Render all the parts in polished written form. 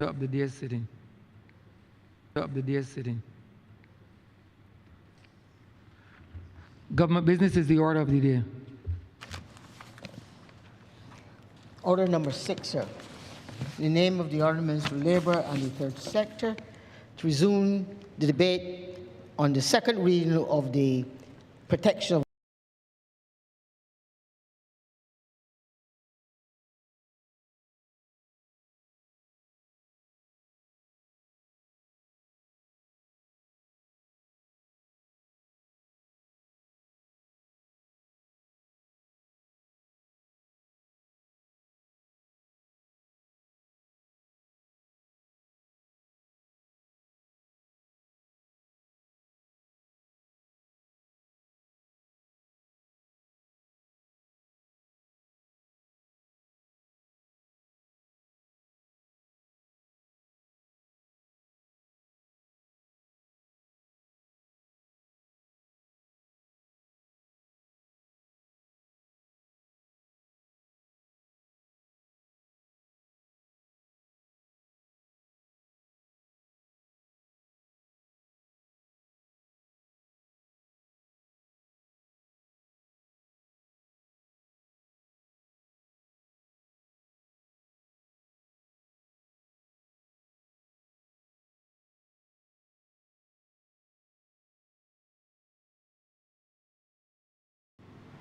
Of the day sitting. Of the day sitting. Government business is the order of the day. Order number 6, sir. In the name of the Honourable Minister of Labour and the Third Sector, to resume the debate on the second reading of the protection of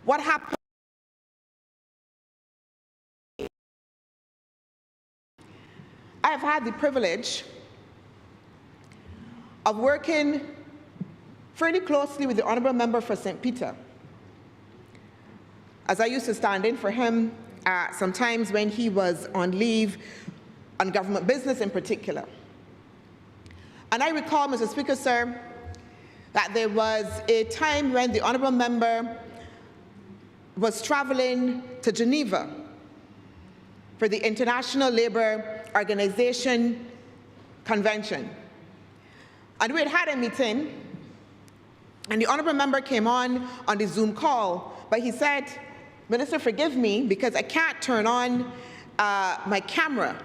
what happened. I have had the privilege of working fairly closely with the Honourable Member for St. Peter, as I used to stand in for him sometimes when he was on leave on government business in particular. And I recall, Mr. Speaker, sir, that there was a time when the Honourable Member was travelling to Geneva for the International Labour Organization Convention. And we had had a meeting, and the Honourable Member came on the Zoom call, but he said, "Minister, forgive me, because I can't turn on my camera,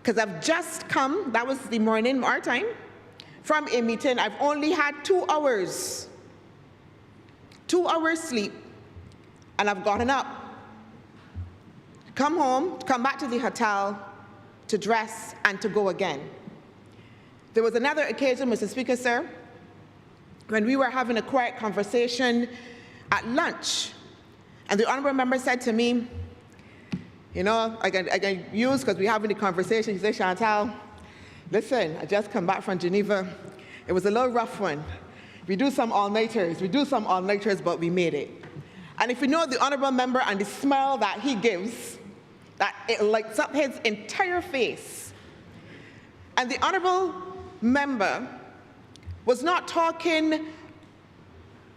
because I've just come," that was the morning, our time, "from a meeting. I've only had 2 hours sleep, and I've gotten up, come home, come back to the hotel to dress and to go again." There was another occasion, Mr. Speaker, sir, when we were having a quiet conversation at lunch, and the Honourable Member said to me, "You know, I can use, because we're having a conversation," he said, "Chantal, listen, I just come back from Geneva. It was a little rough one. We do some all-nighters, but we made it." And if you know the Honourable Member and the smile that he gives, that it lights up his entire face. And the Honourable Member was not talking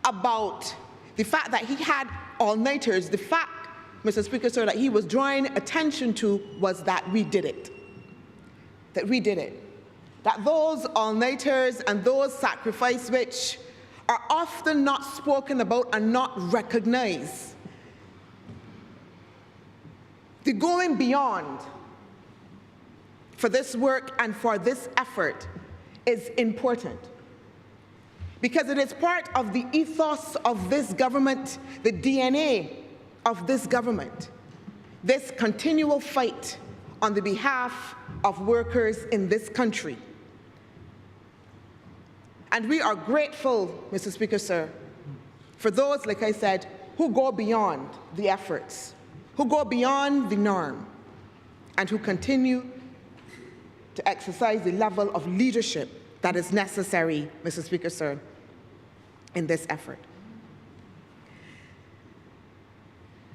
about the fact that he had all-nighters. The fact, Mr. Speaker, sir, that he was drawing attention to was that we did it. That we did it. That those all-nighters and those sacrifices which are often not spoken about and not recognized. The going beyond for this work and for this effort is important, because it is part of the ethos of this government, the DNA of this government, this continual fight on the behalf of workers in this country. And we are grateful, Mr. Speaker, sir, for those, like I said, who go beyond the efforts, who go beyond the norm, and who continue to exercise the level of leadership that is necessary, Mr. Speaker, sir, in this effort.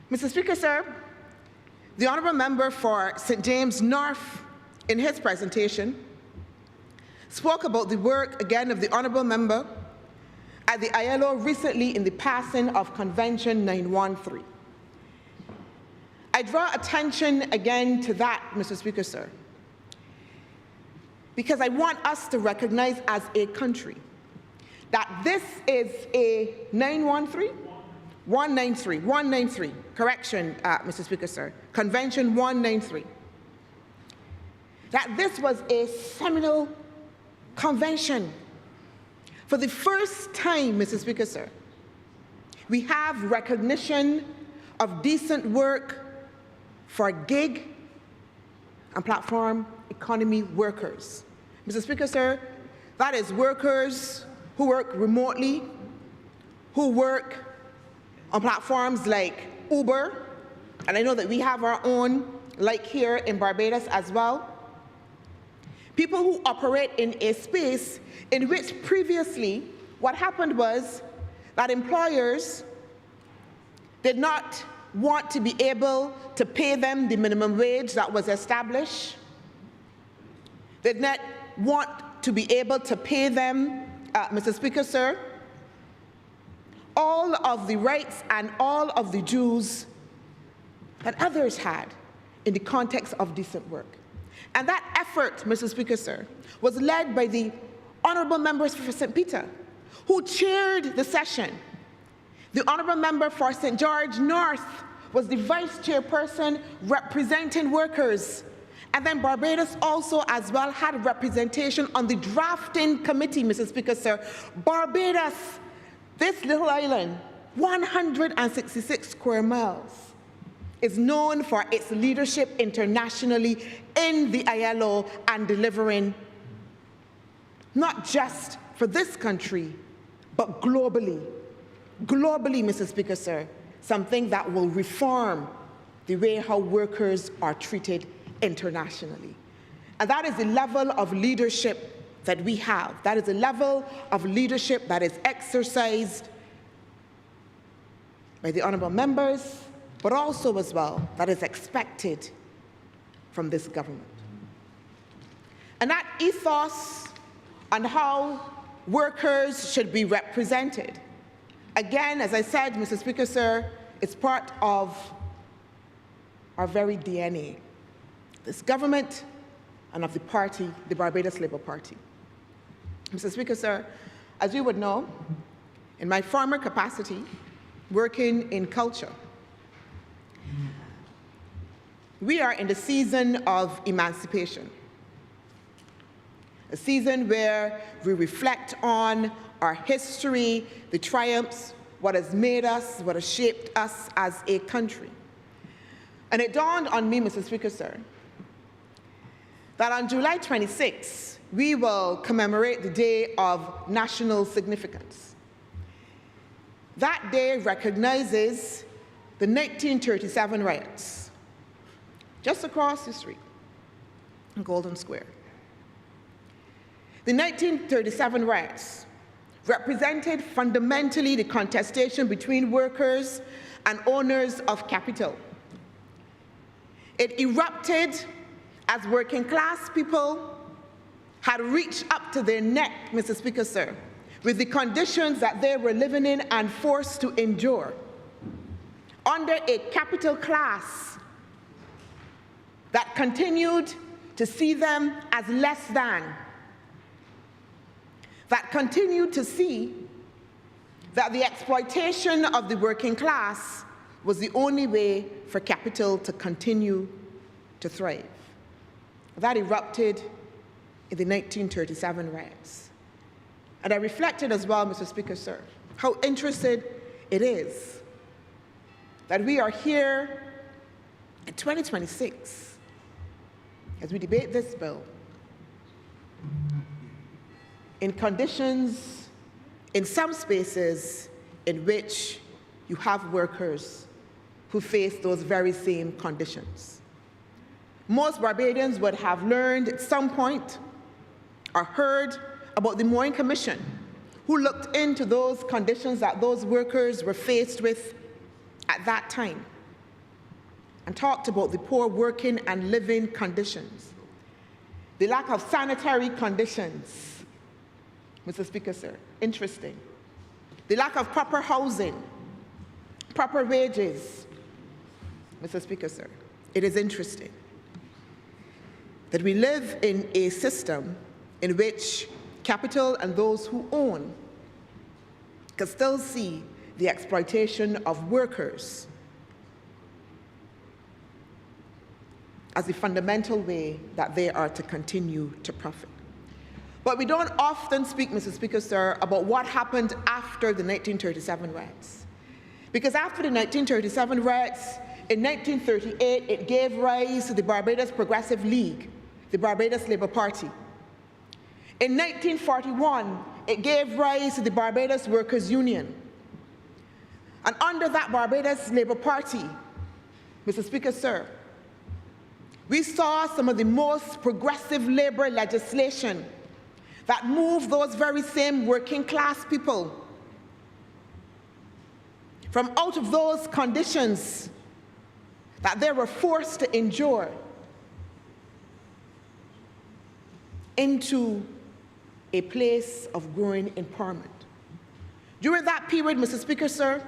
Mr. Speaker, sir, the Honourable Member for St. James North, in his presentation, spoke about the work, again, of the Honourable Member at the ILO recently in the passing of Convention 913. I draw attention again to that, Mr. Speaker, sir, because I want us to recognize as a country that this is a 193, correction, Mr. Speaker, sir, Convention 193. that this was a seminal convention. For the first time, Mr. Speaker, sir, we have recognition of decent work for gig and platform economy workers. Mr. Speaker, sir, that is workers who work remotely, who work on platforms like Uber, and I know that we have our own, like here in Barbados as well. People who operate in a space in which previously what happened was that employers did not want to be able to pay them the minimum wage that was established. They did not want to be able to pay them, Mr. Speaker, sir, all of the rights and all of the dues that others had in the context of decent work. And that effort, Mr. Speaker, sir, was led by the Honourable members for St. Peter, who chaired the session. The Honourable member for St. George North was the vice chairperson representing workers. And then Barbados also as well had representation on the drafting committee, Mr. Speaker, sir. Barbados, this little island, 166 square miles, is known for its leadership internationally in the ILO and delivering not just for this country, but globally. Globally, Mr. Speaker, sir, something that will reform the way how workers are treated internationally. And that is the level of leadership that we have. That is the level of leadership that is exercised by the honourable members, but also as well that is expected from this government. And that ethos on how workers should be represented, again, as I said, Mr. Speaker, sir, it's part of our very DNA, this government and of the party, the Barbados Labour Party. Mr. Speaker, sir, as you would know, in my former capacity, working in culture, we are in the season of emancipation, a season where we reflect on our history, the triumphs, what has made us, what has shaped us as a country. And it dawned on me, Mr. Speaker, sir, that on July 26, we will commemorate the day of national significance. That day recognizes the 1937 riots, just across the street in Golden Square. The 1937 riots represented fundamentally the contestation between workers and owners of capital. It erupted as working class people had reached up to their neck, Mr. Speaker, sir, with the conditions that they were living in and forced to endure under a capital class that continued to see them as less than, that continued to see that the exploitation of the working class was the only way for capital to continue to thrive. That erupted in the 1937 riots. And I reflected as well, Mr. Speaker, sir, how interested it is that we are here in 2026 as we debate this bill in conditions, in some spaces, in which you have workers who face those very same conditions. Most Barbadians would have learned at some point or heard about the Moyne Commission, who looked into those conditions that those workers were faced with at that time and talked about the poor working and living conditions, the lack of sanitary conditions, Mr. Speaker, sir, interesting, the lack of proper housing, proper wages, Mr. Speaker, sir. It is interesting that we live in a system in which capital and those who own can still see the exploitation of workers as the fundamental way that they are to continue to profit. But we don't often speak, Mr. Speaker, sir, about what happened after the 1937 riots. Because after the 1937 riots, in 1938, it gave rise to the Barbados Progressive League, the Barbados Labour Party. In 1941, it gave rise to the Barbados Workers' Union. And under that Barbados Labour Party, Mr. Speaker, sir, we saw some of the most progressive labour legislation that moved those very same working class people from out of those conditions that they were forced to endure into a place of growing empowerment. During that period, Mr. Speaker, sir,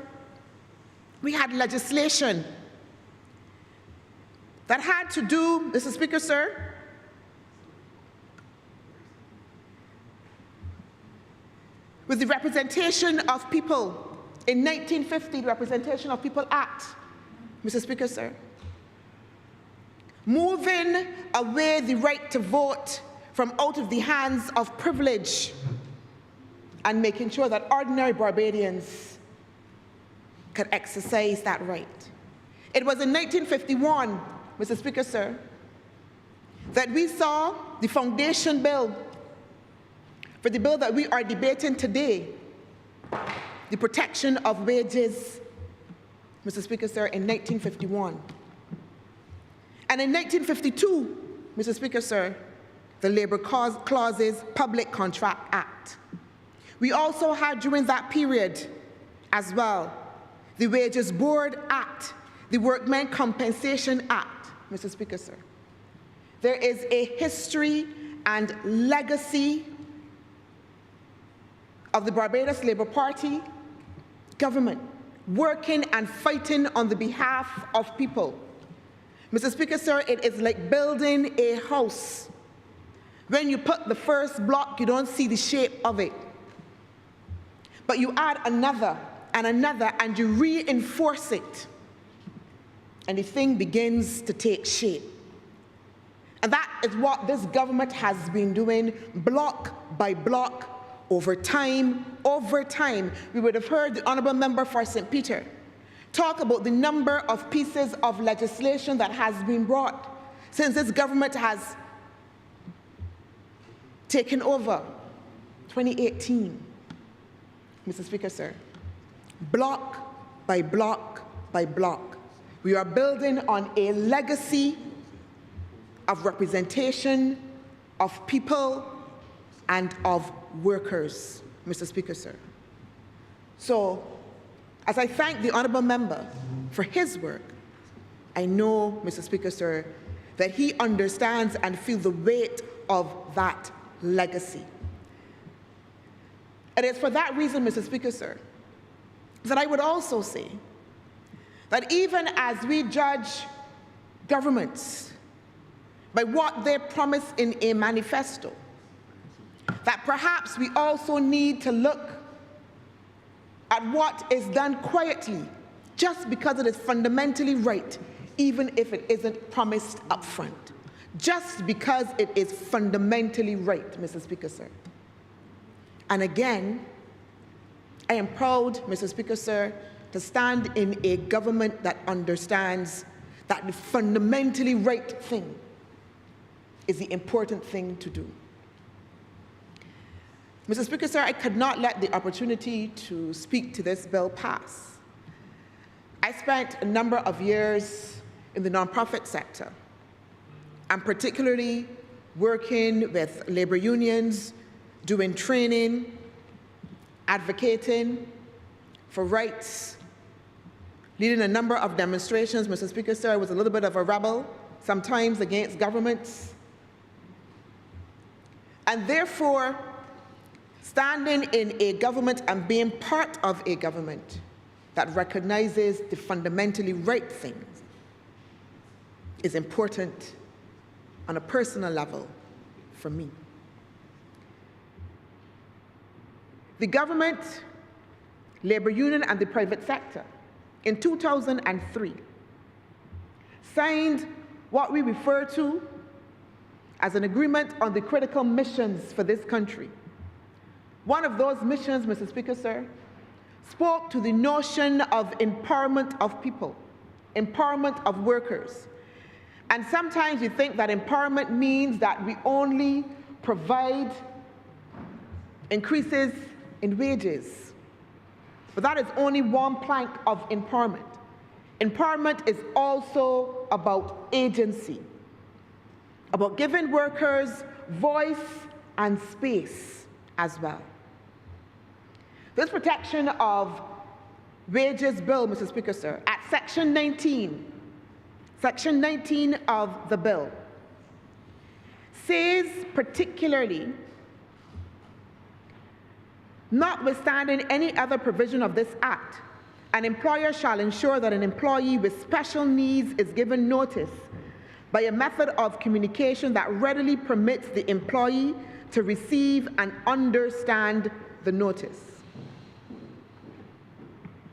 we had legislation that had to do, Mr. Speaker, sir, with the Representation of People. In 1950, the Representation of People Act, Mr. Speaker, sir, moving away the right to vote from out of the hands of privilege and making sure that ordinary Barbadians could exercise that right. It was in 1951, Mr. Speaker, sir, that we saw the foundation bill for the bill that we are debating today, the protection of wages, Mr. Speaker, sir, in 1951. And in 1952, Mr. Speaker, sir, the Labour Clauses Public Contract Act. We also had during that period as well the Wages Board Act, the Workmen Compensation Act, Mr. Speaker, sir. There is a history and legacy of the Barbados Labour Party government working and fighting on the behalf of people. Mr. Speaker, sir, it is like building a house. When you put the first block, you don't see the shape of it. But you add another and another, and you reinforce it. And the thing begins to take shape. And that is what this government has been doing, block by block, over time. We would have heard the Honourable Member for St. Peter talk about the number of pieces of legislation that has been brought since this government has taken over 2018. Mr. Speaker, sir, block by block by block, we are building on a legacy of representation of people and of workers, Mr. Speaker, sir. So, as I thank the Honourable Member for his work, I know, Mr. Speaker, sir, that he understands and feels the weight of that legacy. It is for that reason, Mr. Speaker, sir, that I would also say that even as we judge governments by what they promise in a manifesto, that perhaps we also need to look at what is done quietly, just because it is fundamentally right, even if it isn't promised up front. Just because it is fundamentally right, Mr. Speaker, sir. And again, I am proud, Mr. Speaker, sir, to stand in a government that understands that the fundamentally right thing is the important thing to do. Mr. Speaker, sir, I could not let the opportunity to speak to this bill pass. I spent a number of years in the nonprofit sector, and particularly working with labour unions, doing training, advocating for rights, leading a number of demonstrations. Mr. Speaker, sir, I was a little bit of a rebel, sometimes against governments. And therefore, standing in a government and being part of a government that recognizes the fundamentally right things is important on a personal level for me. The government, labour union and the private sector in 2003 signed what we refer to as an agreement on the critical missions for this country. One of those missions, Mr. Speaker, sir, spoke to the notion of empowerment of people, empowerment of workers. And sometimes we think that empowerment means that we only provide increases in wages. But that is only one plank of empowerment. Empowerment is also about agency, about giving workers voice and space as well. This protection of wages bill, Mr. Speaker, sir, at Section 19 of the bill says particularly, notwithstanding any other provision of this Act, an employer shall ensure that an employee with special needs is given notice by a method of communication that readily permits the employee to receive and understand the notice.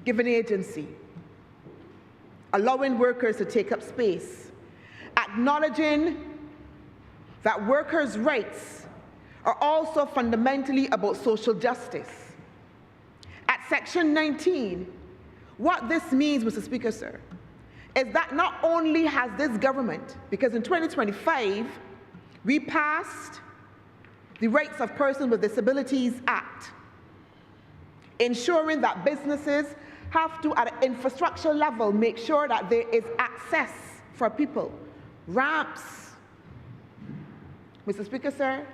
Given agency, allowing workers to take up space, acknowledging that workers' rights are also fundamentally about social justice. At Section 19, what this means, Mr. Speaker, sir, is that not only has this government, because in 2025, we passed the Rights of Persons with Disabilities Act, ensuring that businesses have to, at an infrastructure level, make sure that there is access for people. Ramps, Mr. Speaker, sir,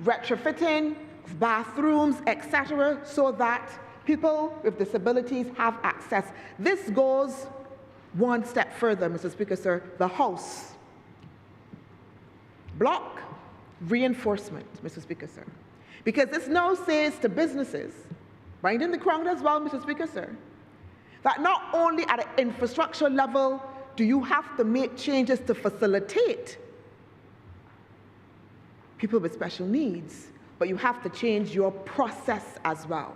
retrofitting of bathrooms, etc., so that people with disabilities have access. This goes one step further, Mr. Speaker, sir, the House. Block reinforcement, Mr. Speaker, sir. Because this now says to businesses, binding the crown as well, Mr. Speaker, sir, that not only at an infrastructure level do you have to make changes to facilitate people with special needs, but you have to change your process as well.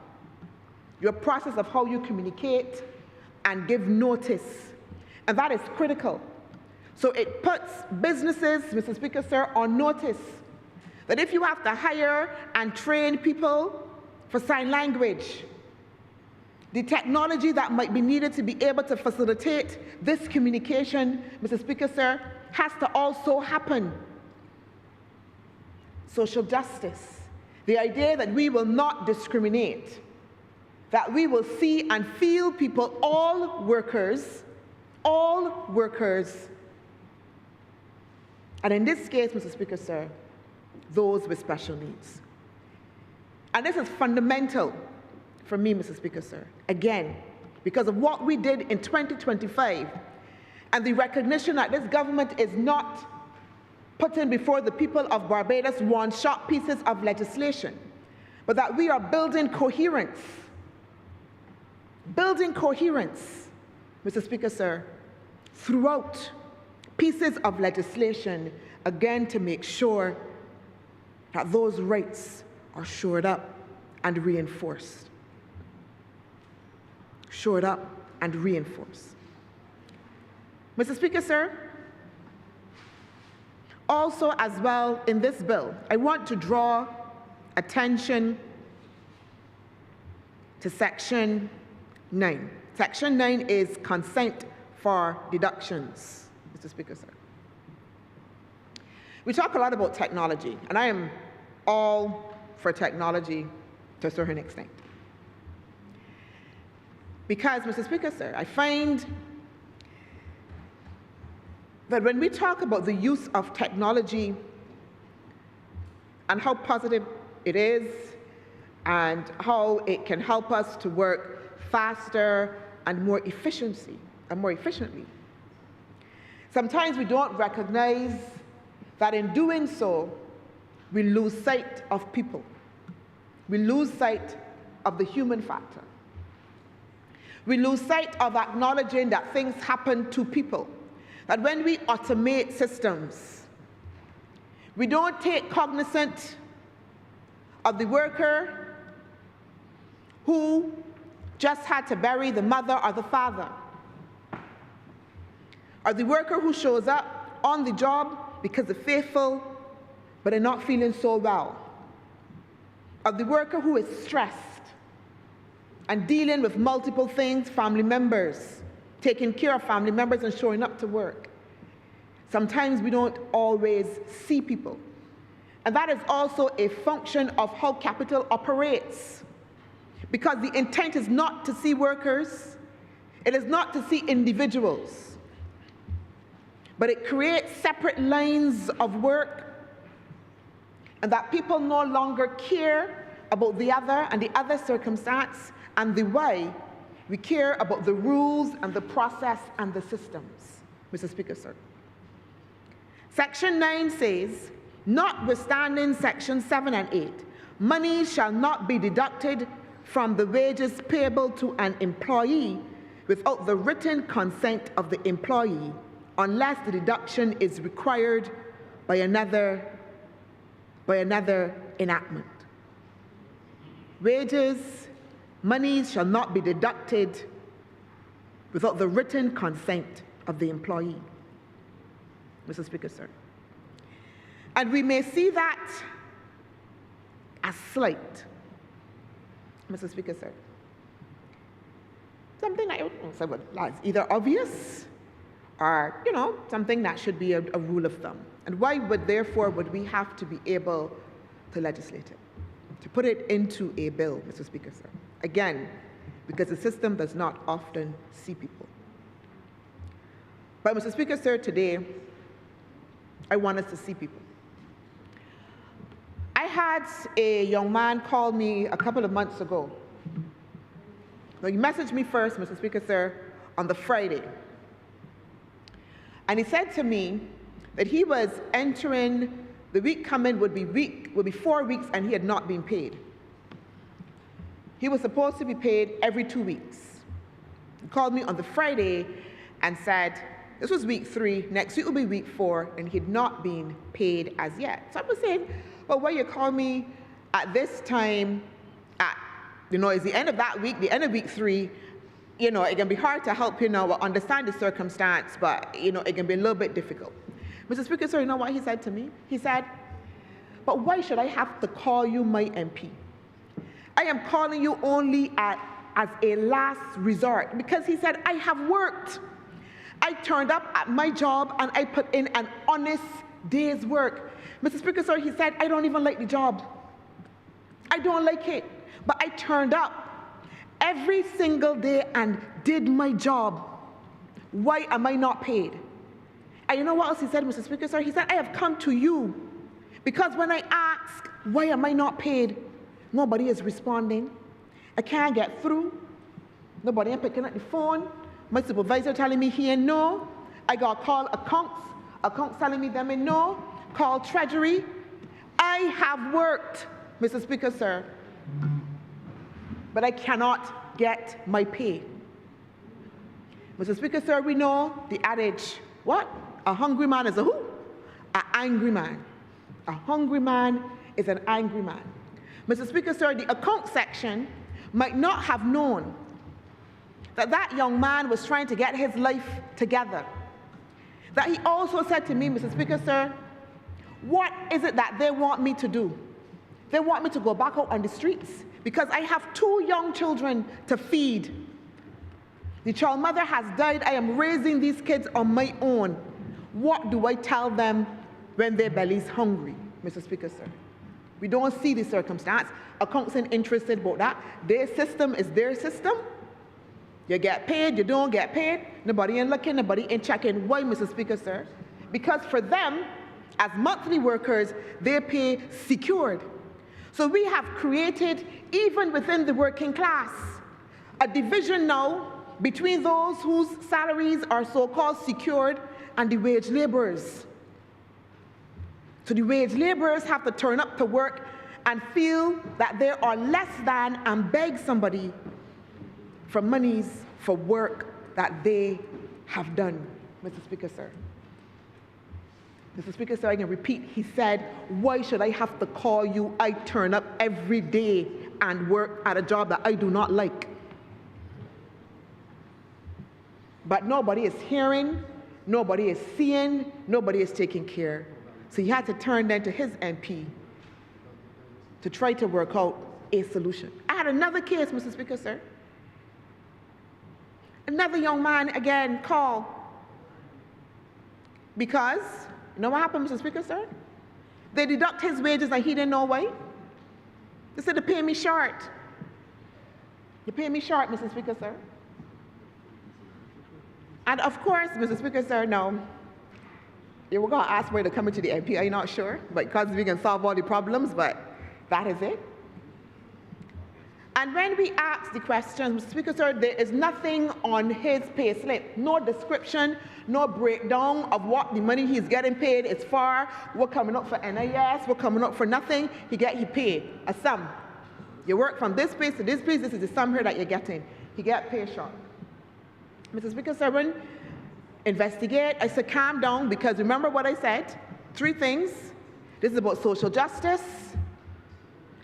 Your process of how you communicate and give notice. And that is critical. So it puts businesses, Mr. Speaker, sir, on notice that if you have to hire and train people for sign language, the technology that might be needed to be able to facilitate this communication, Mr. Speaker, sir, has to also happen. Social justice, the idea that we will not discriminate, that we will see and feel people, all workers, and in this case, Mr. Speaker, sir, those with special needs. And this is fundamental for me, Mr. Speaker, sir, again, because of what we did in 2025 and the recognition that this government is not putting before the people of Barbados one-shot pieces of legislation, but that we are building coherence, Mr. Speaker, sir, throughout pieces of legislation, again, to make sure that those rights are shored up and reinforced. Shored up and reinforced. Mr. Speaker, sir, also as well in this bill, I want to draw attention to Section 9. Section 9 is consent for deductions, Mr. Speaker, sir. We talk a lot about technology, and I am all for technology to a certain extent. Because, Mr. Speaker, sir, I find that when we talk about the use of technology and how positive it is and how it can help us to work faster and more efficiently, sometimes we don't recognize that in doing so, we lose sight of people. We lose sight of the human factor. We lose sight of acknowledging that things happen to people. That when we automate systems, we don't take cognizance of the worker who just had to bury the mother or the father, or the worker who shows up on the job because they're faithful, but they're not feeling so well. Of the worker who is stressed and dealing with multiple things, family members, taking care of family members and showing up to work. Sometimes we don't always see people. And that is also a function of how capital operates. Because the intent is not to see workers, it is not to see individuals, but it creates separate lines of work, and that people no longer care about the other and the other circumstance and the way. We care about the rules and the process and the systems. Mr. Speaker, sir. Section 9 says, notwithstanding Section 7 and 8, money shall not be deducted from the wages payable to an employee without the written consent of the employee, unless the deduction is required by another enactment. Wages, money shall not be deducted without the written consent of the employee. Mr. Speaker, sir. And we may see that as slight, Mr. Speaker, sir. Something that's either obvious or, something that should be a rule of thumb. And why therefore would we have to be able to legislate it, to put it into a bill, Mr. Speaker, sir? Again, because the system does not often see people. But Mr. Speaker, sir, today, I want us to see people. I had a young man call me a couple of months ago. Now, he messaged me first, Mr. Speaker, sir, on the Friday. And he said to me that he was entering, the week coming would be 4 weeks, and he had not been paid. He was supposed to be paid every 2 weeks. He called me on the Friday and said, this was week 3, next week will be week 4, and he had not been paid as yet. So I was saying, well, why you call me at this time, it's the end of that week, the end of week 3, it can be hard to help understand the circumstance, but, it can be a little bit difficult. Mr. Speaker, sir, you know what he said to me? He said, but why should I have to call you my MP? I am calling you only as a last resort, because he said, I have worked. I turned up at my job and I put in an honest day's work. Mr. Speaker, sir, he said, I don't even like the job. I don't like it, but I turned up every single day and did my job. Why am I not paid? And you know what else he said, Mr. Speaker, sir? He said, I have come to you because when I ask, why am I not paid? Nobody is responding. I can't get through. Nobody is picking up the phone. My supervisor telling me he ain't know. I got to call accounts telling me them ain't know. Call Treasury. I have worked, Mr. Speaker, sir, but I cannot get my pay. Mr. Speaker, sir, we know the adage, what? A hungry man is a who? An angry man. A hungry man is an angry man. Mr. Speaker, sir, the account section might not have known that young man was trying to get his life together. That he also said to me, Mr. Speaker, sir, what is it that they want me to do? They want me to go back out on the streets because I have 2 young children to feed. The child mother has died. I am raising these kids on my own. What do I tell them when their belly's hungry, Mr. Speaker, sir? We don't see the circumstance. Accounts ain't interested about that. Their system is their system. You get paid, you don't get paid. Nobody ain't looking, nobody ain't checking. Why, Mr. Speaker, sir? Because for them, as monthly workers, their pay secured. So we have created, even within the working class, a division now between those whose salaries are so-called secured and the wage laborers. So the wage laborers have to turn up to work and feel that they are less than and beg somebody for monies for work that they have done, Mr. Speaker, sir. Mr. Speaker, sir, I can repeat, he said, why should I have to call you? I turn up every day and work at a job that I do not like. But nobody is hearing Nobody is seeing, nobody is taking care. So he had to turn then to his MP to try to work out a solution. I had another case, Mr. Speaker, sir. Another young man, again, called because, you know what happened, Mr. Speaker, sir? They deduct his wages and he didn't know why. They said, they pay me short. They pay me short, Mr. Speaker, sir. And of course, Mr. Speaker, sir, no. You were going to ask where to come into the MP, I'm not sure, but because we can solve all the problems, but that is it. And when we ask the question, Mr. Speaker, sir, there is nothing on his pay slip, no description, no breakdown of what the money he's getting paid is for, what coming up for NIS, what coming up for nothing. He paid a sum. You work from this place to this place, this is the sum here that you're getting. He get paid short. Mr. Speaker, sir, when investigate, I said calm down, because remember what I said, 3 things. This is about social justice.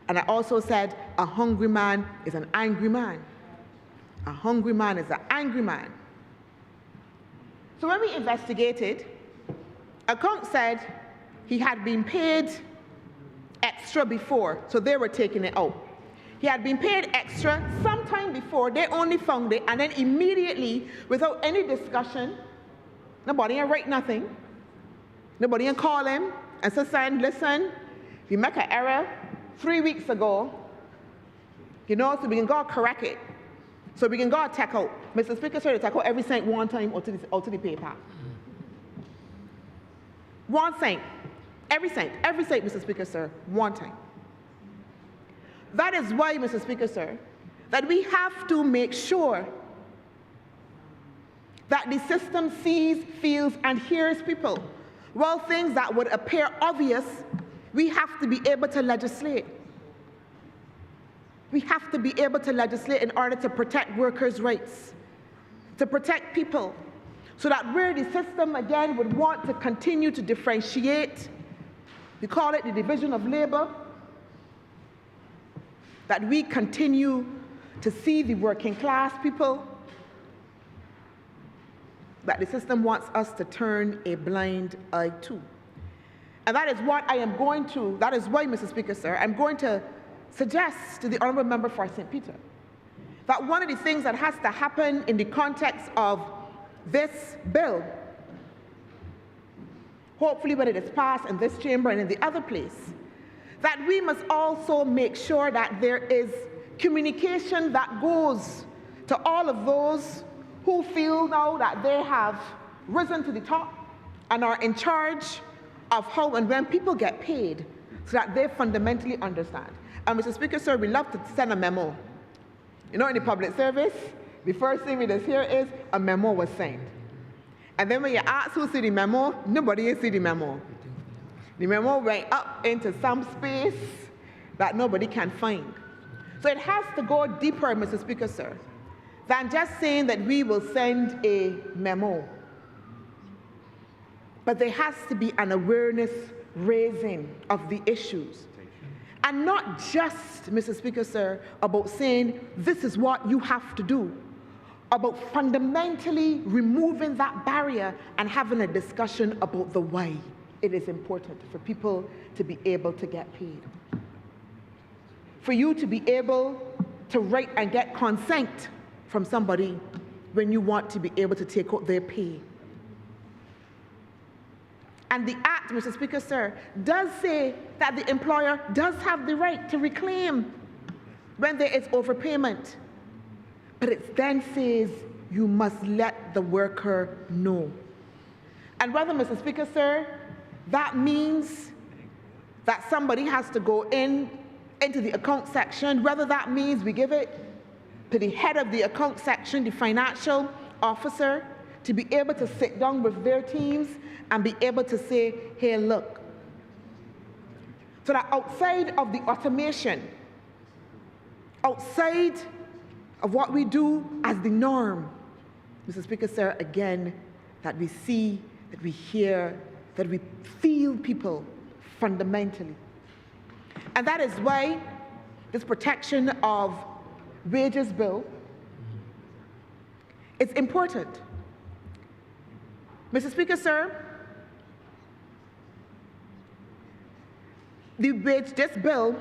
And I also said, a hungry man is an angry man. A hungry man is an angry man. So when we investigated, account said he had been paid extra before, so they were taking it out. He had been paid extra sometime before, they only found it, and then immediately, without any discussion, nobody can write nothing. Nobody can call him and say, son, listen, you make an error 3 weeks ago, you know, so we can go correct it. So we can go take out. Mr. Speaker, sir, they take out every cent one time out to the paper. 1 cent. Every cent, Mr. Speaker, sir, 1 time. That is why, Mr. Speaker, sir, that we have to make sure that the system sees, feels, and hears people. Well, things that would appear obvious, we have to be able to legislate. We have to be able to legislate in order to protect workers' rights, to protect people, so that where the system, again, would want to continue to differentiate, we call it the division of labor, that we continue to see the working class people, that the system wants us to turn a blind eye to. And that is what I am going to, that is why, Mr. Speaker, sir, I'm going to suggest to the Honourable Member for St. Peter that one of the things that has to happen in the context of this bill, hopefully when it is passed in this chamber and in the other place, that we must also make sure that there is communication that goes to all of those who feel now that they have risen to the top and are in charge of how and when people get paid, so that they fundamentally understand. And Mr. Speaker, sir, we love to send a memo. You know, in the public service, the first thing we just hear is a memo was sent. And then when you ask who see the memo, nobody see the memo. The memo went up into some space that nobody can find. So it has to go deeper, Mr. Speaker, sir, than just saying that we will send a memo. But there has to be an awareness raising of the issues. And not just, Mr. Speaker, sir, about saying this is what you have to do, about fundamentally removing that barrier and having a discussion about the why it is important for people to be able to get paid. For you to be able to write and get consent from somebody when you want to be able to take out their pay. And the Act, Mr. Speaker, sir, does say that the employer does have the right to reclaim when there is overpayment. But it then says you must let the worker know. And whether, Mr. Speaker, sir, that means that somebody has to go into the account section, whether that means we give it to the head of the account section, the financial officer, to be able to sit down with their teams and be able to say, hey, look. So that outside of the automation, outside of what we do as the norm, Mr. Speaker, sir, again, that we see, that we hear, that we feel people fundamentally. And that is why this protection of wages bill is important. Mr. Speaker, sir, this bill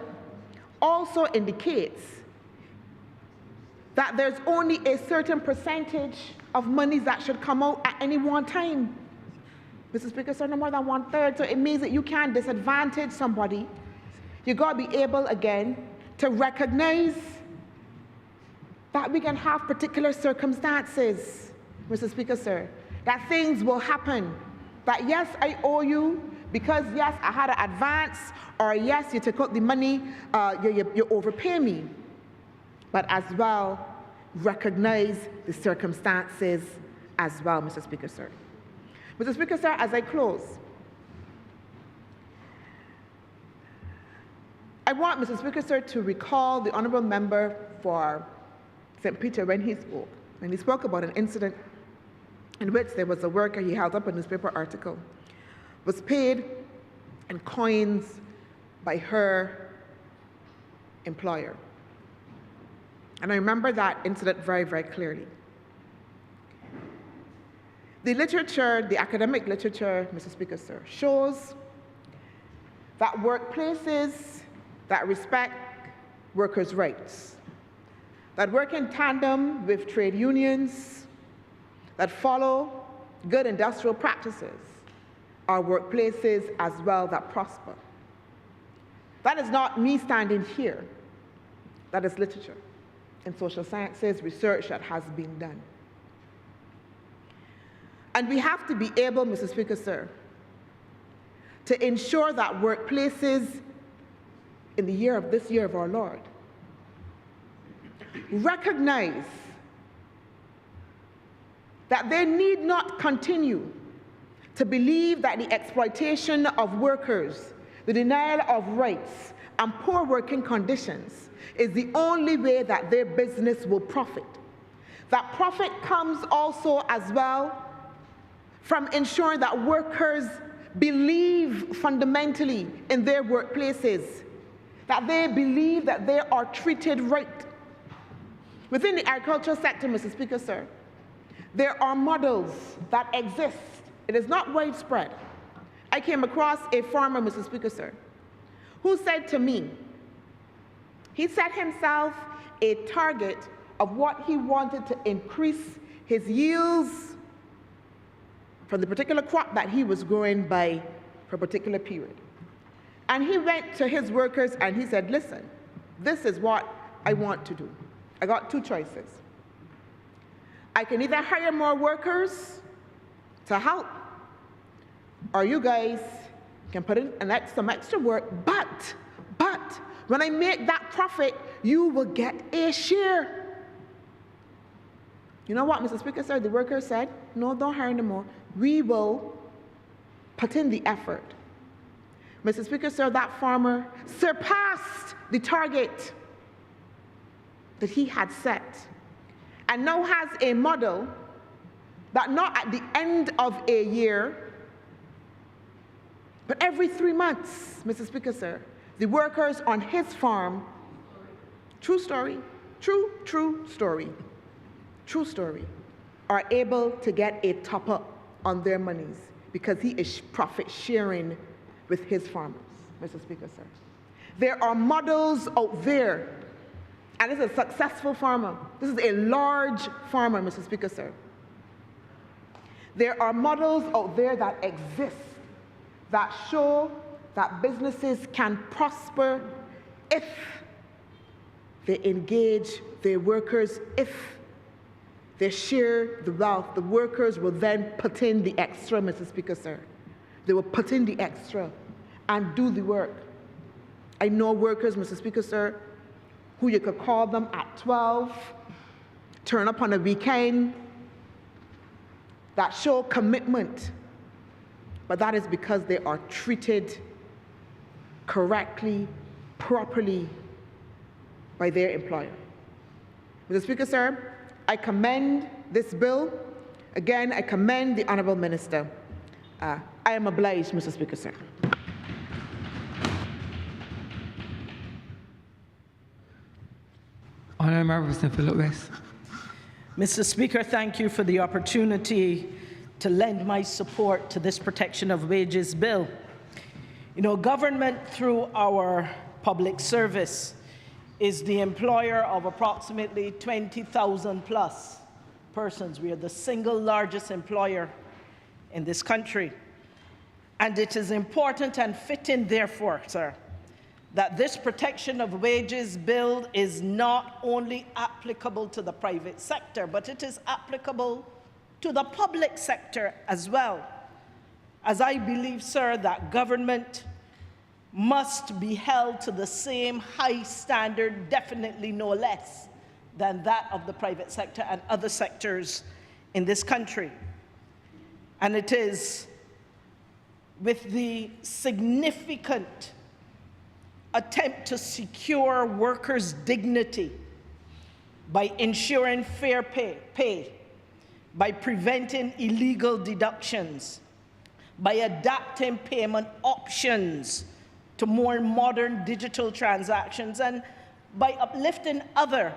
also indicates that there's only a certain percentage of monies that should come out at any one time. Mr. Speaker, sir, no more than 1/3. So it means that you can't disadvantage somebody. You got to be able, again, to recognize that we can have particular circumstances, Mr. Speaker, sir, that things will happen. That yes, I owe you because yes, I had an advance, or yes, you took out the money, you overpay me. But as well, recognize the circumstances as well, Mr. Speaker, sir. Mr. Speaker, sir, as I close, I want, Mr. Speaker, sir, to recall the honourable member for St. Peter when he spoke about an incident in which there was a worker, he held up a newspaper article, was paid in coins by her employer. And I remember that incident very, very clearly. The literature, the academic literature, Mr. Speaker, sir, shows that workplaces that respect workers' rights, that work in tandem with trade unions, that follow good industrial practices, are workplaces as well that prosper. That is not me standing here. That is literature and social sciences research that has been done. And we have to be able, Mr. Speaker, sir, to ensure that workplaces in this year of our Lord recognize that they need not continue to believe that the exploitation of workers, the denial of rights, and poor working conditions is the only way that their business will profit. That profit comes also as well from ensuring that workers believe fundamentally in their workplaces, that they believe that they are treated right. Within the agricultural sector, Mr. Speaker, sir, there are models that exist. It is not widespread. I came across a farmer, Mr. Speaker, sir, who said to me, he set himself a target of what he wanted to increase his yields from the particular crop that he was growing by for a particular period. And he went to his workers and he said, listen, this is what I want to do. I got two choices. I can either hire more workers to help, or you guys can put in some extra work, but when I make that profit, you will get a share. You know what, Mr. Speaker, sir? The workers said, no, don't hire anymore. We will put in the effort. Mr. Speaker, sir, that farmer surpassed the target that he had set and now has a model that not at the end of a year, but every 3 months, Mr. Speaker, sir, the workers on his farm, true story, are able to get a top-up on their monies because he is profit sharing with his farmers, Mr. Speaker, sir. There are models out there, and this is a successful farmer. This is a large farmer, Mr. Speaker, sir. There are models out there that exist that show that businesses can prosper if they engage their workers, if they share the wealth. The workers will then put in the extra, Mr. Speaker, sir. They will put in the extra and do the work. I know workers, Mr. Speaker, sir, who you could call them at 12, turn up on a weekend, that show commitment, but that is because they are treated correctly, properly by their employer. Mr. Speaker, sir, I commend this bill. Again, I commend the Honourable Minister. I am obliged, Mr. Speaker, sir. Honourable Member for St. Philip West. Mr. Speaker, thank you for the opportunity to lend my support to this protection of wages bill. You know, government through our public service is the employer of approximately 20,000 plus persons. We are the single largest employer in this country. And it is important and fitting, therefore, sir, that this protection of wages bill is not only applicable to the private sector, but it is applicable to the public sector as well. As I believe, sir, that government must be held to the same high standard, definitely no less, than that of the private sector and other sectors in this country. And it is with the significant attempt to secure workers' dignity by ensuring fair pay, by preventing illegal deductions, by adapting payment options to more modern digital transactions, and by uplifting other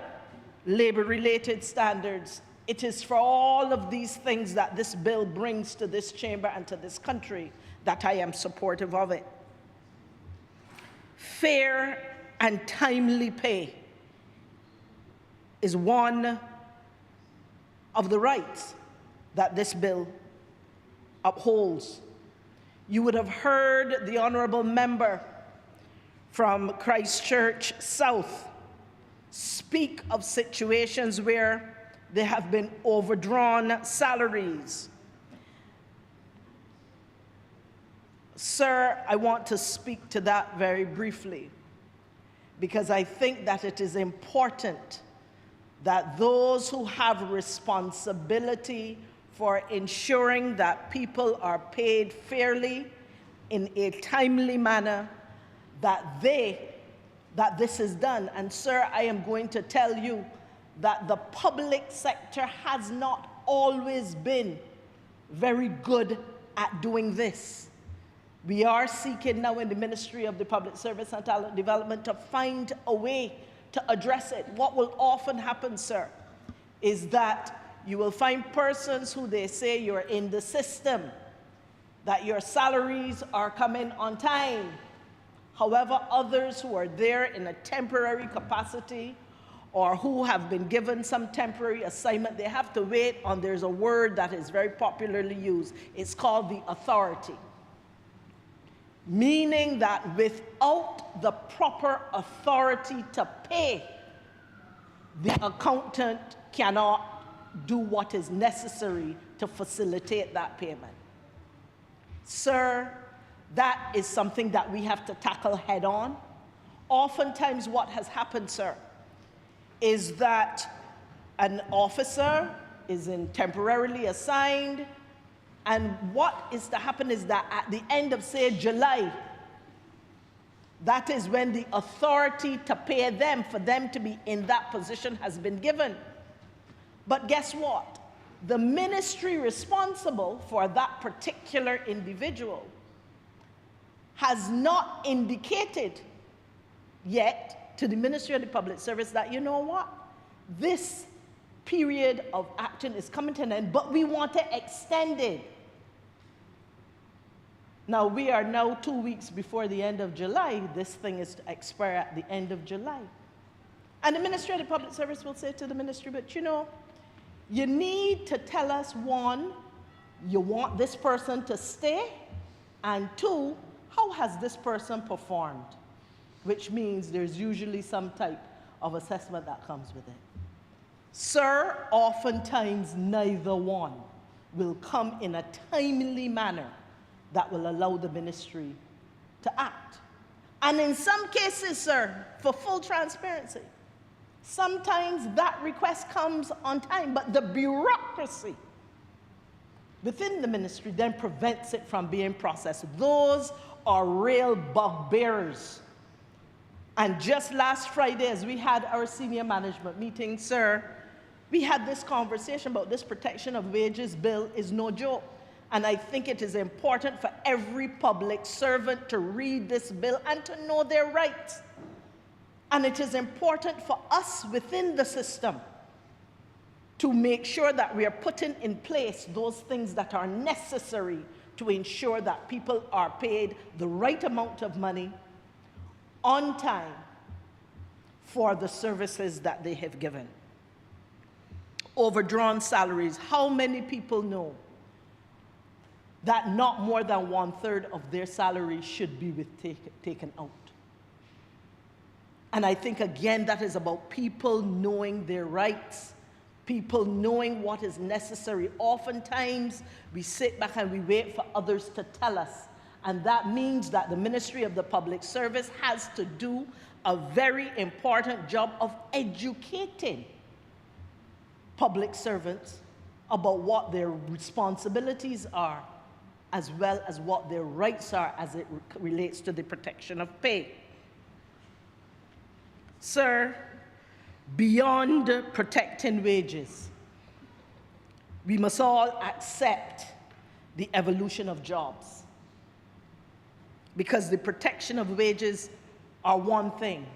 labor-related standards. It is for all of these things that this bill brings to this chamber and to this country that I am supportive of it. Fair and timely pay is one of the rights that this bill upholds. You would have heard the honourable member from Christchurch South speak of situations where there have been overdrawn salaries. Sir, I want to speak to that very briefly, because I think that it is important that those who have responsibility for ensuring that people are paid fairly in a timely manner, that this is done. And sir, I am going to tell you that the public sector has not always been very good at doing this. We are seeking now in the Ministry of the Public Service and Talent Development to find a way to address it. What will often happen, sir, is that you will find persons who they say you're in the system, that your salaries are coming on time. However, others who are there in a temporary capacity or who have been given some temporary assignment, they have to wait on, there's a word that is very popularly used. It's called the authority. Meaning that without the proper authority to pay, the accountant cannot do what is necessary to facilitate that payment. Sir, that is something that we have to tackle head on. Oftentimes what has happened, sir, is that an officer is temporarily assigned, and what is to happen is that at the end of, say, July, that is when the authority to pay them, for them to be in that position, has been given. But guess what? The ministry responsible for that particular individual has not indicated yet to the Ministry of the Public Service that, you know what, this period of action is coming to an end, but we want to extend it. Now, we are now 2 weeks before the end of July. This thing is to expire at the end of July. And the Ministry of the Public Service will say to the ministry, but you know, you need to tell us, one, you want this person to stay, and two, how has this person performed? Which means there's usually some type of assessment that comes with it. Sir, oftentimes neither one will come in a timely manner that will allow the ministry to act. And in some cases, sir, for full transparency, sometimes that request comes on time, but the bureaucracy within the ministry then prevents it from being processed. Those are real bugbears. And just last Friday, as we had our senior management meeting, sir, we had this conversation about this protection of wages bill is no joke. And I think it is important for every public servant to read this bill and to know their rights. And it is important for us within the system to make sure that we are putting in place those things that are necessary to ensure that people are paid the right amount of money on time for the services that they have given. Overdrawn salaries. How many people know that not more than 1/3 of their salary should be taken out? And I think, again, that is about people knowing their rights, people knowing what is necessary. Oftentimes, we sit back and we wait for others to tell us. And that means that the Ministry of the Public Service has to do a very important job of educating public servants about what their responsibilities are, as well as what their rights are as it relates to the protection of pay. Sir, beyond protecting wages, we must all accept the evolution of jobs, because the protection of wages are one thing,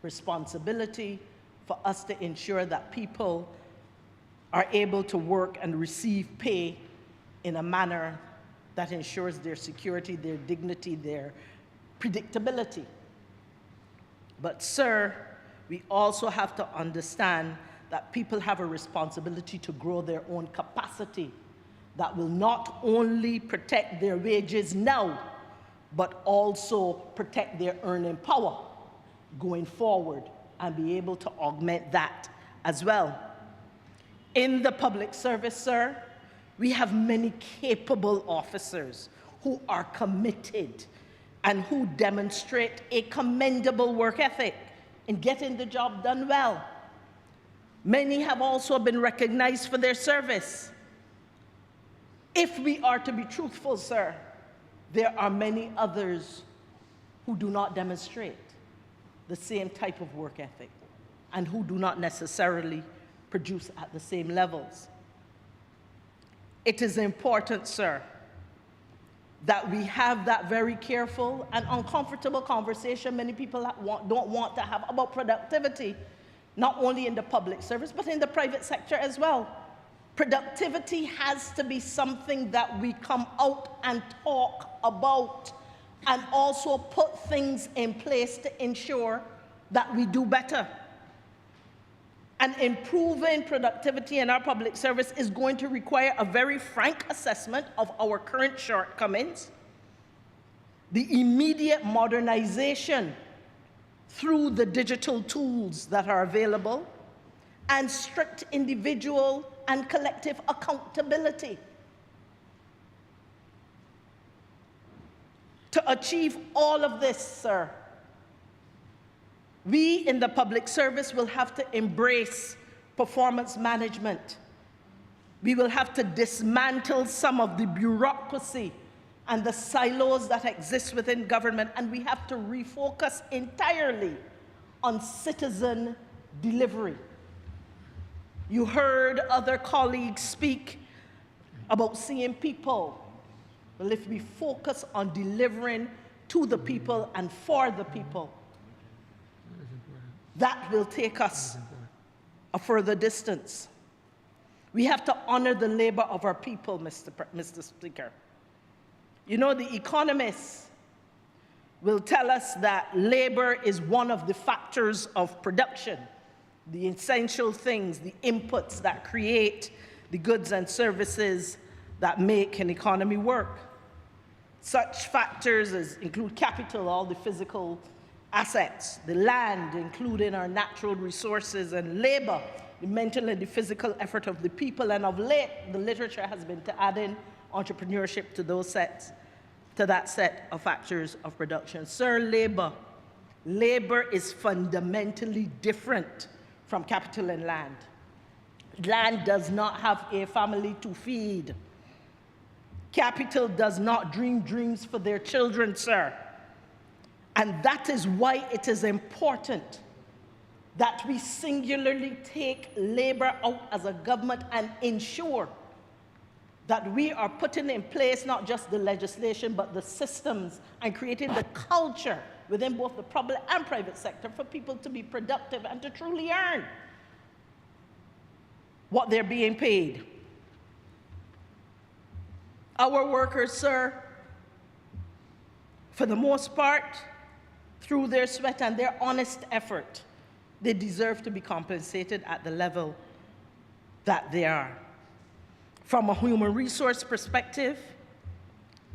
responsibility for us to ensure that people are able to work and receive pay in a manner that ensures their security, their dignity, their predictability. But, sir, we also have to understand that people have a responsibility to grow their own capacity that will not only protect their wages now, but also protect their earning power going forward and be able to augment that as well. In the public service, sir, we have many capable officers who are committed and who demonstrate a commendable work ethic in getting the job done well. Many have also been recognized for their service. If we are to be truthful, sir, there are many others who do not demonstrate the same type of work ethic and who do not necessarily produce at the same levels. It is important, sir, that we have that very careful and uncomfortable conversation many people don't want to have about productivity, not only in the public service, but in the private sector as well. Productivity has to be something that we come out and talk about, and also put things in place to ensure that we do better. And improving productivity in our public service is going to require a very frank assessment of our current shortcomings, the immediate modernization through the digital tools that are available, and strict individual and collective accountability. To achieve all of this, sir, we in the public service will have to embrace performance management. We will have to dismantle some of the bureaucracy and the silos that exist within government, and we have to refocus entirely on citizen delivery. You heard other colleagues speak about seeing people. Well, if we focus on delivering to the people and for the people, that will take us a further distance. We have to honor the labor of our people, Mr. Speaker. You know, the economists will tell us that labor is one of the factors of production, the essential things, the inputs that create the goods and services that make an economy work. Such factors include capital, all the physical assets, the land, including our natural resources, and labor, the mental and the physical effort of the people. And of late, the literature has been to add in entrepreneurship to that set of factors of production. Sir, labor is fundamentally different from capital and land. Land does not have a family to feed. Capital does not dream dreams for their children, sir. And that is why it is important that we singularly take labor out as a government and ensure that we are putting in place not just the legislation, but the systems, and creating the culture within both the public and private sector for people to be productive and to truly earn. what they're being paid. Our workers, sir, for the most part, through their sweat and their honest effort, they deserve to be compensated at the level that they are. From a human resource perspective,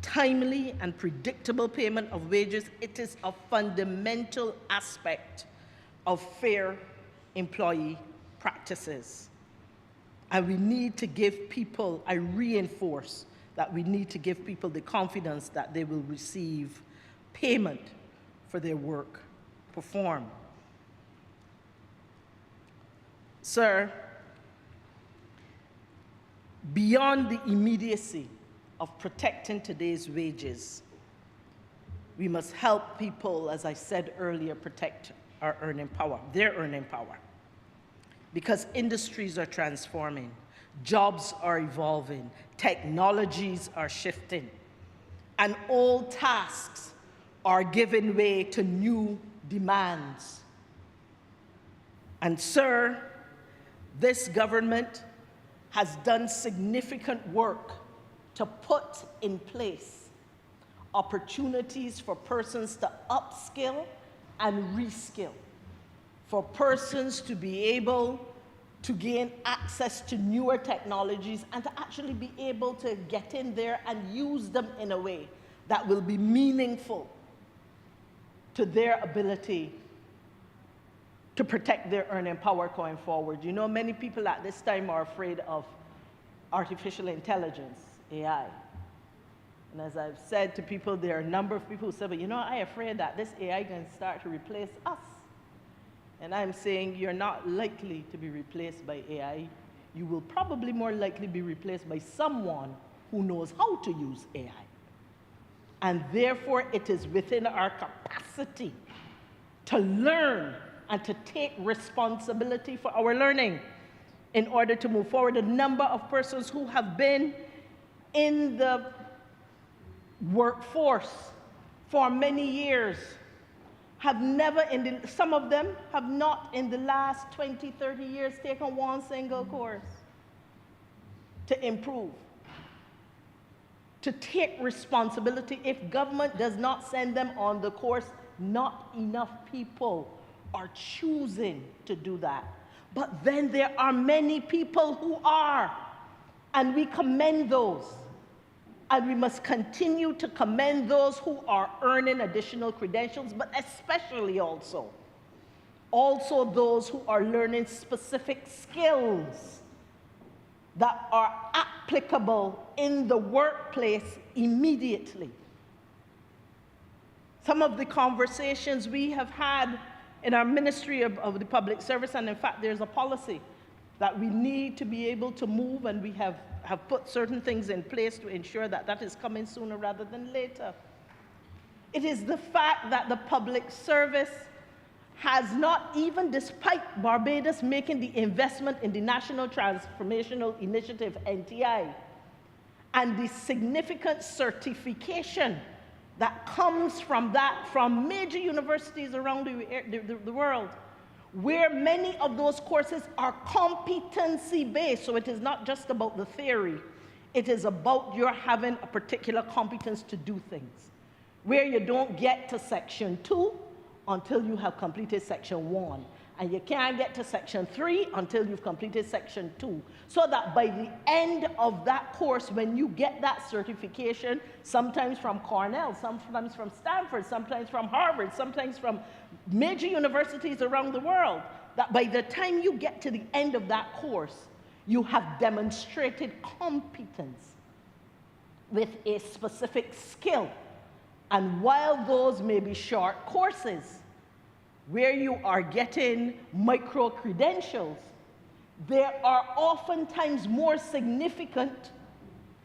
timely and predictable payment of wages, it is a fundamental aspect of fair employee practices. And we need to give people, I reinforce that we need to give people the confidence that they will receive payment for their work performed. Sir, beyond the immediacy of protecting today's wages, we must help people, as I said earlier, protect our earning power, their earning power. Because industries are transforming, jobs are evolving, technologies are shifting, and old tasks are giving way to new demands. And sir, this government has done significant work to put in place opportunities for persons to upskill and reskill, for persons to be able to gain access to newer technologies and to actually be able to get in there and use them in a way that will be meaningful to their ability to protect their earning power going forward. You know, many people at this time are afraid of artificial intelligence, AI. And as I've said to people, there are a number of people who say, but you know, I'm afraid that this AI can start to replace us. And I'm saying you're not likely to be replaced by AI. You will probably more likely be replaced by someone who knows how to use AI. And therefore, it is within our capacity to learn and to take responsibility for our learning in order to move forward. A number of persons who have been in the workforce for many years have never, some of them have not in the last 20, 30 years taken one single course to improve, to take responsibility. If government does not send them on the course, not enough people are choosing to do that. But then there are many people who are, and we commend those. And we must continue to commend those who are earning additional credentials, but especially also those who are learning specific skills that are applicable in the workplace immediately. Some of the conversations we have had in our Ministry of the Public Service, and in fact, there's a policy that we need to be able to move, and we have put certain things in place to ensure that that is coming sooner rather than later. It is the fact that the public service has not, even despite Barbados making the investment in the National Transformational Initiative, NTI, and the significant certification that comes from that, from major universities around the world, where many of those courses are competency-based. So it is not just about the theory. It is about your having a particular competence to do things, where you don't get to Section 2 until you have completed Section 1. And you can't get to Section 3 until you've completed Section 2. So that by the end of that course, when you get that certification, sometimes from Cornell, sometimes from Stanford, sometimes from Harvard, sometimes from major universities around the world, that by the time you get to the end of that course, you have demonstrated competence with a specific skill. And while those may be short courses, where you are getting micro-credentials, they are oftentimes more significant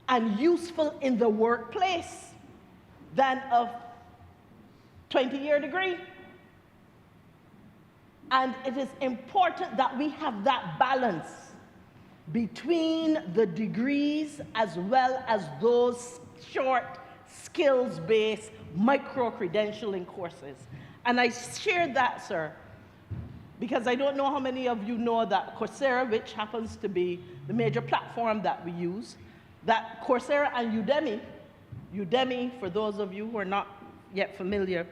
and useful in the workplace than a 20-year degree. And it is important that we have that balance between the degrees as well as those short, skills-based micro-credentialing courses. And I share that, sir, because I don't know how many of you know that Coursera, which happens to be the major platform that we use, that Coursera and Udemy, for those of you who are not yet familiar,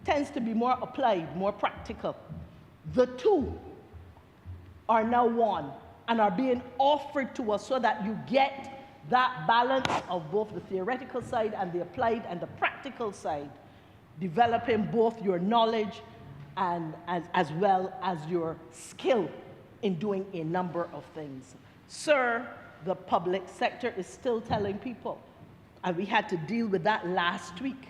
tends to be more applied, more practical. The two are now one and are being offered to us so that you get that balance of both the theoretical side and the applied and the practical side, developing both your knowledge and as well as your skill in doing a number of things. Sir, the public sector is still telling people, and we had to deal with that last week,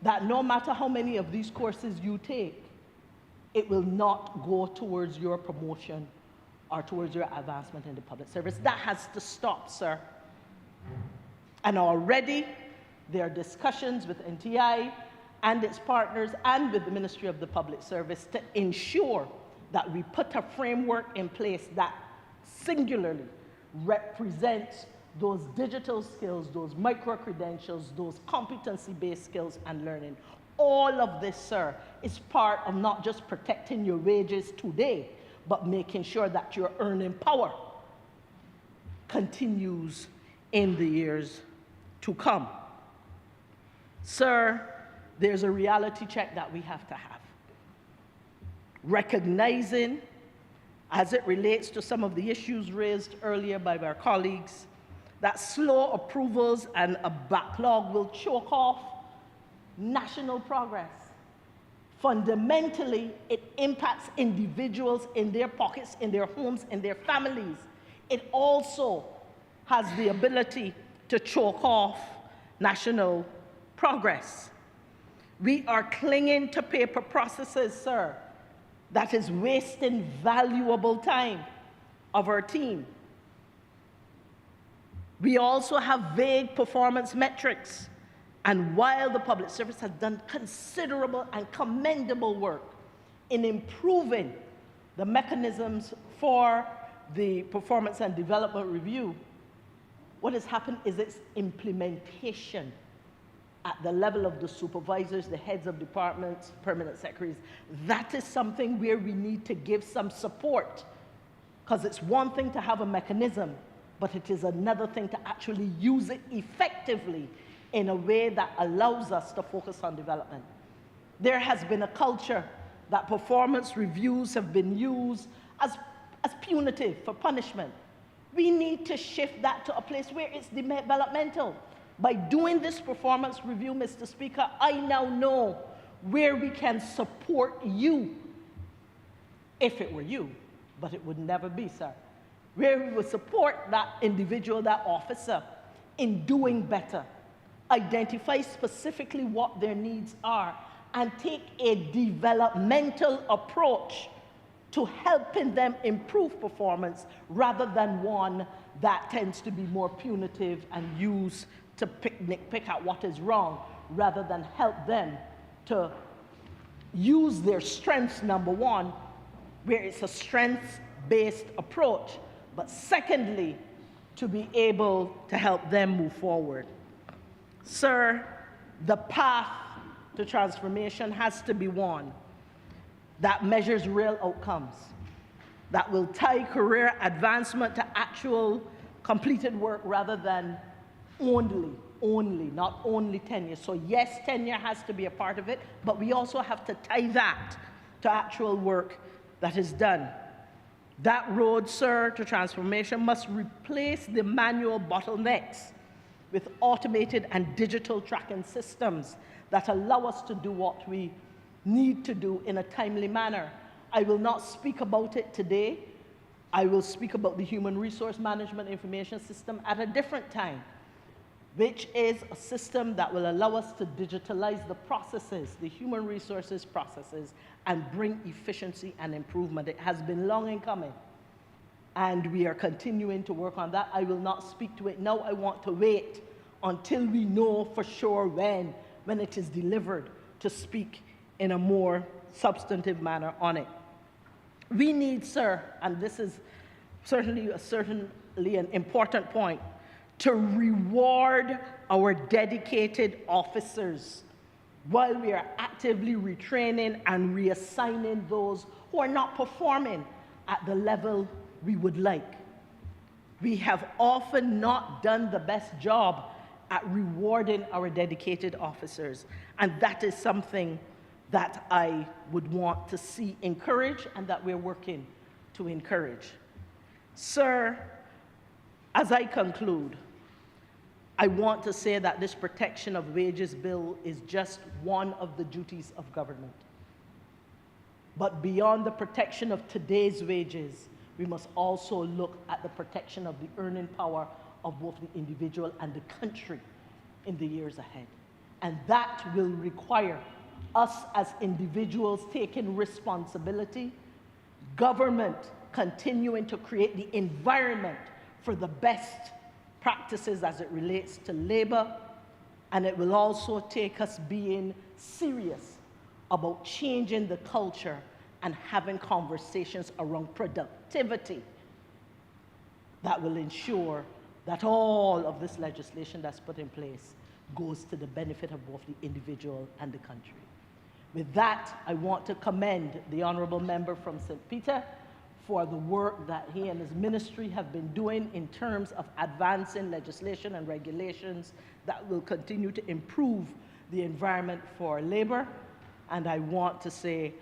that no matter how many of these courses you take, it will not go towards your promotion or towards your advancement in the public service. That has to stop, sir. And already there are discussions with NTI and its partners and with the Ministry of the Public Service to ensure that we put a framework in place that singularly represents those digital skills, those micro-credentials, those competency-based skills and learning. All of this, sir, is part of not just protecting your wages today, but making sure that your earning power continues in the years to come. Sir, there's a reality check that we have to have. Recognizing, as it relates to some of the issues raised earlier by our colleagues, that slow approvals and a backlog will choke off national progress. Fundamentally, it impacts individuals in their pockets, in their homes, in their families. It also has the ability to choke off national progress. We are clinging to paper processes, sir, that is wasting valuable time of our team. We also have vague performance metrics. And while the public service has done considerable and commendable work in improving the mechanisms for the performance and development review, what has happened is its implementation at the level of the supervisors, the heads of departments, permanent secretaries. That is something where we need to give some support, because it's one thing to have a mechanism, but it is another thing to actually use it effectively in a way that allows us to focus on development. There has been a culture that performance reviews have been used as punitive for punishment. We need to shift that to a place where it's developmental. By doing this performance review, Mr. Speaker, I now know where we can support you, if it were you, but it would never be, sir. Where we would support that individual, that officer, in doing better, identify specifically what their needs are, and take a developmental approach to helping them improve performance rather than one that tends to be more punitive and used to pick at what is wrong, rather than help them to use their strengths, number one, where it's a strengths-based approach, but secondly, to be able to help them move forward. Sir, the path to transformation has to be one that measures real outcomes, that will tie career advancement to actual completed work rather than not only tenure. So yes, tenure has to be a part of it, but we also have to tie that to actual work that is done. That road, sir, to transformation must replace the manual bottlenecks with automated and digital tracking systems that allow us to do what we need to do in a timely manner. I will not speak about it today. I will speak about the Human Resource Management Information System at a different time, which is a system that will allow us to digitalize the processes, the human resources processes, and bring efficiency and improvement. It has been long in coming, and we are continuing to work on that. I will not speak to it now. I want to wait until we know for sure when it is delivered, to speak in a more substantive manner on it. We need, sir, and this is certainly an important point, to reward our dedicated officers while we are actively retraining and reassigning those who are not performing at the level we would like. We have often not done the best job at rewarding our dedicated officers, and that is something that I would want to see encouraged and that we're working to encourage. Sir, as I conclude, I want to say that this protection of wages bill is just one of the duties of government. But beyond the protection of today's wages, we must also look at the protection of the earning power of both the individual and the country in the years ahead. And that will require us as individuals taking responsibility, government continuing to create the environment for the best practices as it relates to labor, and it will also take us being serious about changing the culture and having conversations around productivity that will ensure that all of this legislation that's put in place goes to the benefit of both the individual and the country. With that, I want to commend the honourable member from St. Peter for the work that he and his ministry have been doing in terms of advancing legislation and regulations that will continue to improve the environment for labor. And I want to say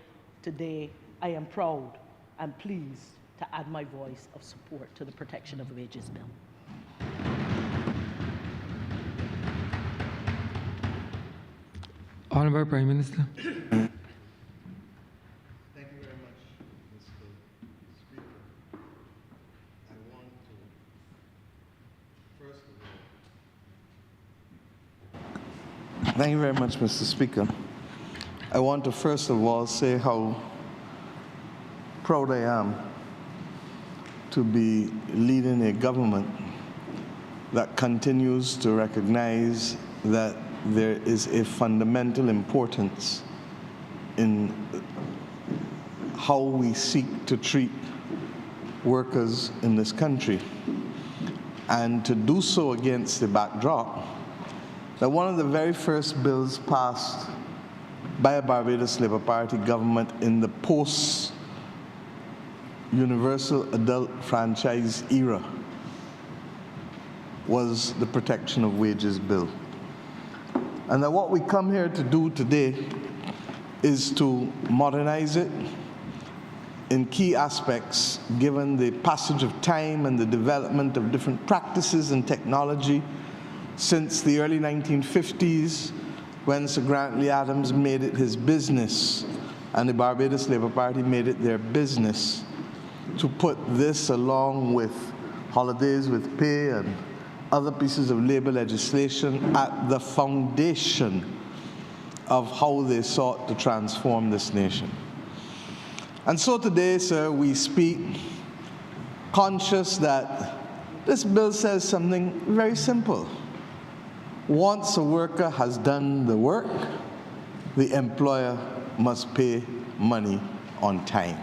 today, I am proud and pleased to add my voice of support to the Protection of Wages Bill. Honourable Prime Minister. Thank you very much, Mr. Speaker. I want to, first of all, thank you very much, Mr. Speaker. I want to first of all say how proud I am to be leading a government that continues to recognize that there is a fundamental importance in how we seek to treat workers in this country, and to do so against the backdrop that one of the very first bills passed by a Barbados Labour Party government in the post-universal adult franchise era was the Protection of Wages Bill. And that what we come here to do today is to modernize it in key aspects, given the passage of time and the development of different practices and technology since the early 1950s, when Sir Grantley Adams made it his business and the Barbados Labour Party made it their business to put this, along with holidays with pay and other pieces of labor legislation, at the foundation of how they sought to transform this nation. And so today, sir, we speak conscious that this bill says something very simple. Once a worker has done the work, the employer must pay money on time.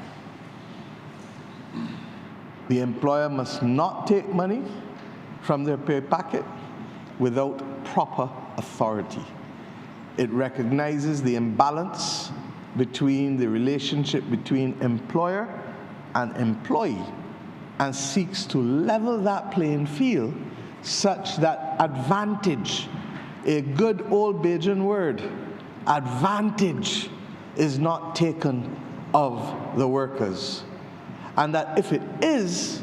The employer must not take money from their pay packet without proper authority. It recognizes the imbalance between the relationship between employer and employee and seeks to level that playing field such that advantage, a good old Bajan word, advantage is not taken of the workers. And that if it is,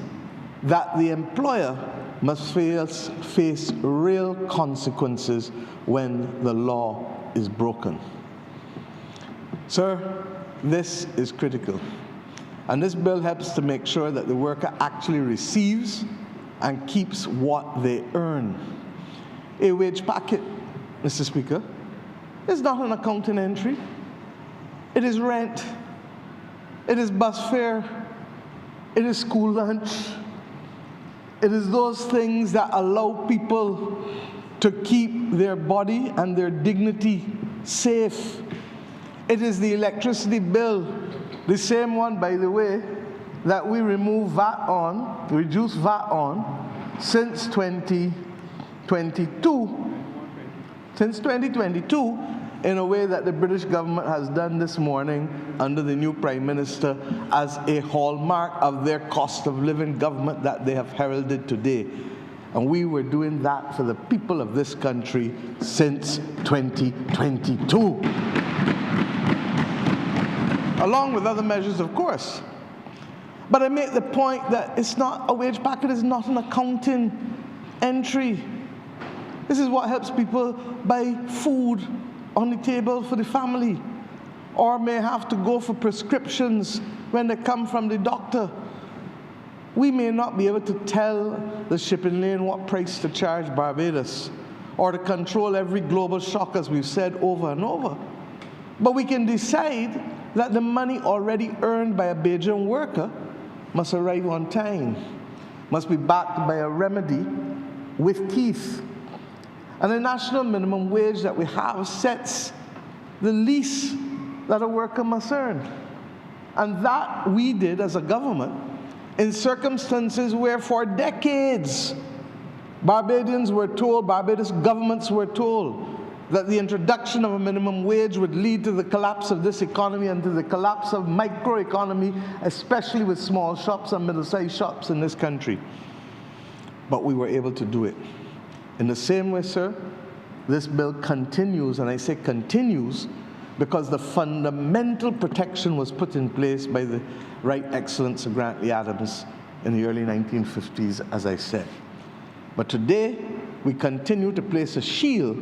that the employer must face real consequences when the law is broken. Sir, this is critical. And this bill helps to make sure that the worker actually receives and keeps what they earn. A wage packet, Mr. Speaker, is not an accounting entry. It is rent. It is bus fare. It is school lunch. It is those things that allow people to keep their body and their dignity safe. It is the electricity bill, the same one, by the way, that we remove VAT on, reduce VAT on, since 2022. Since 2022, in a way that the British government has done this morning under the new Prime Minister as a hallmark of their cost of living government that they have heralded today. And we were doing that for the people of this country since 2022. Along with other measures, of course. But I make the point that it's not a wage packet, is not an accounting entry. This is what helps people buy food on the table for the family, or may have to go for prescriptions when they come from the doctor. We may not be able to tell the shipping lane what price to charge Barbados, or to control every global shock, as we've said over and over. But we can decide that the money already earned by a Bajan worker must arrive on time, must be backed by a remedy with teeth. And the national minimum wage that we have sets the least that a worker must earn. And that we did as a government in circumstances where for decades Barbadians were told, Barbados governments were told, that the introduction of a minimum wage would lead to the collapse of this economy and to the collapse of microeconomy, especially with small shops and middle-sized shops in this country. But we were able to do it. In the same way, sir, this bill continues, and I say continues, because the fundamental protection was put in place by the Right Excellent Sir Grantley Adams in the early 1950s, as I said. But today, we continue to place a shield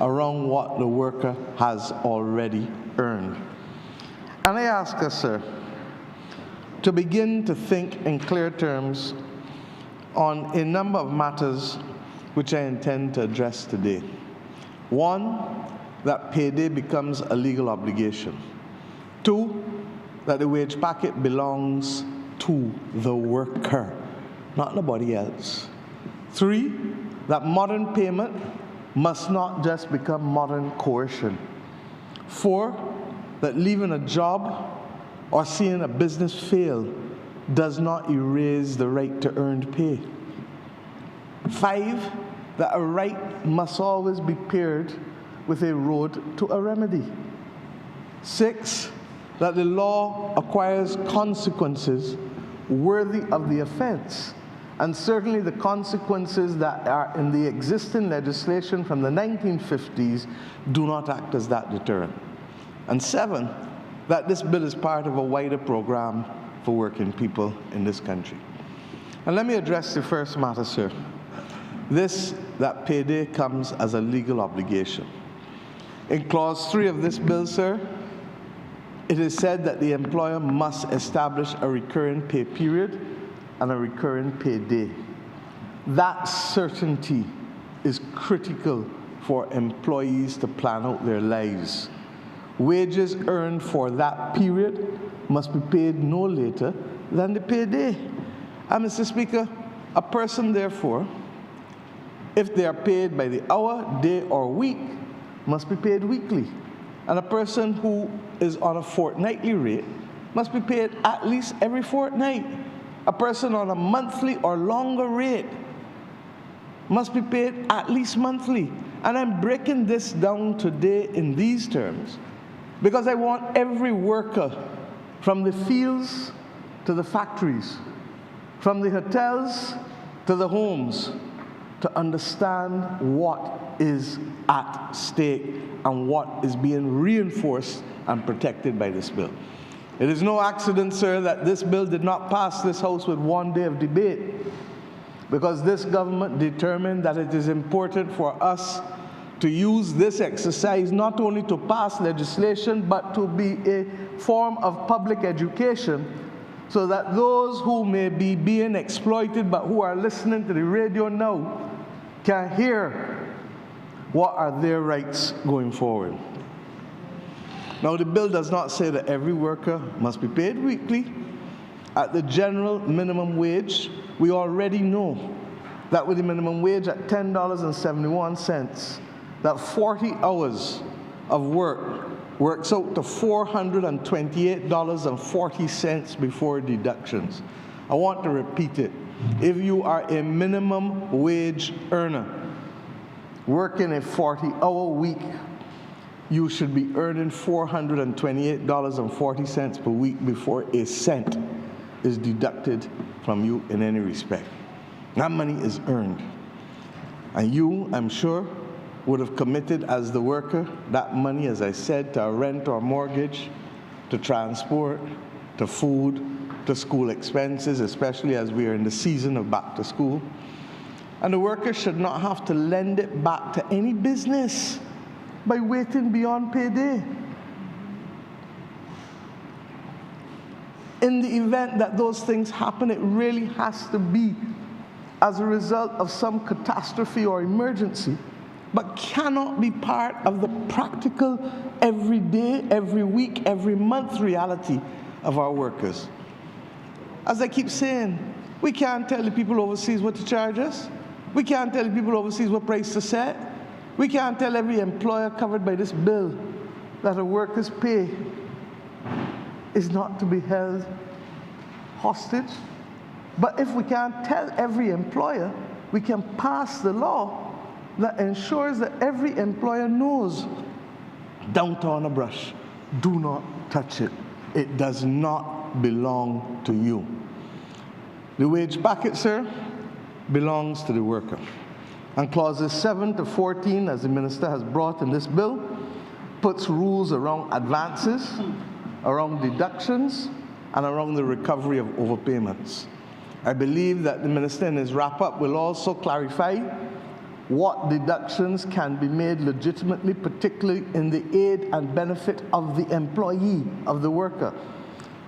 around what the worker has already earned. And I ask us, sir, to begin to think in clear terms on a number of matters which I intend to address today. One, that payday becomes a legal obligation. Two, that the wage packet belongs to the worker, not nobody else. Three, that modern payment must not just become modern coercion. Four, that leaving a job or seeing a business fail does not erase the right to earned pay. Five, that a right must always be paired with a road to a remedy. Six, that the law acquires consequences worthy of the offense, and certainly the consequences that are in the existing legislation from the 1950s do not act as that deterrent. And seven, that this bill is part of a wider program for working people in this country. And let me address the first matter, sir. That payday comes as a legal obligation. In clause 3 of this bill, sir, it is said that the employer must establish a recurring pay period and a recurring pay day. That certainty is critical for employees to plan out their lives. Wages earned for that period must be paid no later than the payday. And Mr. Speaker, a person, therefore, if they are paid by the hour, day, or week, must be paid weekly. And a person who is on a fortnightly rate must be paid at least every fortnight. A person on a monthly or longer rate must be paid at least monthly. And I'm breaking this down today in these terms because I want every worker, from the fields to the factories, from the hotels to the homes, to understand what is at stake and what is being reinforced and protected by this bill. It is no accident, sir, that this bill did not pass this House with one day of debate, because this government determined that it is important for us to use this exercise not only to pass legislation, but to be a form of public education, so that those who may be being exploited but who are listening to the radio now can hear what are their rights going forward. Now, the bill does not say that every worker must be paid weekly. At the general minimum wage, we already know that with the minimum wage at $10.71, that 40 hours of work works out to $428.40 before deductions. I want to repeat it. If you are a minimum wage earner working a 40-hour week, you should be earning $428.40 per week before a cent is deducted from you in any respect. That money is earned. And you, I'm sure, would have committed as the worker that money, as I said, to a rent or mortgage, to transport, to food, to school expenses, especially as we are in the season of back to school. And the worker should not have to lend it back to any business by waiting beyond payday. In the event that those things happen, it really has to be as a result of some catastrophe or emergency, but cannot be part of the practical, every day, every week, every month reality of our workers. As I keep saying, we can't tell the people overseas what to charge us. We can't tell the people overseas what price to set. We can't tell every employer covered by this bill that a worker's pay is not to be held hostage. But if we can't tell every employer, we can pass the law that ensures that every employer knows, don't turn a brush, do not touch it. It does not belong to you. The wage packet, sir, belongs to the worker. And clauses 7 to 14, as the minister has brought in this bill, puts rules around advances, around deductions, and around the recovery of overpayments. I believe that the minister in his wrap-up will also clarify what deductions can be made legitimately, particularly in the aid and benefit of the employee, of the worker,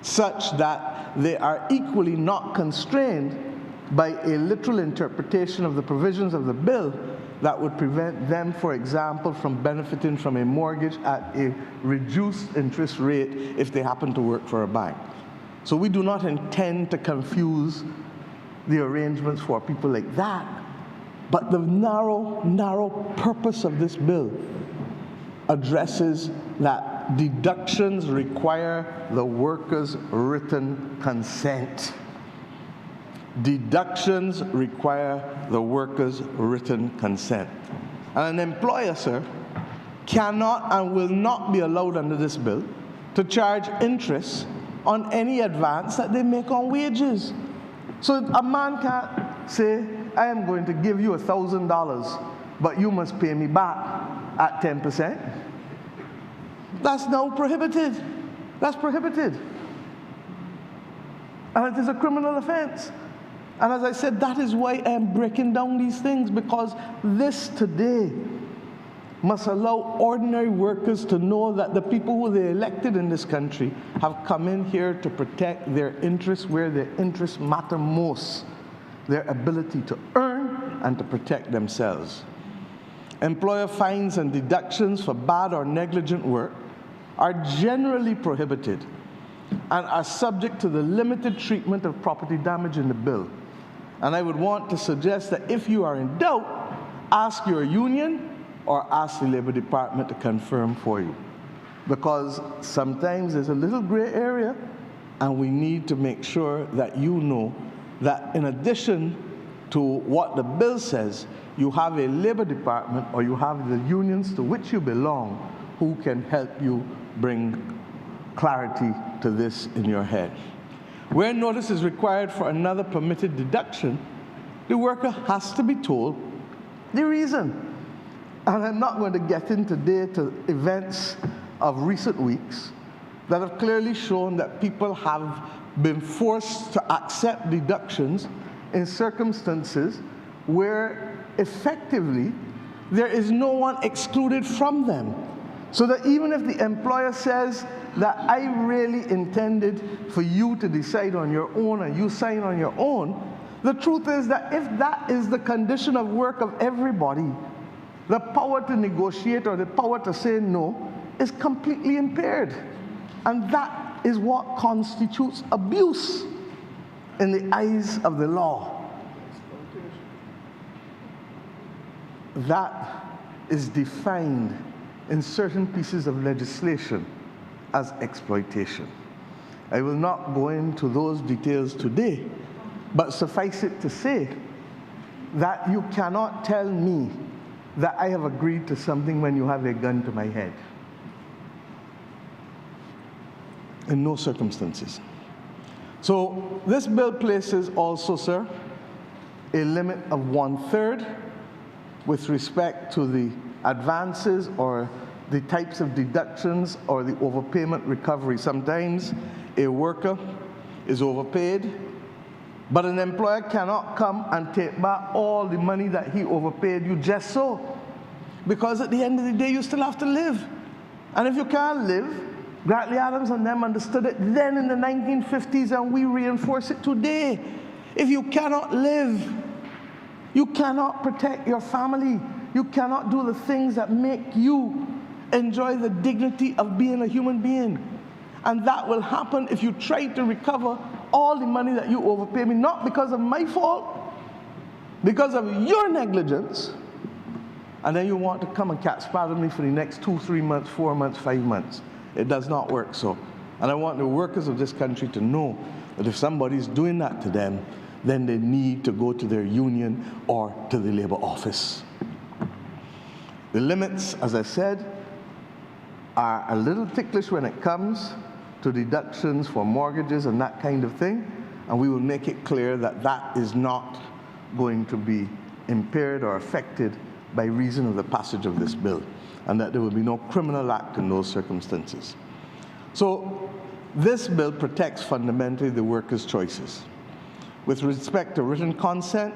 such that they are equally not constrained by a literal interpretation of the provisions of the bill that would prevent them, for example, from benefiting from a mortgage at a reduced interest rate if they happen to work for a bank. So we do not intend to confuse the arrangements for people like that, but the narrow purpose of this bill addresses that deductions require the worker's written consent. Deductions require the worker's written consent. And an employer, sir, cannot and will not be allowed under this bill to charge interest on any advance that they make on wages. So a man can't say, I am going to give you $1,000, but you must pay me back at 10%. That's now prohibited. That's prohibited. And it is a criminal offense. And as I said, that is why I am breaking down these things, because this today must allow ordinary workers to know that the people who they elected in this country have come in here to protect their interests where their interests matter most, their ability to earn and to protect themselves. Employer fines and deductions for bad or negligent work are generally prohibited and are subject to the limited treatment of property damage in the bill. And I would want to suggest that if you are in doubt, ask your union or ask the Labor Department to confirm for you. Because sometimes there's a little gray area, and we need to make sure that you know that in addition to what the bill says, you have a Labor Department or you have the unions to which you belong who can help you bring clarity to this in your head. Where notice is required for another permitted deduction, the worker has to be told the reason. And I'm not going to get in today to events of recent weeks that have clearly shown that people have been forced to accept deductions in circumstances where effectively there is no one excluded from them. So that even if the employer says that I really intended for you to decide on your own and you sign on your own, the truth is that if that is the condition of work of everybody, the power to negotiate or the power to say no is completely impaired. And that is what constitutes abuse in the eyes of the law. That is defined in certain pieces of legislation as exploitation. I will not go into those details today, but suffice it to say that you cannot tell me that I have agreed to something when you have a gun to my head. in no circumstances. So this bill places also, sir, a limit of 1/3 with respect to the advances or the types of deductions or the overpayment recovery. Sometimes a worker is overpaid, but an employer cannot come and take back all the money that he overpaid you just so. Because at the end of the day, you still have to live. And if you can't live, Grattley Adams and them understood it then in the 1950s, and we reinforce it today. If you cannot live, you cannot protect your family, you cannot do the things that make you enjoy the dignity of being a human being. And that will happen if you try to recover all the money that you overpay me, not because of my fault, because of your negligence. And then you want to come and catch part of me for the next 2, 3 months, 4 months, 5 months. It does not work so. And I want the workers of this country to know that if somebody's doing that to them, then they need to go to their union or to the labor office. The limits, as I said, are a little ticklish when it comes to deductions for mortgages and that kind of thing, and we will make it clear that that is not going to be impaired or affected by reason of the passage of this bill, and that there will be no criminal act in those circumstances. So this bill protects fundamentally the workers' choices. With respect to written consent,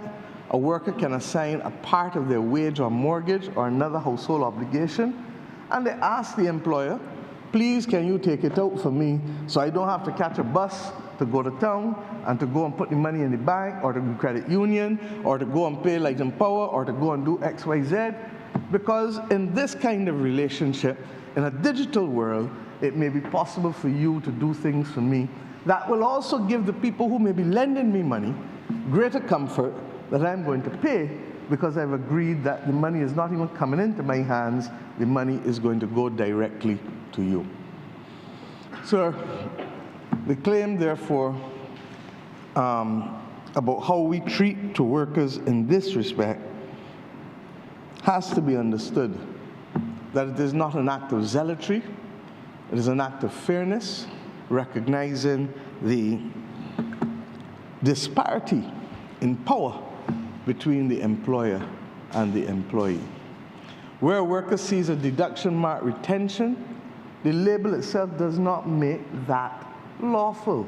a worker can assign a part of their wage or mortgage or another household obligation, and they ask the employer, please can you take it out for me so I don't have to catch a bus to go to town and to go and put the money in the bank or to the credit union or to go and pay Light and Power or to go and do X, Y, Z. Because in this kind of relationship, in a digital world, it may be possible for you to do things for me that will also give the people who may be lending me money greater comfort that I'm going to pay, because I've agreed that the money is not even coming into my hands, the money is going to go directly to you. Sir, the claim, therefore, about how we treat to workers in this respect has to be understood, that it is not an act of zealotry, it is an act of fairness, recognizing the disparity in power between the employer and the employee. Where a worker sees a deduction marked retention, the label itself does not make that lawful.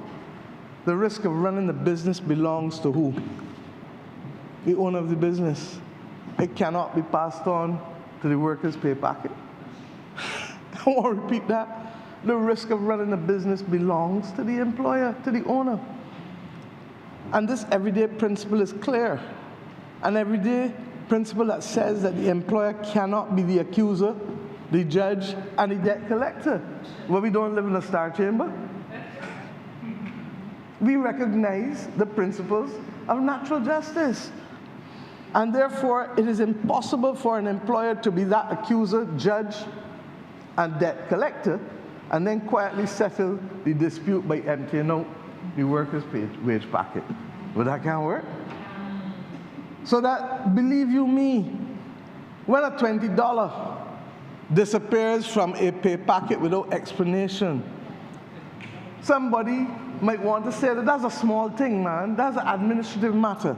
The risk of running the business belongs to who? The owner of the business. It cannot be passed on to the worker's pay packet. I want to repeat that. The risk of running the business belongs to the employer, to the owner. And this everyday principle is clear. An everyday principle that says that the employer cannot be the accuser, the judge, and the debt collector. Well, we don't live in a star chamber. We recognize the principles of natural justice. And therefore, it is impossible for an employer to be that accuser, judge, and debt collector, and then quietly settle the dispute by emptying out the workers' wage packet. But that can't work. So that, believe you me, when a $20 disappears from a pay packet without explanation, somebody might want to say that that's a small thing, man. That's an administrative matter.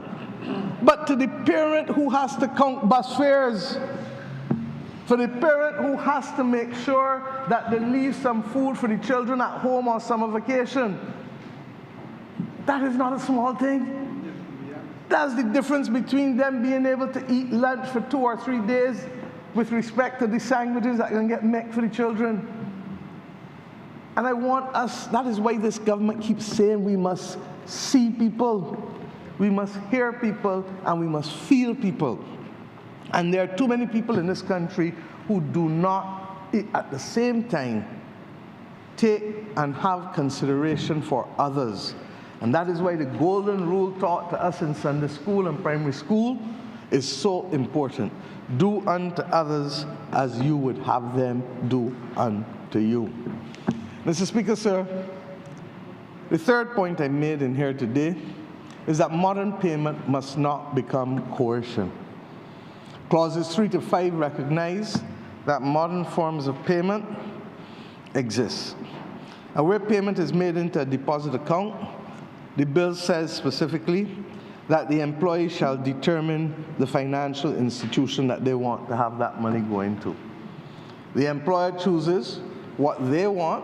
But to the parent who has to count bus fares, for the parent who has to make sure that they leave some food for the children at home on summer vacation, that is not a small thing. That's the difference between them being able to eat lunch for 2 or 3 days with respect to the sandwiches that can get made for the children. And I want us, that is why this government keeps saying we must see people, we must hear people, and we must feel people. And there are too many people in this country who do not, at the same time, take and have consideration for others. And that is why the golden rule taught to us in Sunday school and primary school is so important. Do unto others as you would have them do unto you. Mr. Speaker, sir, the third point I made in here today is that modern payment must not become coercion. Clauses 3 to 5 recognize that modern forms of payment exist. And where payment is made into a deposit account, the bill says specifically that the employee shall determine the financial institution that they want to have that money going to. The employer chooses what they want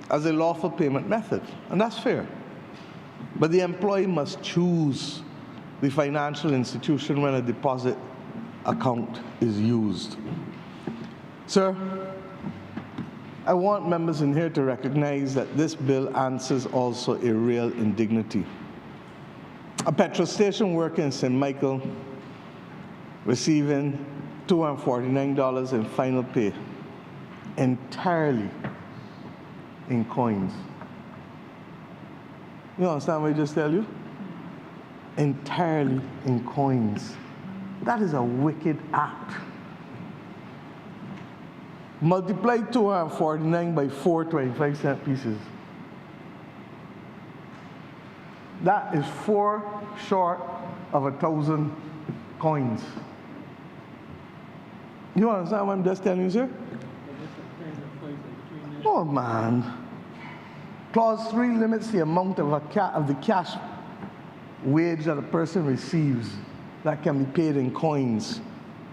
as a lawful payment method, and that's fair. But the employee must choose the financial institution when a deposit account is used. Sir, I want members in here to recognize that this bill answers also a real indignity. A petrol station worker in St. Michael receiving $249 in final pay, entirely in coins. You understand what I just tell you? Entirely in coins. That is a wicked act. Multiply 249 by 4 25-cent pieces. That is 4 short of 1,000 coins. You understand what I'm just telling you, sir? Oh, man. Clause 3 limits the amount of the cash wage that a person receives that can be paid in coins.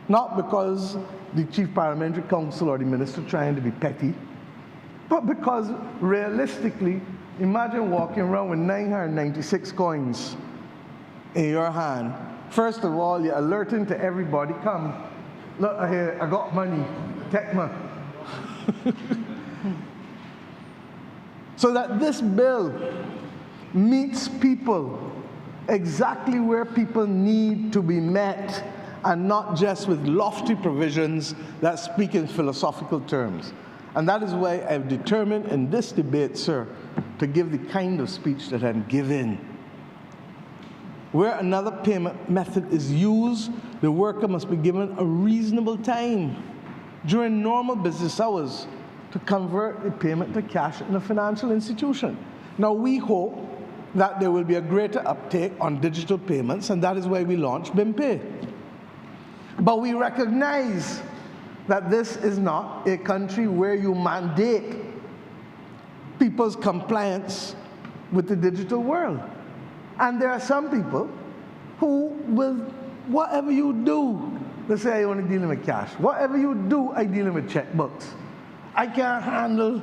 Not because the Chief Parliamentary Counsel or the Minister trying to be petty, but because realistically, imagine walking around with 996 coins in your hand. First of all, you're alerting to everybody, come, look here, I got money, take me. So that this bill meets people exactly where people need to be met, and not just with lofty provisions that speak in philosophical terms. And that is why I've determined in this debate, sir, to give the kind of speech that I'm giving. Where another payment method is used, the worker must be given a reasonable time during normal business hours to convert the payment to cash in a financial institution. Now, we hope that there will be a greater uptake on digital payments, and that is why we launched BIMPay. But we recognize that this is not a country where you mandate people's compliance with the digital world. And there are some people who will, whatever you do, they say, I only dealing with cash. Whatever you do, I dealing with checkbooks. I can't handle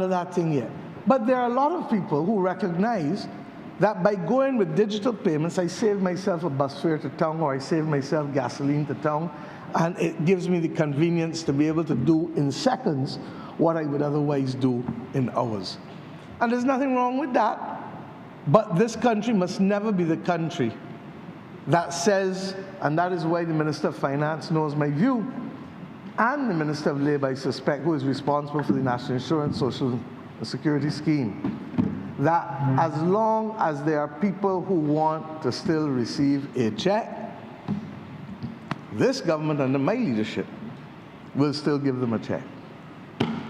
that thing yet. But there are a lot of people who recognize that by going with digital payments, I save myself a bus fare to town, or I save myself gasoline to town, and it gives me the convenience to be able to do in seconds what I would otherwise do in hours. And there's nothing wrong with that, but this country must never be the country that says, and that is why the Minister of Finance knows my view, and the Minister of Labour, I suspect, who is responsible for the National Insurance Social Security Scheme, that as long as there are people who want to still receive a check, this government under my leadership will still give them a check.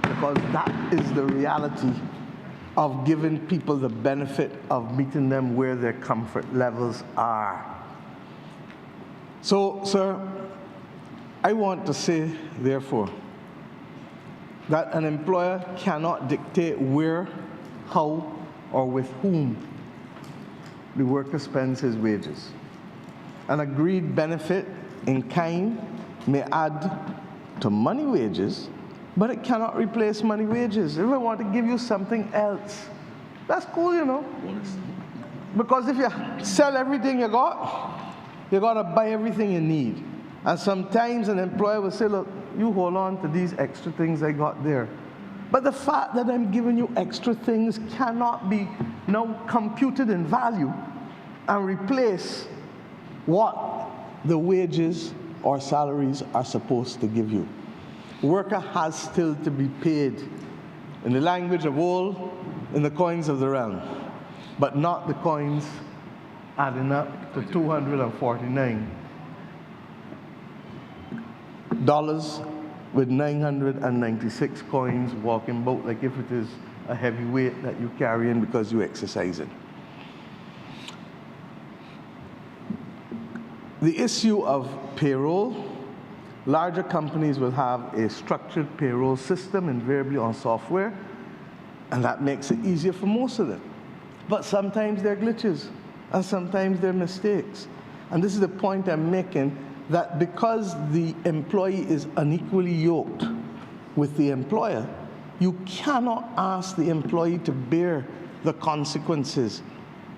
Because that is the reality of giving people the benefit of meeting them where their comfort levels are. So, sir, I want to say, therefore, that an employer cannot dictate where, how, or with whom the worker spends his wages. An agreed benefit in kind may add to money wages, but it cannot replace money wages. If I want to give you something else, that's cool, you know. Because if you sell everything you got to buy everything you need. And sometimes an employer will say, look, you hold on to these extra things I got there. But the fact that I'm giving you extra things cannot be now computed in value and replace what the wages or salaries are supposed to give you. Worker has still to be paid, in the language of old, in the coins of the realm, but not the coins adding up to $249 with 996 coins walking about like if it is a heavy weight that you're carrying because you're exercising. The issue of payroll, larger companies will have a structured payroll system, invariably on software, And that makes it easier for most of them. But sometimes there are glitches, and sometimes there are mistakes. And this is the point I'm making, that because the employee is unequally yoked with the employer, you cannot ask the employee to bear the consequences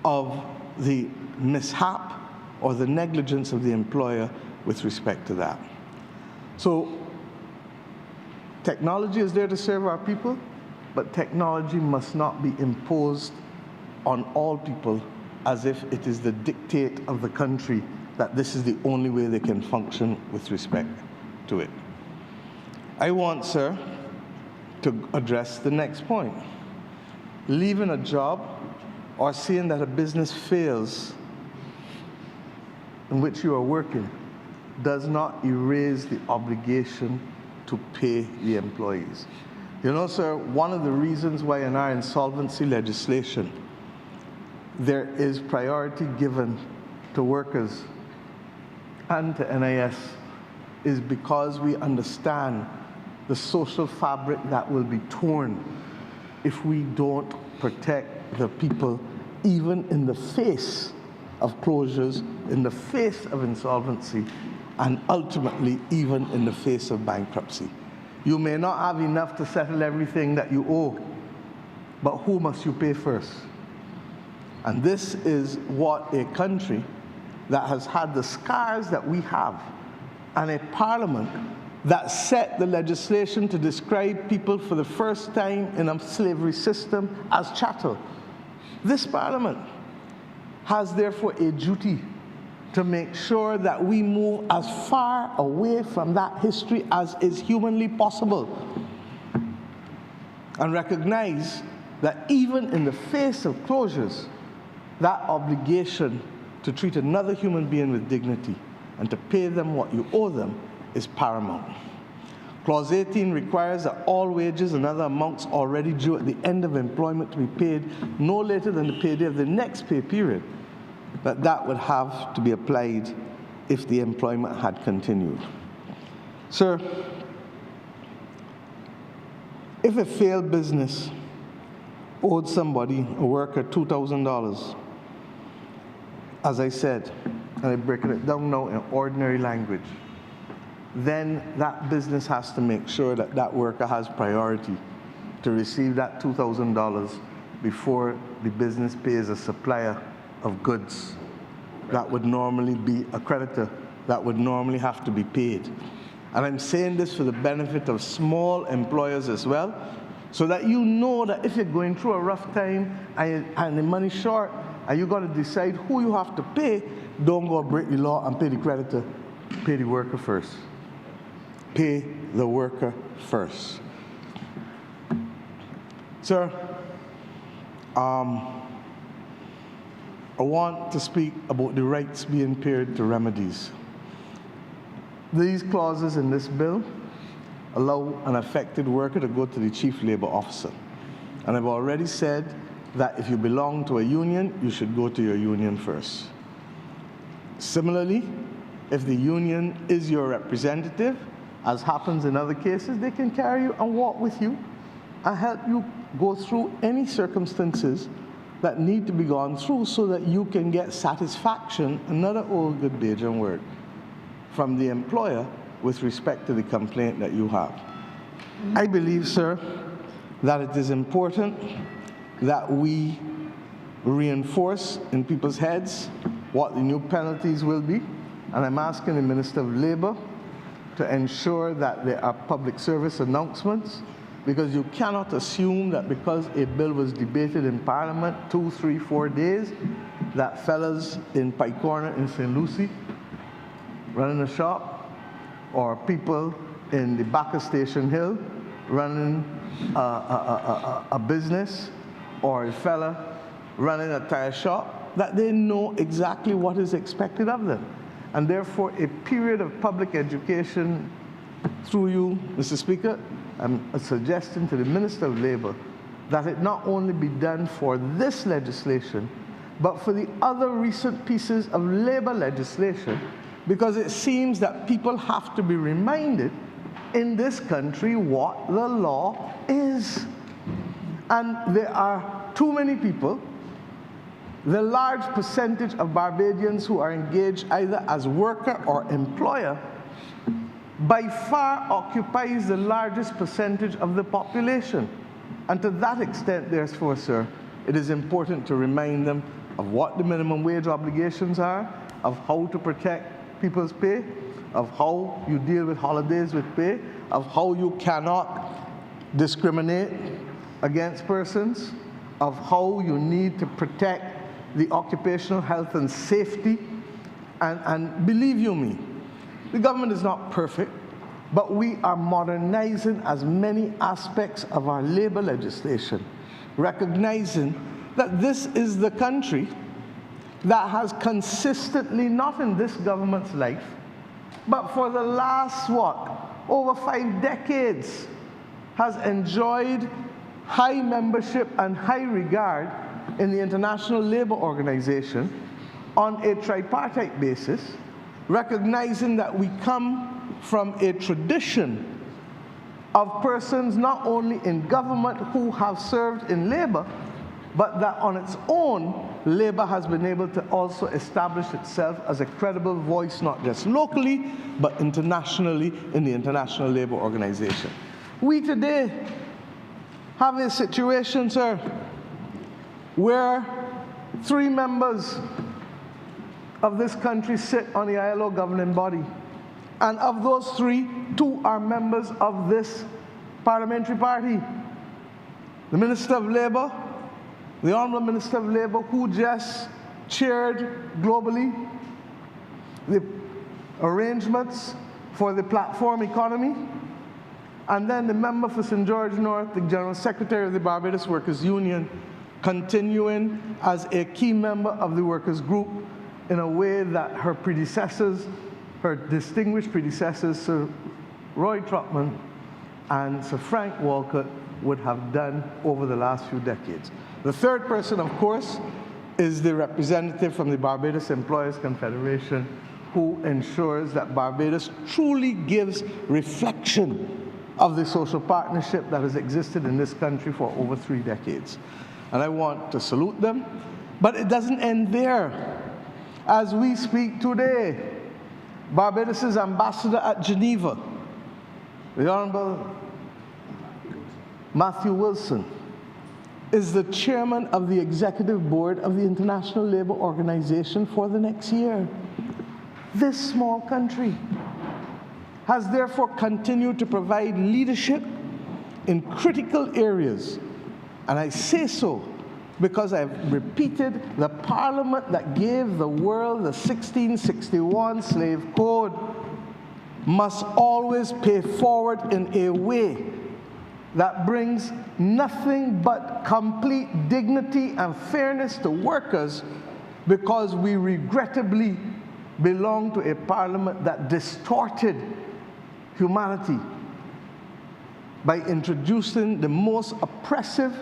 of the mishap or the negligence of the employer with respect to that. So technology is there to serve our people, but technology must not be imposed on all people as if it is the dictate of the country that this is the only way they can function with respect to it. I want, sir, to address the next point. Leaving a job or seeing that a business fails in which you are working does not erase the obligation to pay the employees. You know, sir, one of the reasons why in our insolvency legislation there is priority given to workers and to NIS is because we understand the social fabric that will be torn if we don't protect the people, even in the face of closures, in the face of insolvency, and ultimately even in the face of bankruptcy. You may not have enough to settle everything that you owe, but who must you pay first? And this is what a country that has had the scars that we have, and a parliament that set the legislation to describe people for the first time in a slavery system as chattel. This parliament has therefore a duty to make sure that we move as far away from that history as is humanly possible, and recognize that even in the face of closures, that obligation to treat another human being with dignity and to pay them what you owe them is paramount. Clause 18 requires that all wages and other amounts already due at the end of employment to be paid no later than the payday of the next pay period, but that would have to be applied if the employment had continued. Sir, if a failed business owed somebody, a worker, $2,000, as I said, and I'm breaking it down now in ordinary language, then that business has to make sure that that worker has priority to receive that $2,000 before the business pays a supplier of goods that would normally be a creditor, that would normally have to be paid. And I'm saying this for the benefit of small employers as well, so that you know that if you're going through a rough time and the money's short, and you got to decide who you have to pay, don't go break the law and pay the creditor. Pay the worker first. Pay the worker first. Sir, I want to speak about the rights being paid to remedies. These clauses in this bill allow an affected worker to go to the chief labor officer. And I've already said that if you belong to a union, you should go to your union first. Similarly, if the union is your representative, as happens in other cases, they can carry you and walk with you and help you go through any circumstances that need to be gone through so that you can get satisfaction, another old good Bajan word, from the employer with respect to the complaint that you have. I believe, sir, that it is important that we reinforce in people's heads what the new penalties will be, and I'm asking the Minister of Labour to ensure that there are public service announcements, because you cannot assume that because a bill was debated in Parliament 2, 3, 4 days, that fellas in Pike Corner in St. Lucie running a shop, or people in the back of Station Hill running a business, or a fella running a tire shop, that they know exactly what is expected of them. And therefore, a period of public education through you, Mr. Speaker, I'm suggesting to the Minister of Labour that it not only be done for this legislation, but for the other recent pieces of labour legislation, because it seems that people have to be reminded in this country what the law is. And there are too many people. The large percentage of Barbadians who are engaged either as worker or employer by far occupies the largest percentage of the population. And to that extent, therefore, sir, it is important to remind them of what the minimum wage obligations are, of how to protect people's pay, of how you deal with holidays with pay, of how you cannot discriminate against persons, of how you need to protect the occupational health and safety. And believe you me, the government is not perfect, but we are modernizing as many aspects of our labor legislation, recognizing that this is the country that has consistently, not in this government's life, but for the last, over 5 decades, has enjoyed high membership and high regard in the International Labour Organization on a tripartite basis, recognizing that we come from a tradition of persons not only in government who have served in labor, but that on its own, labor has been able to also establish itself as a credible voice, not just locally, but internationally in the International Labour Organization. We today have a situation, sir, where 3 members of this country sit on the ILO governing body. And of those 3, 2 are members of this parliamentary party. The Minister of Labour, the Honourable Minister of Labour, who just chaired globally the arrangements for the platform economy, and then the member for St. George North, the General Secretary of the Barbados Workers' Union, continuing as a key member of the workers' group in a way that her predecessors, her distinguished predecessors, Sir Roy Trotman and Sir Frank Walcott, would have done over the last few decades. The third person, of course, is the representative from the Barbados Employers Confederation, who ensures that Barbados truly gives reflection of the social partnership that has existed in this country for over 3 decades. And I want to salute them, but it doesn't end there. As we speak today, Barbados' ambassador at Geneva, the Honourable Matthew Wilson, is the chairman of the executive board of the International Labour Organization for the next year. This small country has therefore continued to provide leadership in critical areas. And I say so because I've repeated the parliament that gave the world the 1661 slave code must always pay forward in a way that brings nothing but complete dignity and fairness to workers, because we regrettably belong to a parliament that distorted humanity by introducing the most oppressive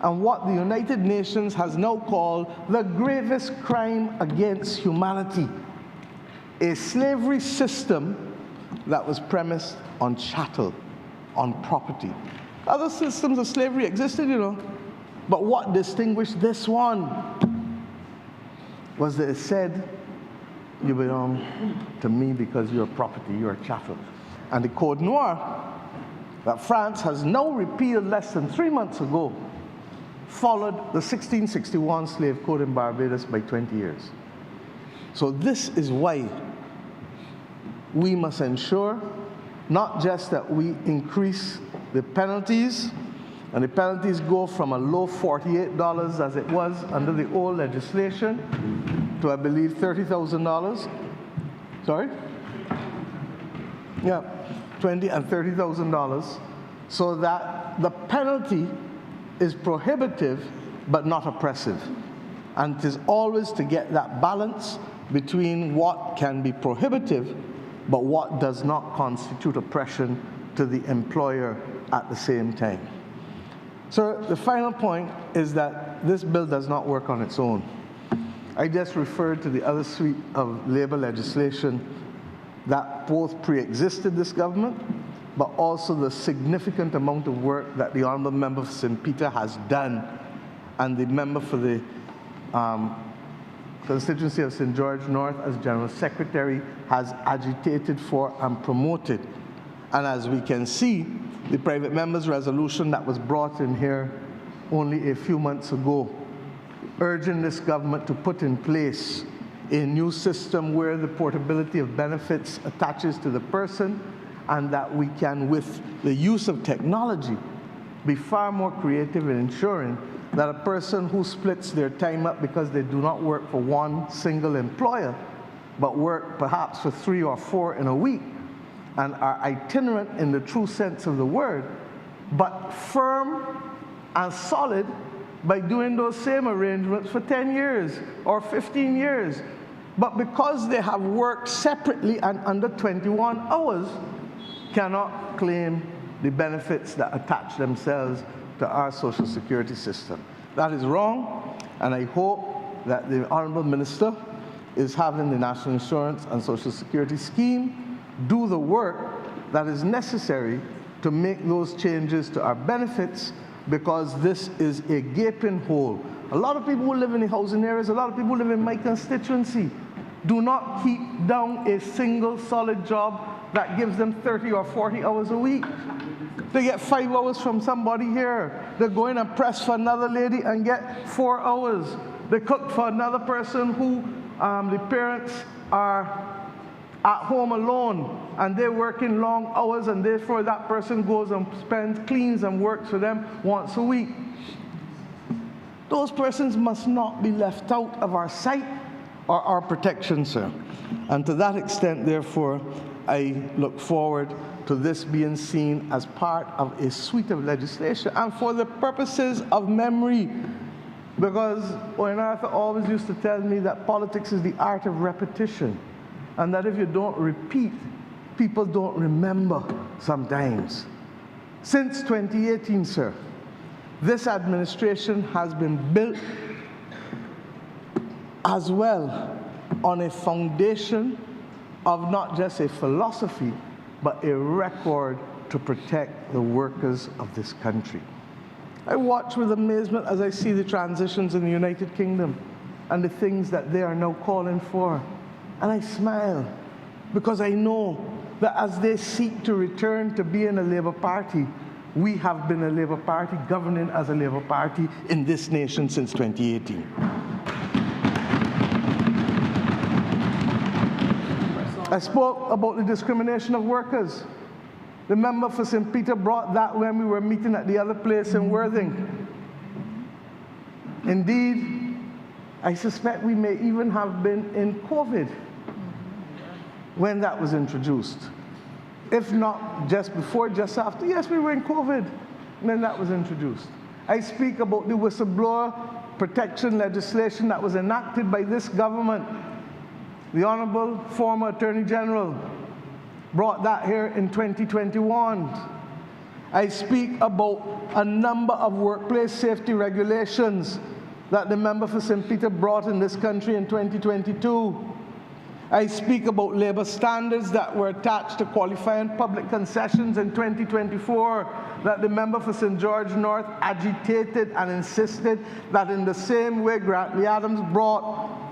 and what the United Nations has now called the gravest crime against humanity, a slavery system that was premised on chattel, on property. Other systems of slavery existed, you know, but what distinguished this one was that it said, you belong to me because you're property, you're a chattel. And the Code Noir that France has now repealed less than 3 months ago followed the 1661 slave code in Barbados by 20 years. So this is why we must ensure not just that we increase the penalties, and the penalties go from a low $48 as it was under the old legislation to, I believe, $30,000. Sorry? Yeah, $20,000 and $30,000, so that the penalty is prohibitive but not oppressive. And it is always to get that balance between what can be prohibitive but what does not constitute oppression to the employer at the same time. So the final point is that this bill does not work on its own. I just referred to the other suite of labor legislation that both pre-existed this government but also the significant amount of work that the Honourable Member for St. Peter has done, and the member for the constituency of St. George North as General Secretary has agitated for and promoted. And as we can see, the private member's resolution that was brought in here only a few months ago, urging this government to put in place a new system where the portability of benefits attaches to the person, and that we can, with the use of technology, be far more creative in ensuring that a person who splits their time up because they do not work for one single employer, but work perhaps for 3 or 4 in a week, and are itinerant in the true sense of the word, but firm and solid by doing those same arrangements for 10 years or 15 years. But because they have worked separately and under 21 hours, cannot claim the benefits that attach themselves to our social security system. That is wrong, and I hope that the Honourable Minister is having the National Insurance and Social Security Scheme do the work that is necessary to make those changes to our benefits, because this is a gaping hole. A lot of people who live in the housing areas, a lot of people who live in my constituency, do not keep down a single solid job that gives them 30 or 40 hours a week. They get 5 hours from somebody here. They go in and press for another lady and get 4 hours. They cook for another person who the parents are at home alone, and they're working long hours, and therefore that person goes and cleans and works for them once a week. Those persons must not be left out of our sight or our protection, sir. And to that extent, therefore, I look forward to this being seen as part of a suite of legislation, and for the purposes of memory, because Owen Arthur always used to tell me that politics is the art of repetition, and that if you don't repeat, people don't remember sometimes. Since 2018, sir, this administration has been built as well on a foundation of not just a philosophy, but a record to protect the workers of this country. I watch with amazement as I see the transitions in the United Kingdom and the things that they are now calling for. And I smile, because I know that as they seek to return to being a Labour Party, we have been a Labour Party, governing as a Labour Party in this nation since 2018. I spoke about the discrimination of workers. The member for St. Peter brought that when we were meeting at the other place in Worthing. Indeed, I suspect we may even have been in COVID when that was introduced. If not just before, just after. Yes, we were in COVID when that was introduced. I speak about the whistleblower protection legislation that was enacted by this government. The Honourable former Attorney General brought that here in 2021. I speak about a number of workplace safety regulations that the member for St. Peter brought in this country in 2022. I speak about labour standards that were attached to qualifying public concessions in 2024 that the member for St. George North agitated and insisted that in the same way Grantley Adams brought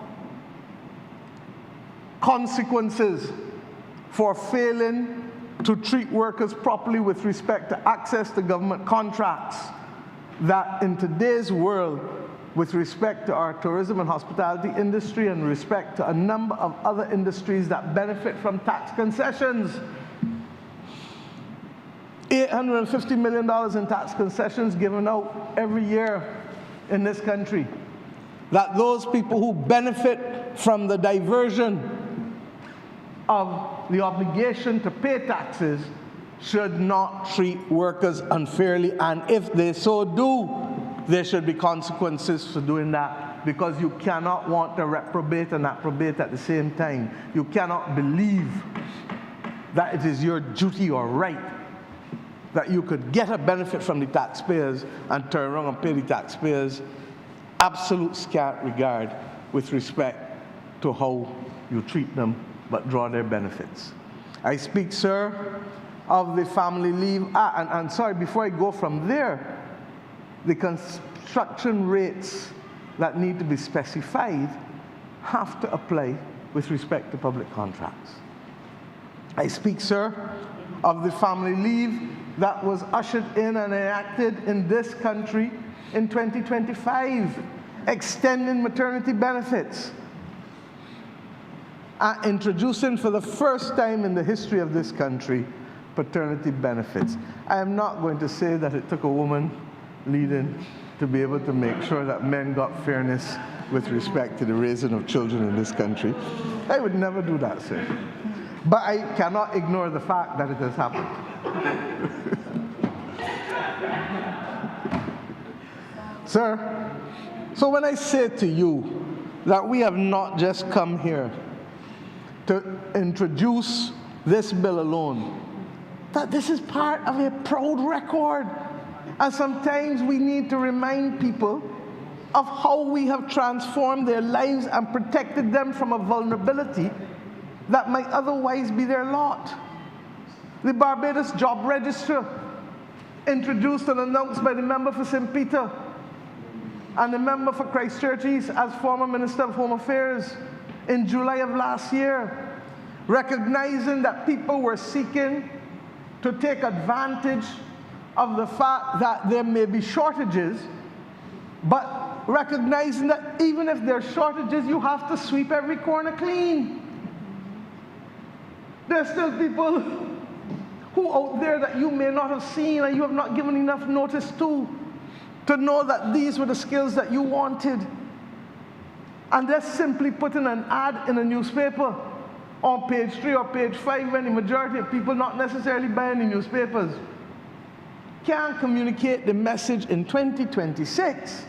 consequences for failing to treat workers properly with respect to access to government contracts, that in today's world, with respect to our tourism and hospitality industry and respect to a number of other industries that benefit from tax concessions, $850 million in tax concessions given out every year in this country, that those people who benefit from the diversion of the obligation to pay taxes should not treat workers unfairly, and if they so do, there should be consequences for doing that, because you cannot want to reprobate and approbate at the same time. You cannot believe that it is your duty or right that you could get a benefit from the taxpayers and turn around and pay the taxpayers absolute scant regard with respect to how you treat them, but draw their benefits. I speak, sir, of the Family Leave Act. And sorry, before I go from there, the construction rates that need to be specified have to apply with respect to public contracts. I speak, sir, of the family leave that was ushered in and enacted in this country in 2025, extending maternity benefits, and introducing for the first time in the history of this country paternity benefits. I am not going to say that it took a woman leading to be able to make sure that men got fairness with respect to the raising of children in this country. I would never do that, sir. But I cannot ignore the fact that it has happened. Sir, so when I say to you that we have not just come here to introduce this bill alone, that this is part of a proud record. And sometimes we need to remind people of how we have transformed their lives and protected them from a vulnerability that might otherwise be their lot. The Barbados Job Register, introduced and announced by the member for St. Peter and the member for Christchurch East as former Minister of Home Affairs in July of last year, recognizing that people were seeking to take advantage of the fact that there may be shortages, but recognizing that even if there are shortages, you have to sweep every corner clean. There are still people who out there that you may not have seen and you have not given enough notice to know that these were the skills that you wanted. And they're simply putting an ad in a newspaper on page 3 or page 5 when the majority of people not necessarily buying the newspapers can communicate the message in 2026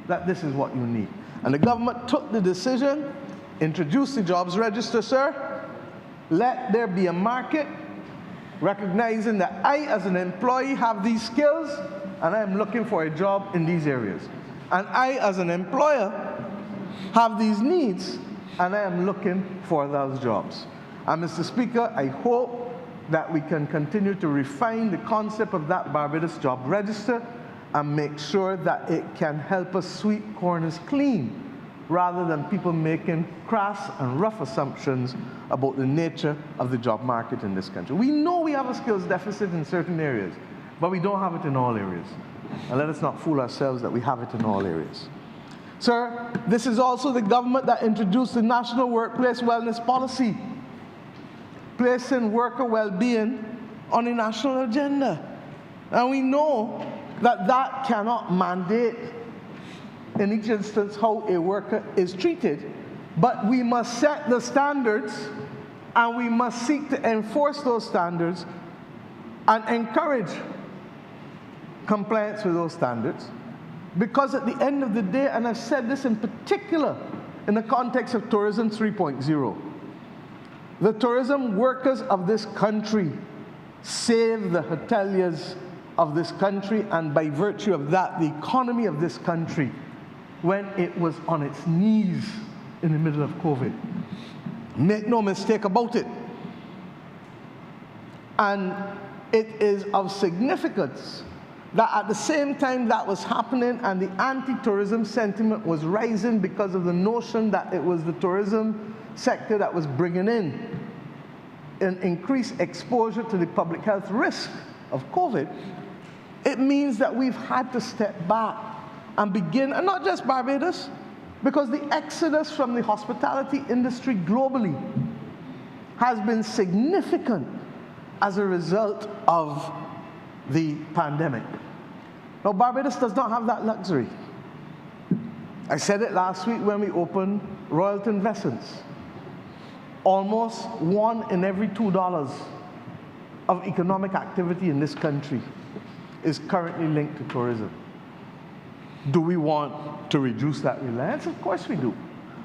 that this is what you need. And the government took the decision, introduced the jobs register, sir, let there be a market, recognizing that I as an employee have these skills and I am looking for a job in these areas. And I as an employer have these needs and I am looking for those jobs. And Mr. Speaker, I hope that we can continue to refine the concept of that Barbados Job Register and make sure that it can help us sweep corners clean rather than people making crass and rough assumptions about the nature of the job market in this country. We know we have a skills deficit in certain areas, but we don't have it in all areas. And let us not fool ourselves that we have it in all areas. Sir, this is also the government that introduced the National Workplace Wellness Policy, placing worker well-being on the national agenda. And we know that that cannot mandate in each instance how a worker is treated, but we must set the standards and we must seek to enforce those standards and encourage compliance with those standards. Because at the end of the day, and I've said this in particular in the context of Tourism 3.0, the tourism workers of this country save the hoteliers of this country, and by virtue of that, the economy of this country when it was on its knees in the middle of COVID. Make no mistake about it. And it is of significance that at the same time that was happening and the anti-tourism sentiment was rising because of the notion that it was the tourism sector that was bringing in an increased exposure to the public health risk of COVID, it means that we've had to step back and begin, and not just Barbados, because the exodus from the hospitality industry globally has been significant as a result of the pandemic. Now, Barbados does not have that luxury. I said it last week when we opened Royalton Vessels. Almost 1 in every $2 of economic activity in this country is currently linked to tourism. Do we want to reduce that reliance? Of course we do.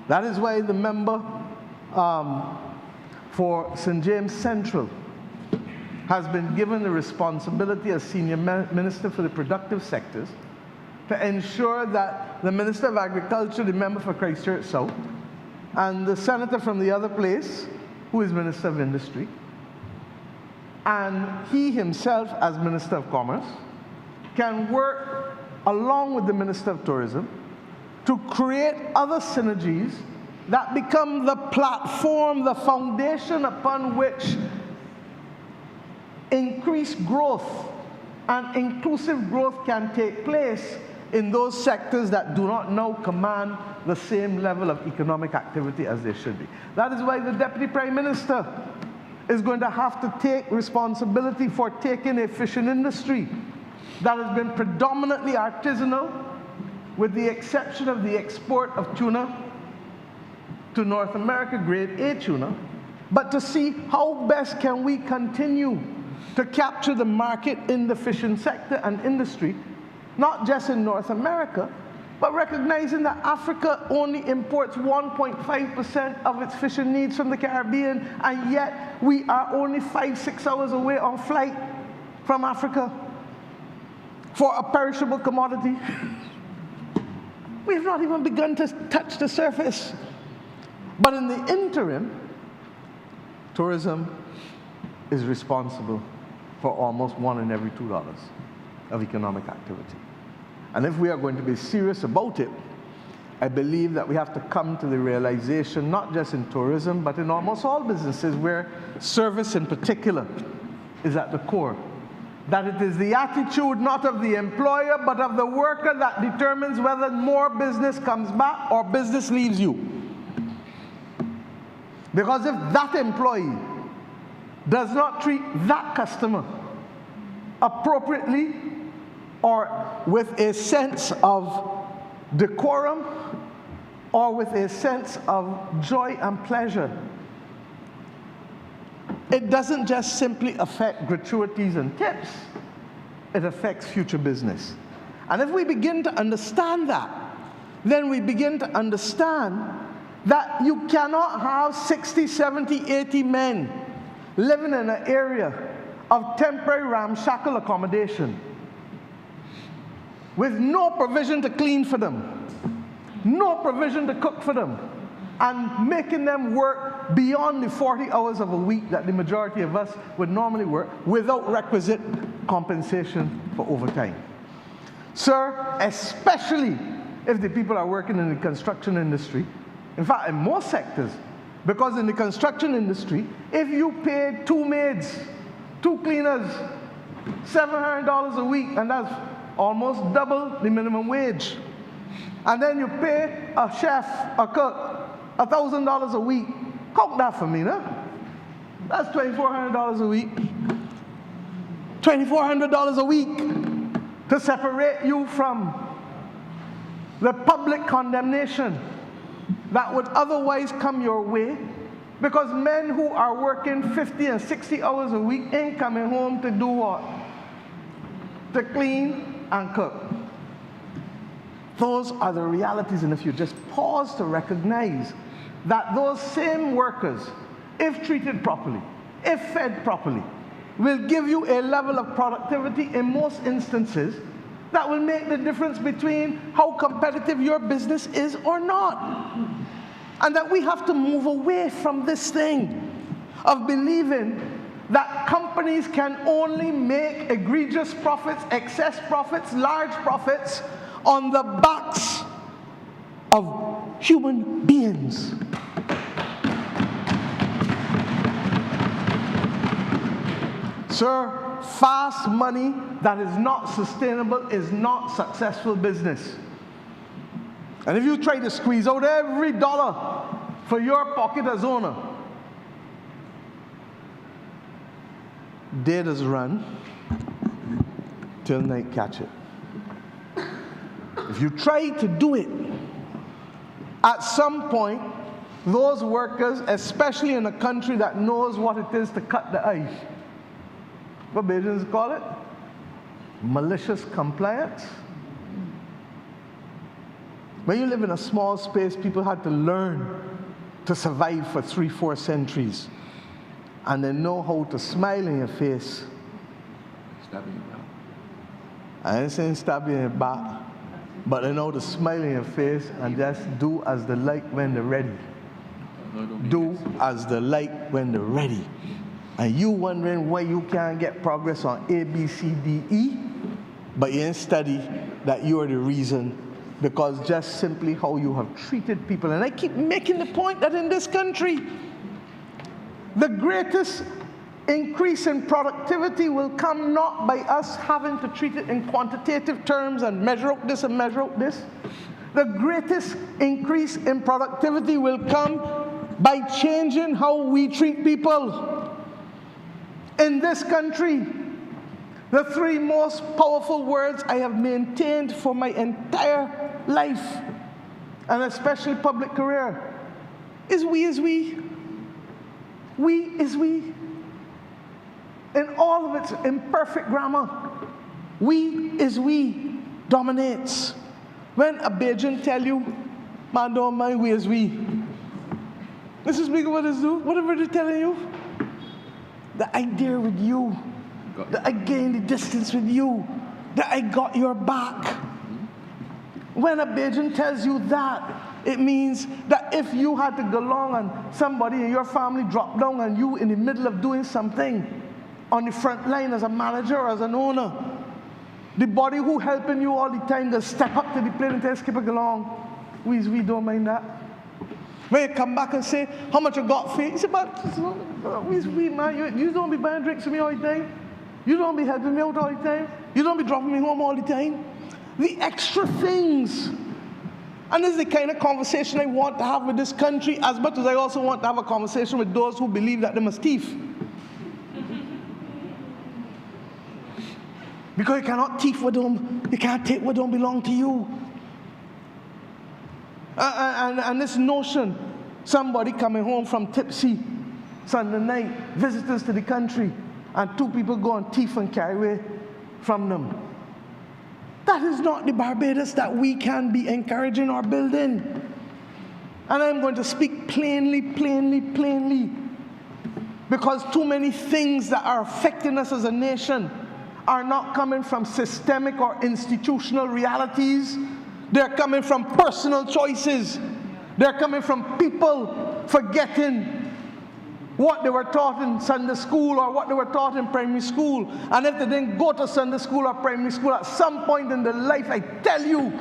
That is why the member for St. James Central has been given the responsibility as Senior Minister for the Productive Sectors to ensure that the Minister of Agriculture, the member for Christchurch South, and the senator from the other place, who is Minister of Industry, and he himself, as Minister of Commerce, can work along with the Minister of Tourism to create other synergies that become the platform, the foundation upon which increased growth and inclusive growth can take place in those sectors that do not now command the same level of economic activity as they should be. That is why the Deputy Prime Minister is going to have to take responsibility for taking a fishing industry that has been predominantly artisanal, with the exception of the export of tuna to North America, grade A tuna, but to see how best can we continue to capture the market in the fishing sector and industry, not just in North America, but recognizing that Africa only imports 1.5% of its fishing needs from the Caribbean, and yet we are only 5-6 hours away on flight from Africa for a perishable commodity. We have not even begun to touch the surface. But in the interim, tourism is responsible for almost $1 in every $2 of economic activity. And if we are going to be serious about it, I believe that we have to come to the realization, not just in tourism, but in almost all businesses where service in particular is at the core, that it is the attitude not of the employer, but of the worker that determines whether more business comes back or business leaves you. Because if that employee does not treat that customer appropriately or with a sense of decorum or with a sense of joy and pleasure, it doesn't just simply affect gratuities and tips, it affects future business. And if we begin to understand that, then we begin to understand that you cannot have 60, 70, 80 men living in an area of temporary ramshackle accommodation with no provision to clean for them, no provision to cook for them, and making them work beyond the 40 hours of a week that the majority of us would normally work without requisite compensation for overtime. Sir, especially if the people are working in the construction industry, in fact, in most sectors, because in the construction industry, if you pay 2 maids, 2 cleaners, $700 a week, and that's almost double the minimum wage, and then you pay a chef, a cook, $1,000 a week, count that for me, no? That's $2,400 a week. $2,400 a week to separate you from the public condemnation that would otherwise come your way, because men who are working 50 and 60 hours a week ain't coming home to do what? To clean and cook. Those are the realities, and if you just pause to recognize that those same workers, if treated properly, if fed properly, will give you a level of productivity in most instances that will make the difference between how competitive your business is or not. And that we have to move away from this thing of believing that companies can only make egregious profits, excess profits, large profits on the backs of human beings. Sir, fast money that is not sustainable is not successful business. And if you try to squeeze out every dollar for your pocket as owner, day does run till night catch it. If you try to do it, at some point, those workers, especially in a country that knows what it is to cut the ice, what Bajans call it? Malicious compliance. When you live in a small space, people had to learn to survive for 3-4 centuries. And they know how to smile in your face. Stab in your back. I ain't saying stab you in your back, but they know to smile in your face and just do as they like when they're ready. Do as they like when they're ready. and you wondering why you can't get progress on A, B, C, D, E, but you didn't study that you are the reason, because just simply how you have treated people. And I keep making the point that in this country, the greatest increase in productivity will come not by us having to treat it in quantitative terms and measure out this and measure out this. The greatest increase in productivity will come by changing how we treat people. In this country, the three most powerful words I have maintained for my entire life, and especially public career, is we is we. We is we. In all of its imperfect grammar, we is we dominates. When a Bajan tell you, man, don't mind, we is we. Mrs. Speaker, what is do? Whatever they're telling you, that I dare with you, that I gain the distance with you, that I got your back. When a Bajan tells you that, it means that if you had to go along and somebody in your family dropped down and you in the middle of doing something on the front line as a manager or as an owner, the body who helping you all the time will step up to the plate and tell skip it along. We don't mind that. When you come back and say, how much you got for it? You say, but we man, you don't be buying drinks for me all the time. You don't be helping me out all the time. You don't be dropping me home all the time. The extra things. And this is the kind of conversation I want to have with this country, as much as I also want to have a conversation with those who believe that they must thief. Because you cannot thief what don't, you can't take what don't belong to you. And this notion, somebody coming home from tipsy Sunday night, visitors to the country, and two people go and thief and carry away from them. That is not the Barbados that we can be encouraging or building. And I'm going to speak plainly, because too many things that are affecting us as a nation are not coming from systemic or institutional realities. They're coming from personal choices. They're coming from people forgetting what they were taught in Sunday school or what they were taught in primary school. And if they didn't go to Sunday school or primary school, at some point in their life, I tell you,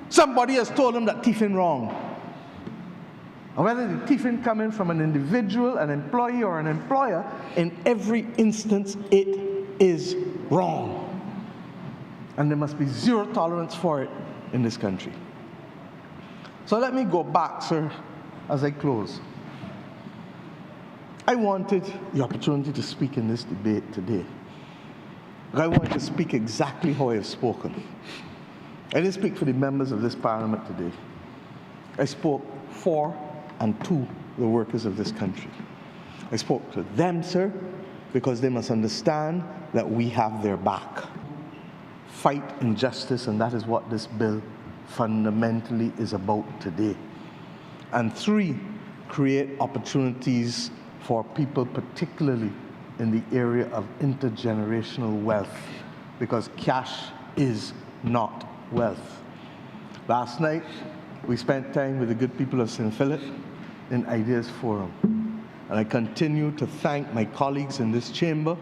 somebody has told them that thieving wrong. And whether the thieving coming from an individual, an employee, or an employer, in every instance, it is wrong. And there must be zero tolerance for it in this country. So let me go back, sir, as I close. I wanted the opportunity to speak in this debate today. I wanted to speak exactly how I have spoken. I didn't speak for the members of this parliament today. I spoke for and to the workers of this country. I spoke to them, sir, because they must understand that we have their back. Fight injustice, and that is what this bill fundamentally is about today. And 3, create opportunities for people, particularly in the area of intergenerational wealth, because cash is not wealth. Last night, we spent time with the good people of St. Philip in Ideas Forum. And I continue to thank my colleagues in this chamber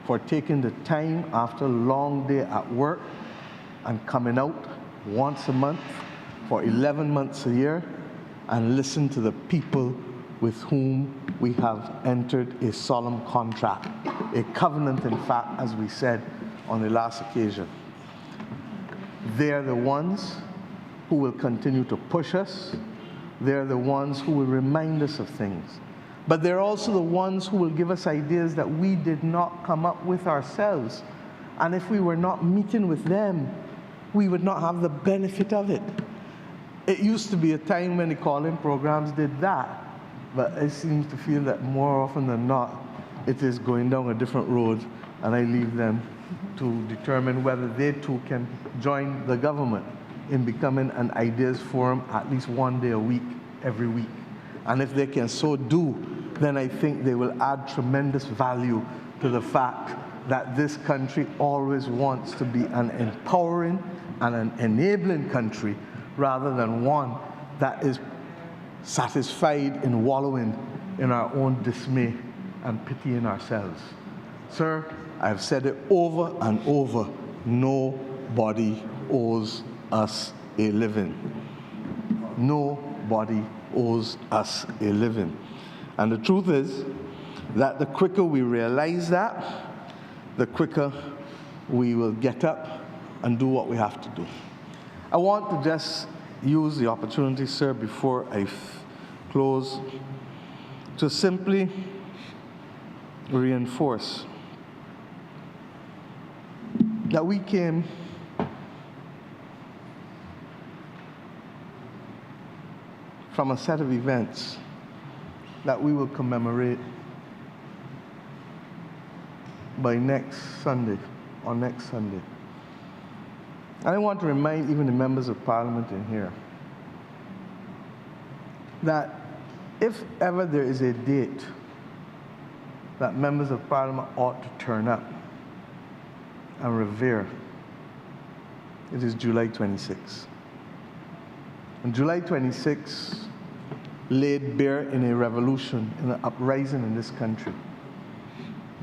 for taking the time after a long day at work and coming out once a month for 11 months a year and listen to the people with whom we have entered a solemn contract, a covenant, in fact, as we said on the last occasion. They're the ones who will continue to push us. They're the ones who will remind us of things. But they're also the ones who will give us ideas that we did not come up with ourselves. And if we were not meeting with them, we would not have the benefit of it. It used to be a time when the call-in programs did that. But I seem to feel that more often than not, it is going down a different road, and I leave them to determine whether they too can join the government in becoming an ideas forum at least one day a week, every week. And if they can so do, then I think they will add tremendous value to the fact that this country always wants to be an empowering and an enabling country rather than one that is satisfied in wallowing in our own dismay and pitying ourselves. Sir, I've said it over and over, nobody owes us a living. Nobody owes us a living. And the truth is that the quicker we realize that, the quicker we will get up and do what we have to do. I want to just use the opportunity, sir, before I close, to simply reinforce that we came from a set of events that we will commemorate by next Sunday, or next Sunday. And I want to remind even the members of Parliament in here that if ever there is a date that members of Parliament ought to turn up and revere, it is July 26. And July 26 laid bare in a revolution, in an uprising in this country,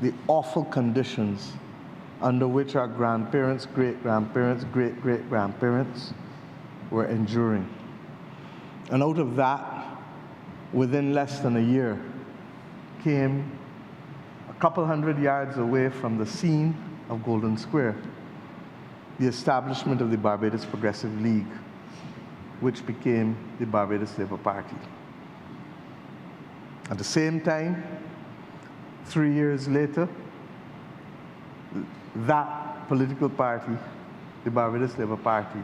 the awful conditions under which our grandparents, great-grandparents, great-great-grandparents were enduring. And out of that, within less than a year, came a couple hundred yards away from the scene of Golden Square, the establishment of the Barbados Progressive League, which became the Barbados Labour Party. At the same time, 3 years later, that political party, the Barbados Labour Party,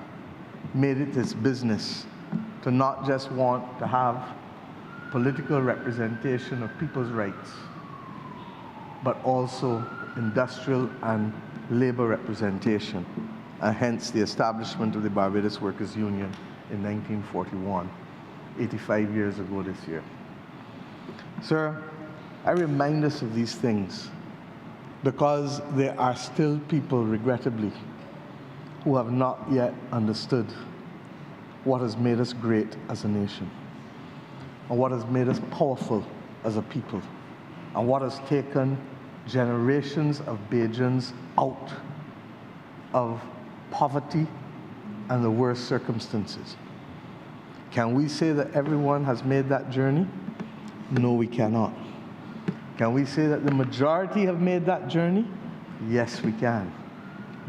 made it its business to not just want to have political representation of people's rights, but also industrial and labor representation, and hence the establishment of the Barbados Workers' Union in 1941, 85 years ago this year. Sir, I remind us of these things because there are still people, regrettably, who have not yet understood what has made us great as a nation, and what has made us powerful as a people, and what has taken generations of Bajans out of poverty and the worst circumstances. Can we say that everyone has made that journey? No, we cannot. Can we say that the majority have made that journey? Yes, we can.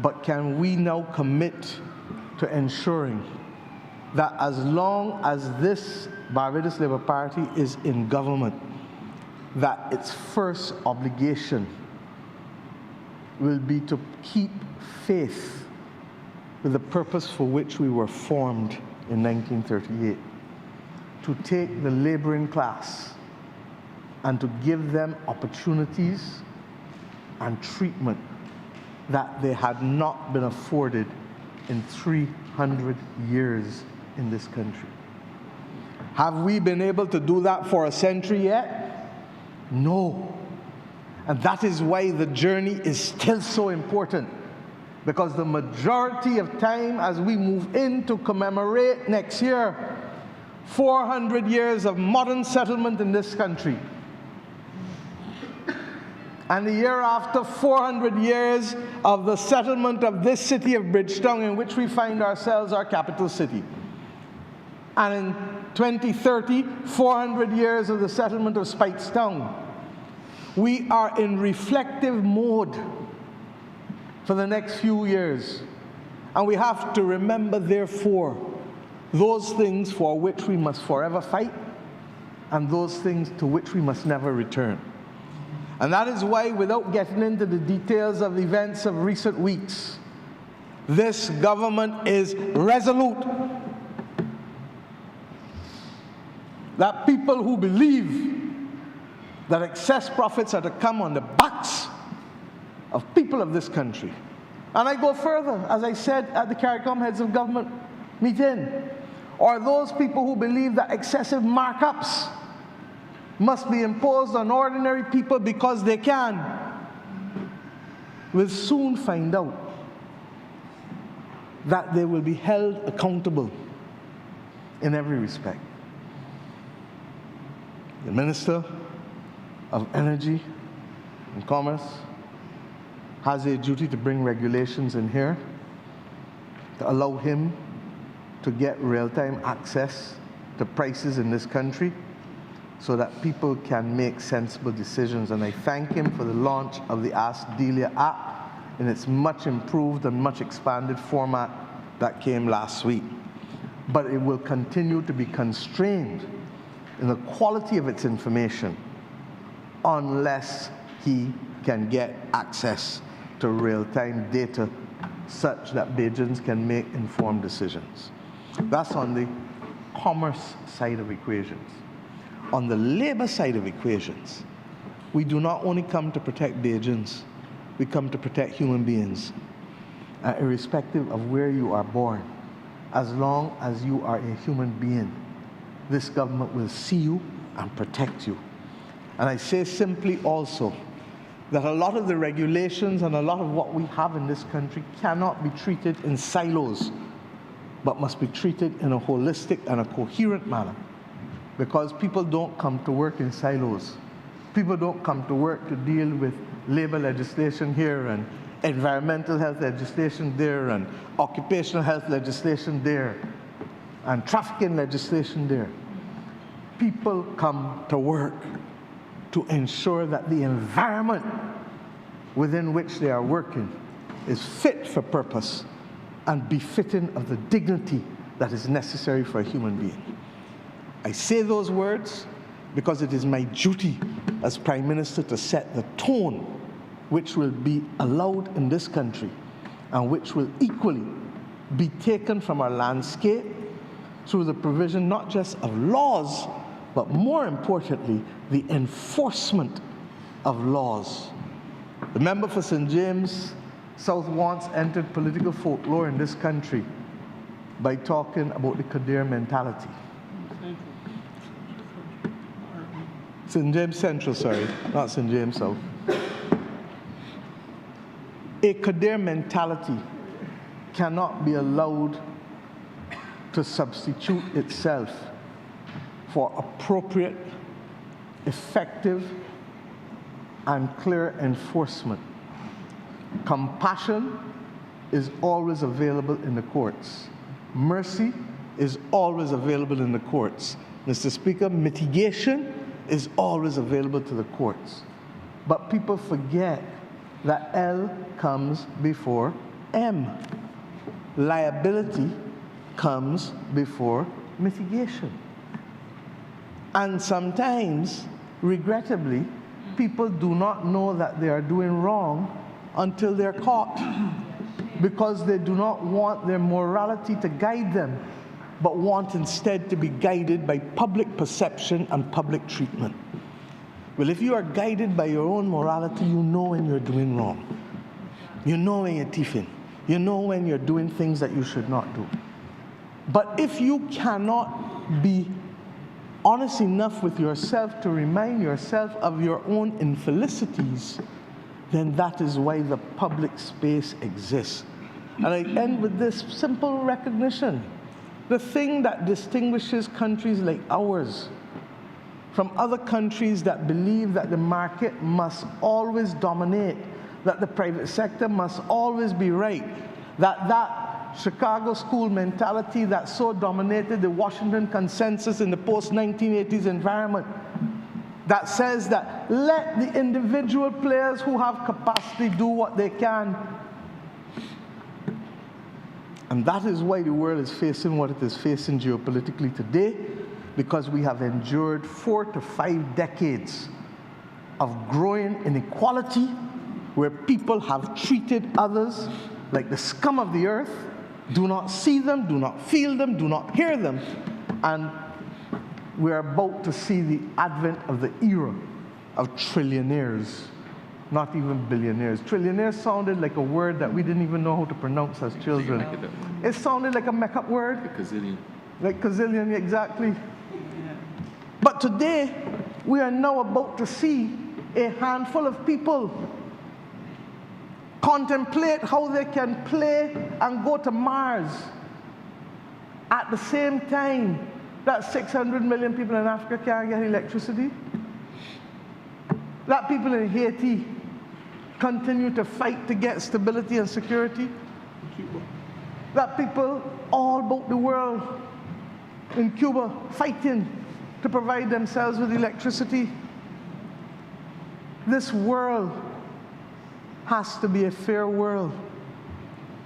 But can we now commit to ensuring that as long as this Barbados Labour Party is in government, that its first obligation will be to keep faith with the purpose for which we were formed in 1938, to take the laboring class and to give them opportunities and treatment that they had not been afforded in 300 years in this country. Have we been able to do that for a century yet? No. And that is why the journey is still so important, because the majority of time as we move in to commemorate next year 400 years of modern settlement in this country, and the year after 400 years of the settlement of this city of Bridgetown, in which we find ourselves, our capital city. And in 2030, 400 years of the settlement of Speightstown. We are in reflective mode for the next few years. And we have to remember, therefore, those things for which we must forever fight, and those things to which we must never return. And that is why, without getting into the details of events of recent weeks, this government is resolute that people who believe that excess profits are to come on the backs of people of this country. And I go further, as I said at the CARICOM Heads of Government meeting, or those people who believe that excessive markups must be imposed on ordinary people because they can, will soon find out that they will be held accountable in every respect. The Minister of Energy and Commerce has a duty to bring regulations in here to allow him to get real-time access to prices in this country so that people can make sensible decisions. And I thank him for the launch of the Ask Delia app in its much improved and much expanded format that came last week. But it will continue to be constrained in the quality of its information unless he can get access to real-time data such that Bajans can make informed decisions. That's on the commerce side of equations. On the labor side of equations, we do not only come to protect Bajans, we come to protect human beings, irrespective of where you are born. As long as you are a human being, this government will see you and protect you. And I say simply also that a lot of the regulations and a lot of what we have in this country cannot be treated in silos, but must be treated in a holistic and a coherent manner. Because people don't come to work in silos. People don't come to work to deal with labor legislation here and environmental health legislation there and occupational health legislation there and trafficking legislation there. People come to work to ensure that the environment within which they are working is fit for purpose and befitting of the dignity that is necessary for a human being. I say those words because it is my duty as Prime Minister to set the tone which will be allowed in this country and which will equally be taken from our landscape through the provision not just of laws, but more importantly, the enforcement of laws. The member for St. James South once entered political folklore in this country by talking about the Kadir mentality. St. James Central, sorry, not St. James South. A Kadir mentality cannot be allowed to substitute itself for appropriate, effective, and clear enforcement. Compassion is always available in the courts. Mercy is always available in the courts. Mr. Speaker, mitigation is always available to the courts. But people forget that L comes before M. Liability comes before mitigation. And sometimes, regrettably, people do not know that they are doing wrong until they're caught, because they do not want their morality to guide them, but want instead to be guided by public perception and public treatment. Well, if you are guided by your own morality, you know when you're doing wrong. You know when you're thieving. You know when you're doing things that you should not do. But if you cannot be honest enough with yourself to remind yourself of your own infelicities, then that is why the public space exists. And I end with this simple recognition. The thing that distinguishes countries like ours from other countries that believe that the market must always dominate, that the private sector must always be right, that Chicago school mentality that so dominated the Washington consensus in the post-1980s environment, that says that let the individual players who have capacity do what they can. And that is why the world is facing what it is facing geopolitically today, because we have endured 4 to 5 decades of growing inequality, where people have treated others like the scum of the earth, do not see them, do not feel them, do not hear them, and we're about to see the advent of the era of trillionaires, not even billionaires. Trillionaires sounded like a word that we didn't even know how to pronounce as children. It sounded like a make-up word. Like gazillion. Like gazillion, exactly. But today, we are now about to see a handful of people contemplate how they can play and go to Mars at the same time that 600 million people in Africa can't get electricity, that people in Haiti continue to fight to get stability and security. That people all about the world in Cuba fighting to provide themselves with electricity. This world has to be a fair world.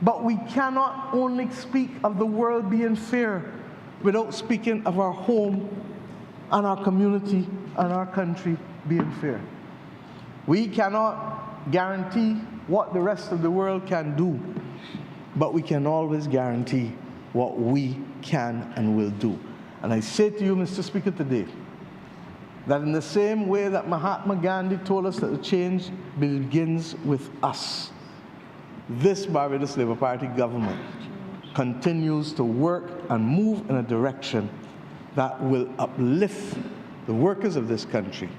But we cannot only speak of the world being fair without speaking of our home and our community and our country being fair. We cannot guarantee what the rest of the world can do, but we can always guarantee what we can and will do. And I say to you, Mr. Speaker, today, that in the same way that Mahatma Gandhi told us that the change begins with us, this Barbados Labour Party government continues to work and move in a direction that will uplift the workers of this country,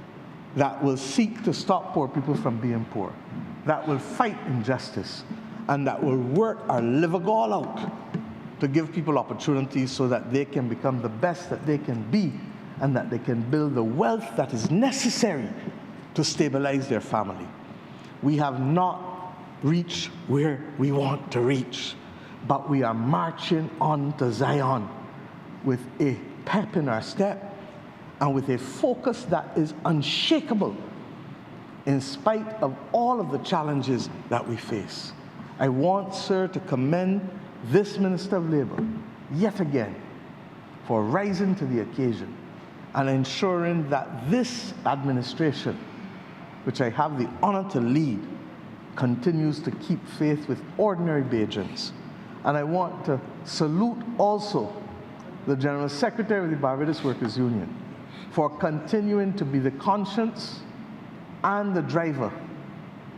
that will seek to stop poor people from being poor, that will fight injustice, and that will work our live-a-gall out to give people opportunities so that they can become the best that they can be and that they can build the wealth that is necessary to stabilize their family. We have not reached where we want to reach, but we are marching on to Zion with a pep in our step and with a focus that is unshakable in spite of all of the challenges that we face. I want, sir, to commend this Minister of Labour yet again for rising to the occasion and ensuring that this administration, which I have the honor to lead, continues to keep faith with ordinary Bajans. And I want to salute also the General Secretary of the Barbados Workers' Union for continuing to be the conscience and the driver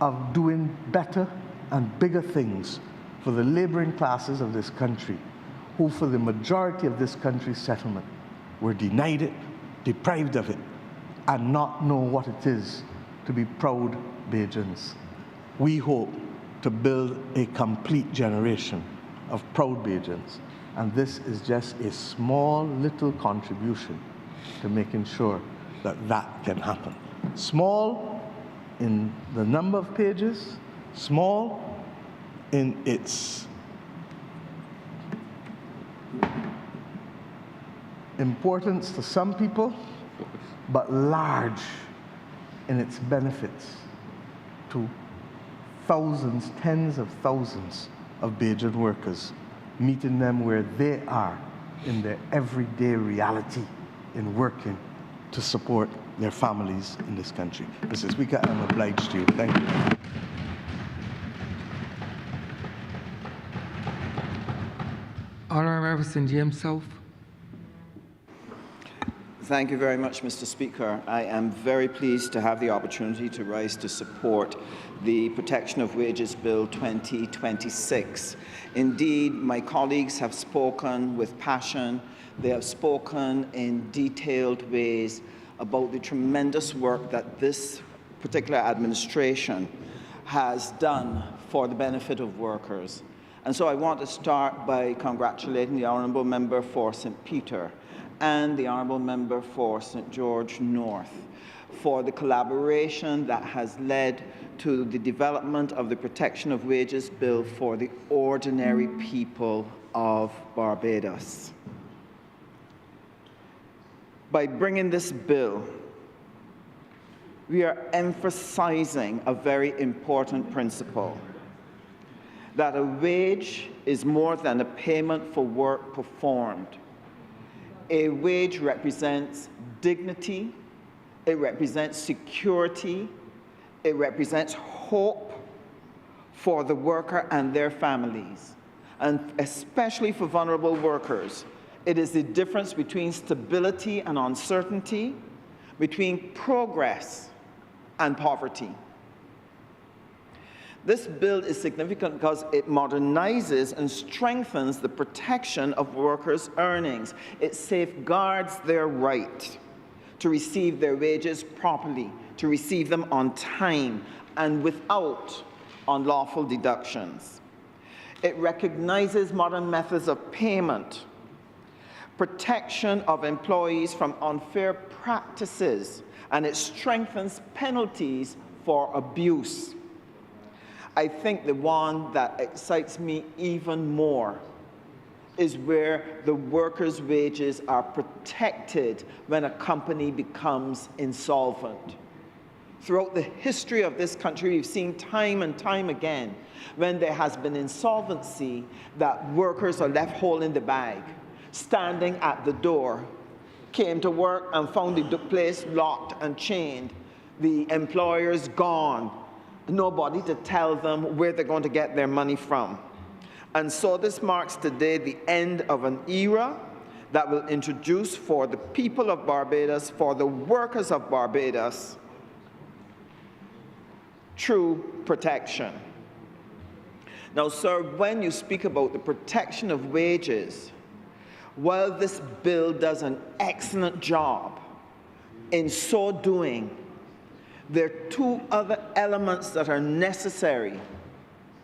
of doing better and bigger things for the laboring classes of this country, who for the majority of this country's settlement were denied it, deprived of it, and not know what it is to be proud Bajans. We hope to build a complete generation of proud Bajans, and this is just a small little contribution to making sure that that can happen. Small in the number of pages, small in its importance to some people, but large in its benefits to thousands, tens of thousands of Bajan workers, meeting them where they are in their everyday reality in working to support their families in this country. Mr. Speaker, I'm obliged to you. Thank you. Honourable St. James South. Thank you very much, Mr. Speaker. I am very pleased to have the opportunity to rise to support the Protection of Wages Bill 2026. Indeed, my colleagues have spoken with passion. They have spoken in detailed ways about the tremendous work that this particular administration has done for the benefit of workers. And so I want to start by congratulating the Honourable Member for St. Peter and the Honourable Member for St. George North for the collaboration that has led to the development of the Protection of Wages Bill for the ordinary people of Barbados. By bringing this bill, we are emphasizing a very important principle, that a wage is more than a payment for work performed. A wage represents dignity, it represents security, it represents hope for the worker and their families, and especially for vulnerable workers. It is the difference between stability and uncertainty, between progress and poverty. This bill is significant because it modernizes and strengthens the protection of workers' earnings. It safeguards their right to receive their wages properly, to receive them on time and without unlawful deductions. It recognizes modern methods of payment, protection of employees from unfair practices, and it strengthens penalties for abuse. I think the one that excites me even more is where the workers' wages are protected when a company becomes insolvent. Throughout the history of this country, we've seen time and time again when there has been insolvency that workers are left holding the bag, standing at the door, came to work and found the place locked and chained, the employer's gone, nobody to tell them where they're going to get their money from. And so this marks today the end of an era that will introduce for the people of Barbados, for the workers of Barbados, true protection. Now, sir, when you speak about the protection of wages, while this bill does an excellent job in so doing, there are two other elements that are necessary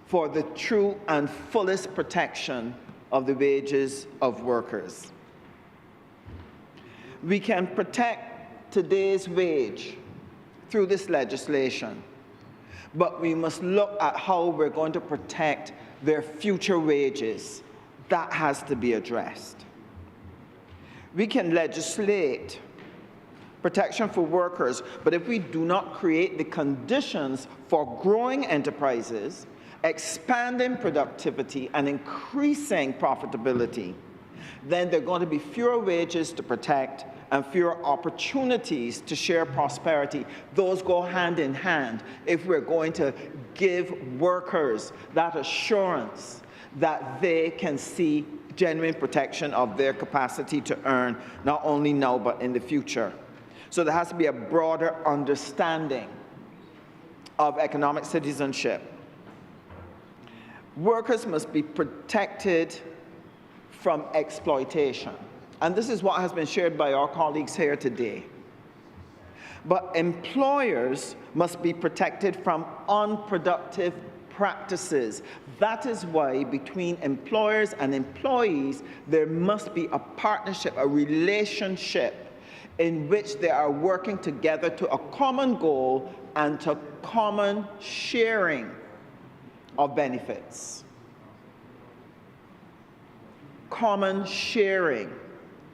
for the true and fullest protection of the wages of workers. We can protect today's wage through this legislation, but we must look at how we're going to protect their future wages. That has to be addressed. We can legislate protection for workers, but if we do not create the conditions for growing enterprises, expanding productivity, and increasing profitability, then there are going to be fewer wages to protect and fewer opportunities to share prosperity. Those go hand in hand if we're going to give workers that assurance that they can see genuine protection of their capacity to earn, not only now but in the future. So there has to be a broader understanding of economic citizenship. Workers must be protected from exploitation. And this is what has been shared by our colleagues here today. But employers must be protected from unproductive practices. That is why between employers and employees, there must be a partnership, a relationship in which they are working together to a common goal and to common sharing of benefits. Common sharing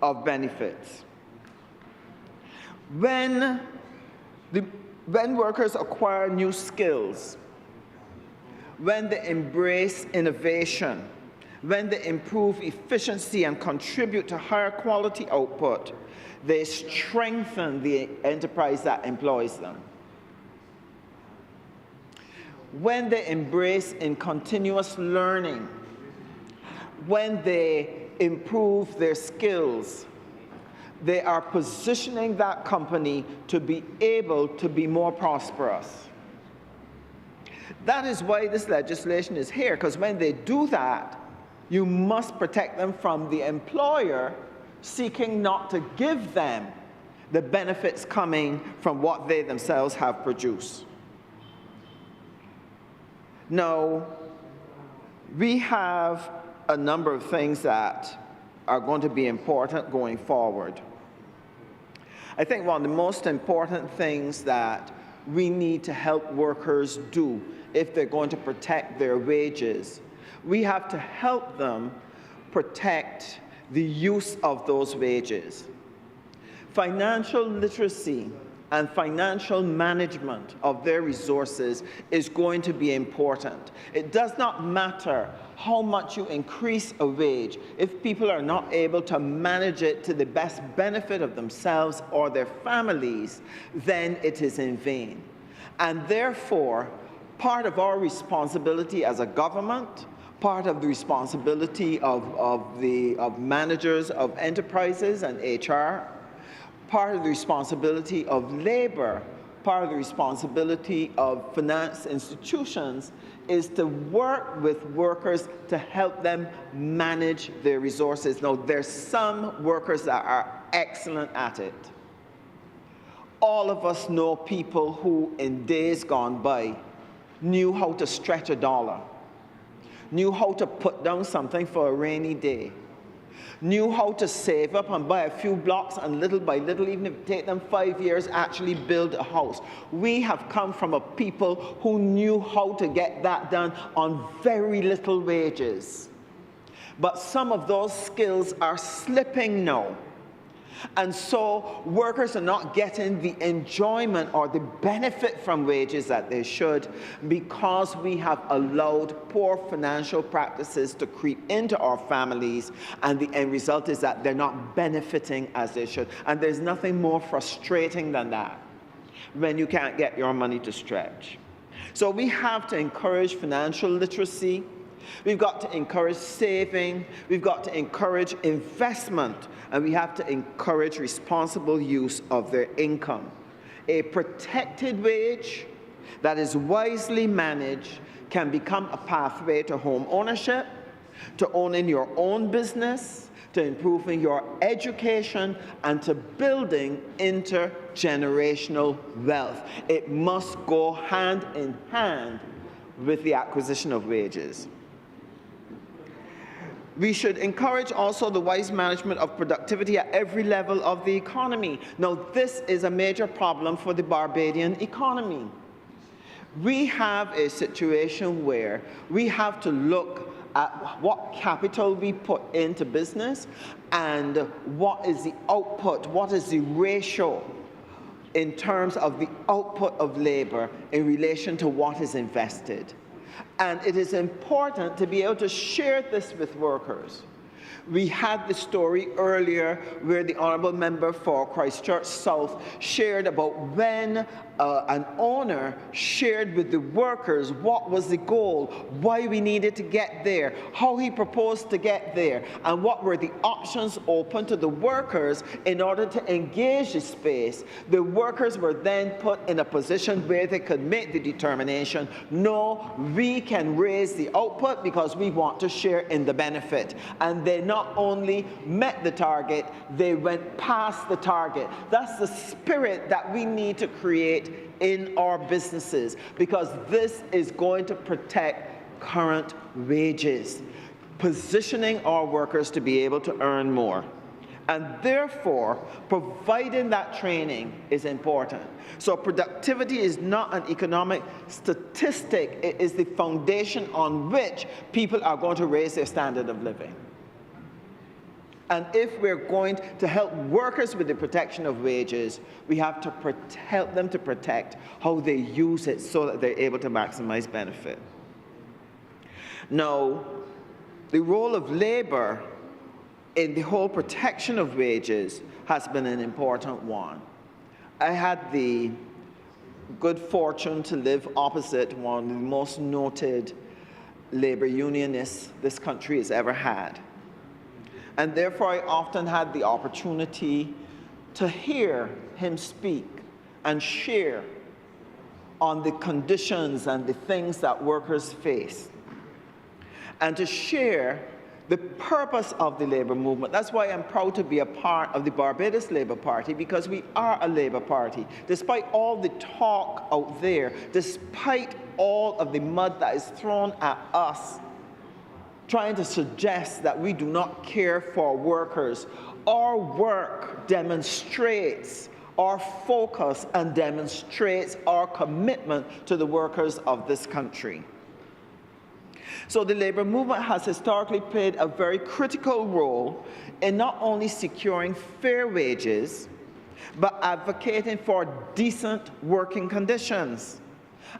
of benefits. When workers acquire new skills, when they embrace innovation, when they improve efficiency and contribute to higher quality output, they strengthen the enterprise that employs them. When they embrace in continuous learning, when they improve their skills, they are positioning that company to be able to be more prosperous. That is why this legislation is here, because when they do that, you must protect them from the employer seeking not to give them the benefits coming from what they themselves have produced. Now, we have a number of things that are going to be important going forward. I think one of the most important things that we need to help workers do if they're going to protect their wages, we have to help them protect the use of those wages. Financial literacy and financial management of their resources is going to be important. It does not matter how much you increase a wage if people are not able to manage it to the best benefit of themselves or their families, then it is in vain. And therefore, part of our responsibility as a government, part of the responsibility of managers of enterprises and HR, part of the responsibility of labor, part of the responsibility of finance institutions is to work with workers to help them manage their resources. Now, there's some workers that are excellent at it. All of us know people who, in days gone by, knew how to stretch a dollar, knew how to put down something for a rainy day, knew how to save up and buy a few blocks and little by little, even if it take them 5 years, actually build a house. We have come from a people who knew how to get that done on very little wages. But some of those skills are slipping now. And so workers are not getting the enjoyment or the benefit from wages that they should, because we have allowed poor financial practices to creep into our families, and the end result is that they're not benefiting as they should. And there's nothing more frustrating than that, when you can't get your money to stretch. So we have to encourage financial literacy. We've got to encourage saving. We've got to encourage investment. And we have to encourage responsible use of their income. A protected wage that is wisely managed can become a pathway to home ownership, to owning your own business, to improving your education, and to building intergenerational wealth. It must go hand in hand with the acquisition of wages. We should encourage also the wise management of productivity at every level of the economy. Now, this is a major problem for the Barbadian economy. We have a situation where we have to look at what capital we put into business and what is the output, what is the ratio in terms of the output of labor in relation to what is invested. And it is important to be able to share this with workers. We had the story earlier where the Honourable Member for Christchurch South shared about when an owner shared with the workers what was the goal, why we needed to get there, how he proposed to get there, and what were the options open to the workers in order to engage the space. The workers were then put in a position where they could make the determination, no, we can raise the output because we want to share in the benefit. And they not only met the target, they went past the target. That's the spirit that we need to create in our businesses, because this is going to protect current wages, positioning our workers to be able to earn more. And therefore, providing that training is important. So productivity is not an economic statistic, it is the foundation on which people are going to raise their standard of living. And if we're going to help workers with the protection of wages, we have to help them to protect how they use it so that they're able to maximize benefit. Now, the role of labor in the whole protection of wages has been an important one. I had the good fortune to live opposite one of the most noted labor unionists this country has ever had. And therefore, I often had the opportunity to hear him speak and share on the conditions and the things that workers face, and to share the purpose of the labor movement. That's why I'm proud to be a part of the Barbados Labour Party, because we are a Labour Party. Despite all the talk out there, despite all of the mud that is thrown at us, trying to suggest that we do not care for workers, our work demonstrates our focus and demonstrates our commitment to the workers of this country. So the labor movement has historically played a very critical role in not only securing fair wages, but advocating for decent working conditions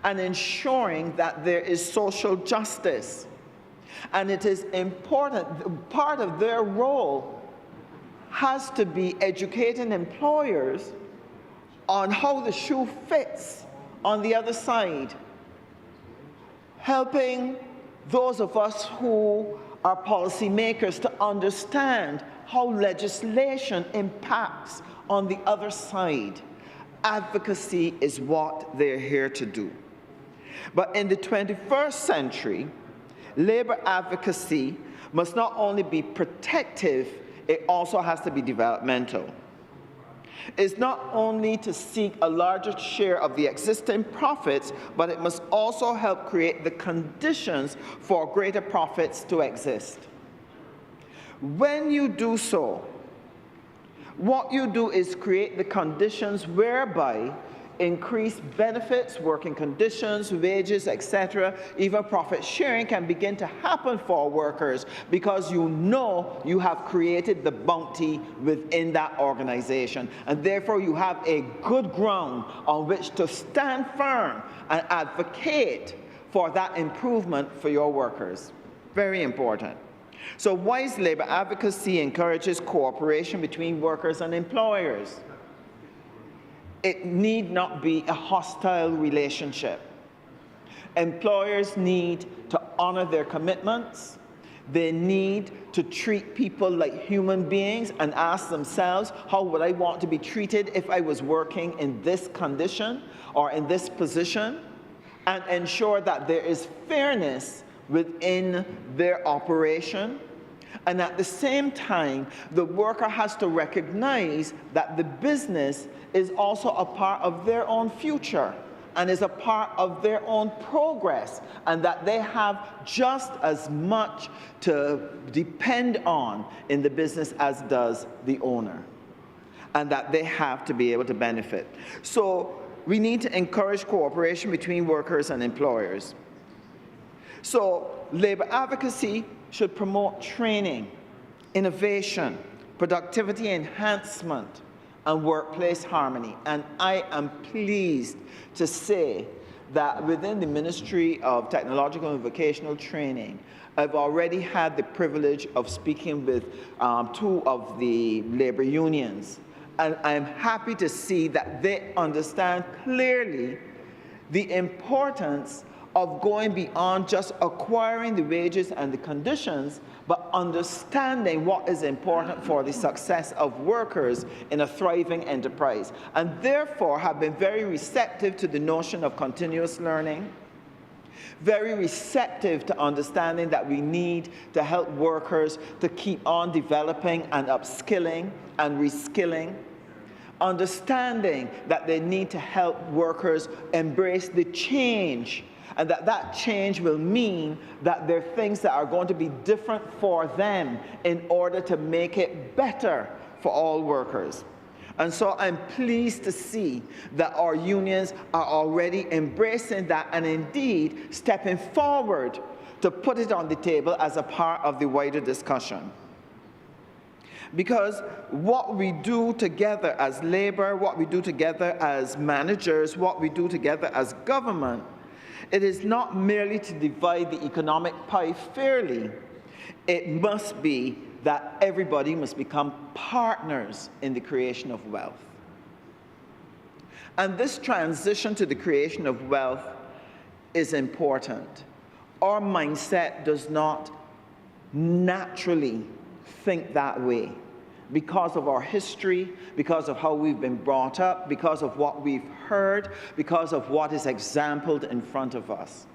and ensuring that there is social justice. And it is important, part of their role has to be educating employers on how the shoe fits on the other side, helping those of us who are policymakers to understand how legislation impacts on the other side. Advocacy is what they're here to do. But in the 21st century, labor advocacy must not only be protective, it also has to be developmental. It's not only to seek a larger share of the existing profits, but it must also help create the conditions for greater profits to exist. When you do so, what you do is create the conditions whereby increased benefits, working conditions, wages, etc., even profit sharing can begin to happen for workers because you know you have created the bounty within that organization. And therefore, you have a good ground on which to stand firm and advocate for that improvement for your workers. Very important. So wise labor advocacy encourages cooperation between workers and employers. It need not be a hostile relationship. Employers need to honor their commitments. They need to treat people like human beings and ask themselves, how would I want to be treated if I was working in this condition or in this position? And ensure that there is fairness within their operation. And at the same time, the worker has to recognize that the business is also a part of their own future and is a part of their own progress, and that they have just as much to depend on in the business as does the owner, and that they have to be able to benefit. So we need to encourage cooperation between workers and employers. So labor advocacy should promote training, innovation, productivity enhancement, and workplace harmony. And I am pleased to say that within the Ministry of Technological and Vocational Training, I've already had the privilege of speaking with two of the labor unions. And I'm happy to see that they understand clearly the importance of going beyond just acquiring the wages and the conditions, but understanding what is important for the success of workers in a thriving enterprise, and therefore have been very receptive to the notion of continuous learning, very receptive to understanding that we need to help workers to keep on developing and upskilling and reskilling, understanding that they need to help workers embrace the change, and that change will mean that there are things that are going to be different for them in order to make it better for all workers. And so I'm pleased to see that our unions are already embracing that and indeed stepping forward to put it on the table as a part of the wider discussion. Because what we do together as labor, what we do together as managers, what we do together as government, it is not merely to divide the economic pie fairly. It must be that everybody must become partners in the creation of wealth. And this transition to the creation of wealth is important. Our mindset does not naturally think that way because of our history, because of how we've been brought up, because of what we've heard, because of what is exampled in front of us.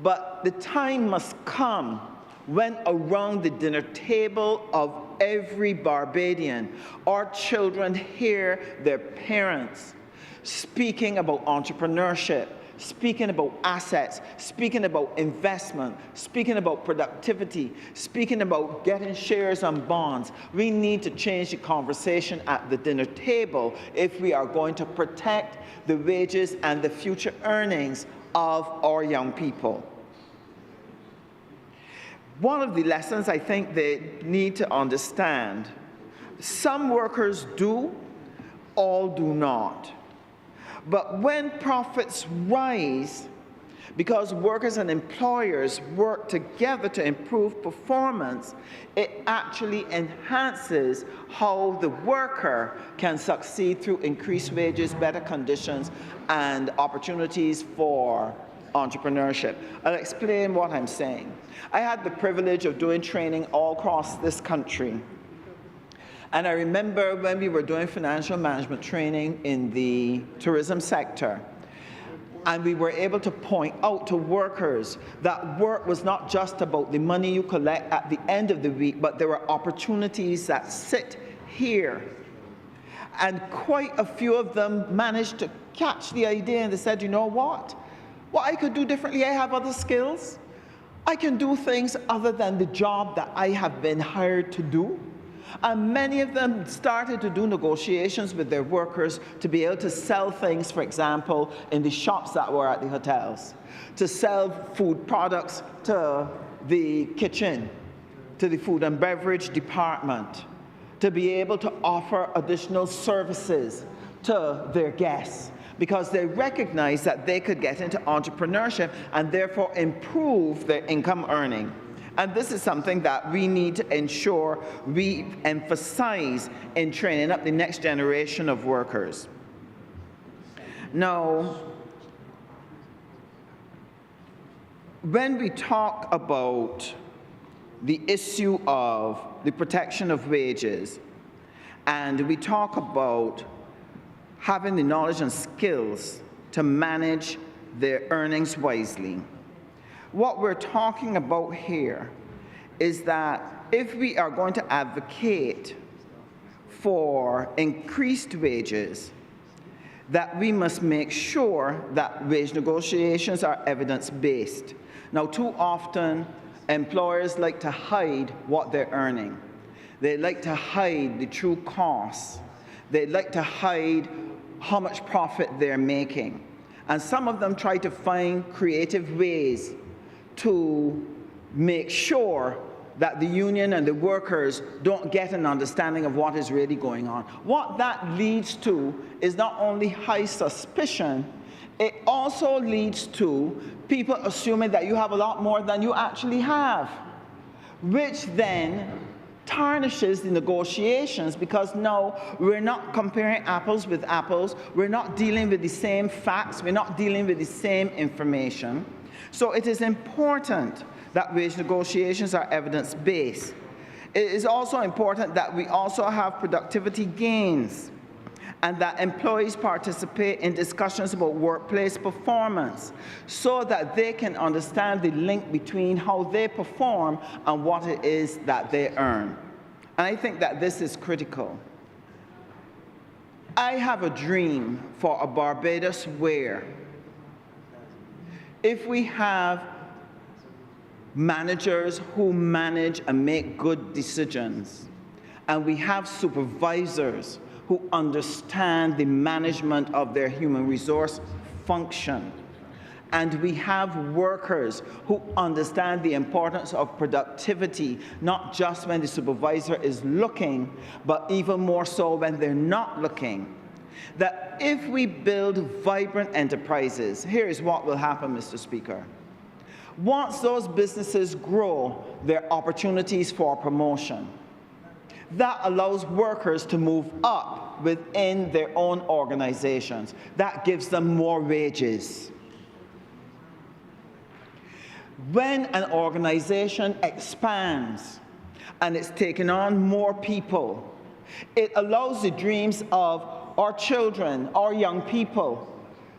But the time must come when around the dinner table of every Barbadian, our children hear their parents speaking about entrepreneurship, speaking about assets, speaking about investment, speaking about productivity, speaking about getting shares on bonds. We need to change the conversation at the dinner table if we are going to protect the wages and the future earnings of our young people. One of the lessons I think they need to understand, some workers do, all do not. But when profits rise, because workers and employers work together to improve performance, it actually enhances how the worker can succeed through increased wages, better conditions, and opportunities for entrepreneurship. I'll explain what I'm saying. I had the privilege of doing training all across this country. And I remember when we were doing financial management training in the tourism sector, and we were able to point out to workers that work was not just about the money you collect at the end of the week, but there were opportunities that sit here. And quite a few of them managed to catch the idea, and they said, you know what I could do differently, I have other skills. I can do things other than the job that I have been hired to do. And many of them started to do negotiations with their workers to be able to sell things, for example, in the shops that were at the hotels, to sell food products to the kitchen, to the food and beverage department, to be able to offer additional services to their guests, because they recognized that they could get into entrepreneurship and therefore improve their income earning. And this is something that we need to ensure we emphasize in training up the next generation of workers. Now, when we talk about the issue of the protection of wages, and we talk about having the knowledge and skills to manage their earnings wisely, what we're talking about here is that if we are going to advocate for increased wages, that we must make sure that wage negotiations are evidence-based. Now, too often, employers like to hide what they're earning. They like to hide the true costs. They like to hide how much profit they're making. And some of them try to find creative ways to make sure that the union and the workers don't get an understanding of what is really going on. What that leads to is not only high suspicion, it also leads to people assuming that you have a lot more than you actually have, which then tarnishes the negotiations, because now we're not comparing apples with apples, we're not dealing with the same facts, we're not dealing with the same information. So it is important that wage negotiations are evidence-based. It is also important that we also have productivity gains and that employees participate in discussions about workplace performance so that they can understand the link between how they perform and what it is that they earn. And I think that this is critical. I have a dream for a Barbados where if we have managers who manage and make good decisions, and we have supervisors who understand the management of their human resource function, and we have workers who understand the importance of productivity, not just when the supervisor is looking, but even more so when they're not looking, that if we build vibrant enterprises, here is what will happen, Mr. Speaker. Once those businesses grow, there are opportunities for promotion. That allows workers to move up within their own organizations. That gives them more wages. When an organization expands and it's taken on more people, it allows the dreams of our children, our young people,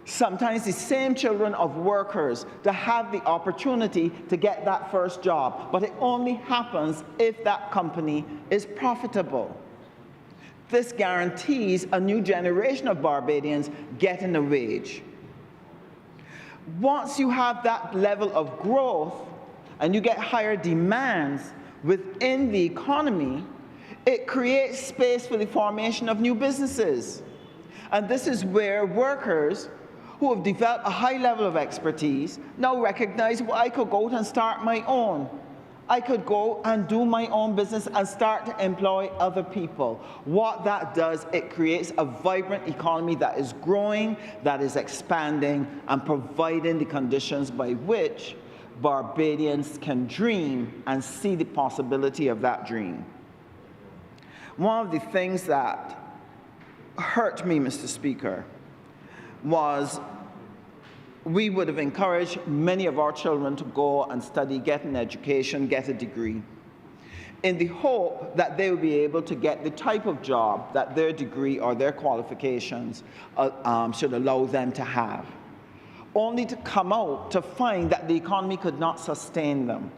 sometimes the same children of workers, to have the opportunity to get that first job. But it only happens if that company is profitable. This guarantees a new generation of Barbadians getting a wage. Once you have that level of growth and you get higher demands within the economy, it creates space for the formation of new businesses. And this is where workers who have developed a high level of expertise now recognize, well, I could go out and start my own. I could go and do my own business and start to employ other people. What that does, it creates a vibrant economy that is growing, that is expanding, and providing the conditions by which Barbadians can dream and see the possibility of that dream. One of the things that hurt me, Mr. Speaker, was we would have encouraged many of our children to go and study, get an education, get a degree, in the hope that they would be able to get the type of job that their degree or their qualifications should allow them to have, only to come out to find that the economy could not sustain them.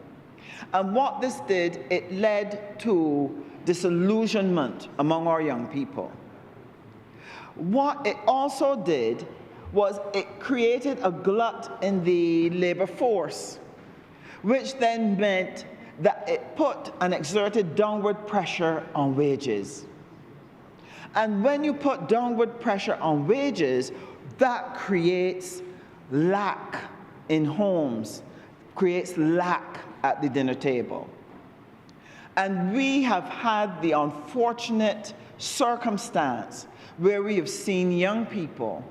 And what this did, it led to disillusionment among our young people. What it also did was it created a glut in the labor force, which then meant that it put and exerted downward pressure on wages. And when you put downward pressure on wages, that creates lack in homes, creates lack at the dinner table. And we have had the unfortunate circumstance where we have seen young people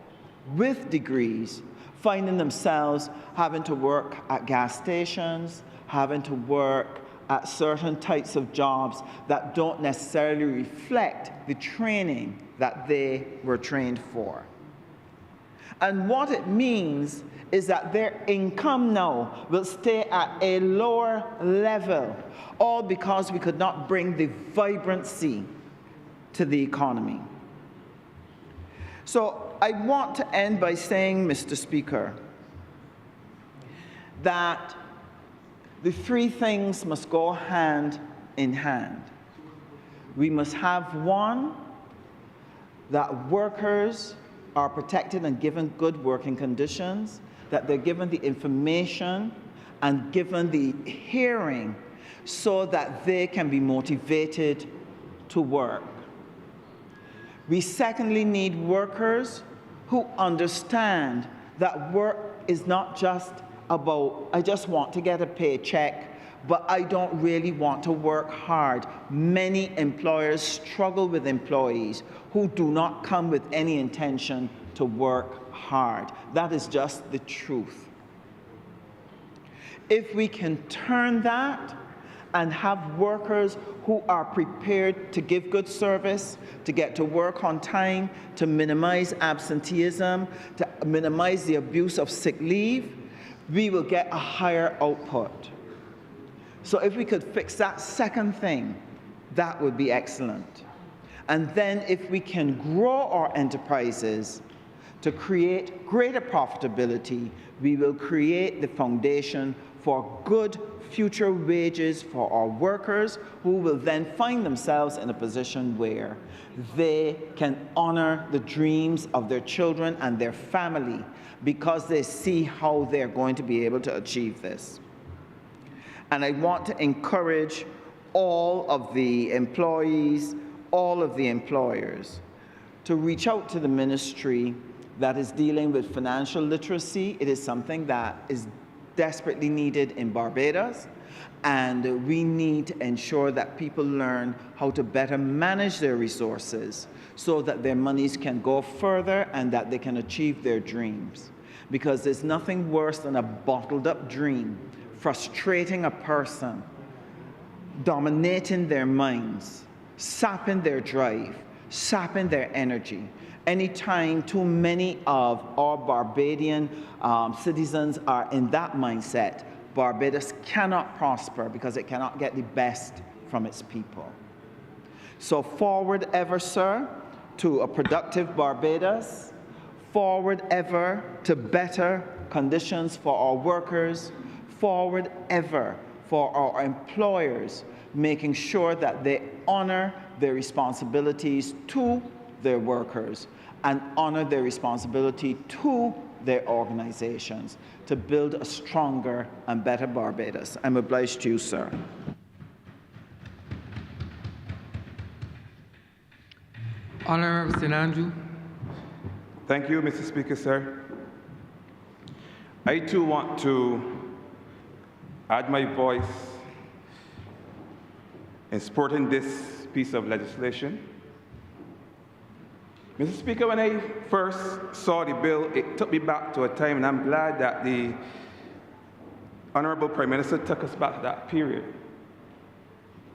with degrees finding themselves having to work at gas stations, having to work at certain types of jobs that don't necessarily reflect the training that they were trained for. And what it means is that their income now will stay at a lower level, all because we could not bring the vibrancy to the economy. So I want to end by saying, Mr. Speaker, that the three things must go hand in hand. We must have, one, that workers are protected and given good working conditions, that they're given the information and given the hearing so that they can be motivated to work. We secondly need workers who understand that work is not just about, I just want to get a paycheck, but I don't really want to work hard. Many employers struggle with employees who do not come with any intention to work hard. That is just the truth. If we can turn that and have workers who are prepared to give good service, to get to work on time, to minimize absenteeism, to minimize the abuse of sick leave, we will get a higher output. So if we could fix that second thing, that would be excellent. And then if we can grow our enterprises to create greater profitability, we will create the foundation for good future wages for our workers, who will then find themselves in a position where they can honor the dreams of their children and their family because they see how they're going to be able to achieve this. And I want to encourage all of the employees, all of the employers, to reach out to the ministry that is dealing with financial literacy. It is something that is desperately needed in Barbados, and we need to ensure that people learn how to better manage their resources so that their monies can go further and that they can achieve their dreams. Because there's nothing worse than a bottled up dream, frustrating a person, dominating their minds, sapping their drive, sapping their energy. Anytime too many of our Barbadian citizens are in that mindset, Barbados cannot prosper because it cannot get the best from its people. So forward ever, sir, to a productive Barbados. Forward ever to better conditions for our workers. Forward ever for our employers, making sure that they honor their responsibilities to their workers and honor their responsibility to their organizations to build a stronger and better Barbados. I'm obliged to you, sir. Honourable Sinanju. Thank you, Mr. Speaker, sir. I too want to add my voice in supporting this piece of legislation. Mr. Speaker, when I first saw the bill, it took me back to a time, and I'm glad that the Honourable Prime Minister took us back to that period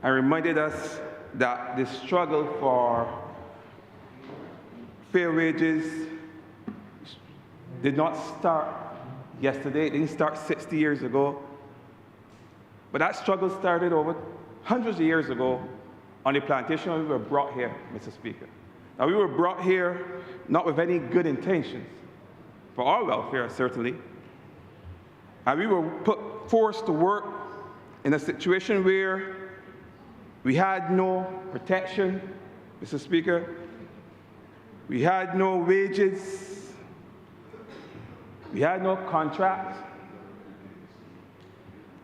and reminded us that the struggle for fair wages did not start yesterday. It didn't start 60 years ago. But that struggle started over hundreds of years ago on the plantation when we were brought here, Mr. Speaker. Now, we were brought here not with any good intentions, for our welfare, certainly. And we were forced to work in a situation where we had no protection, Mr. Speaker. We had no wages. We had no contracts.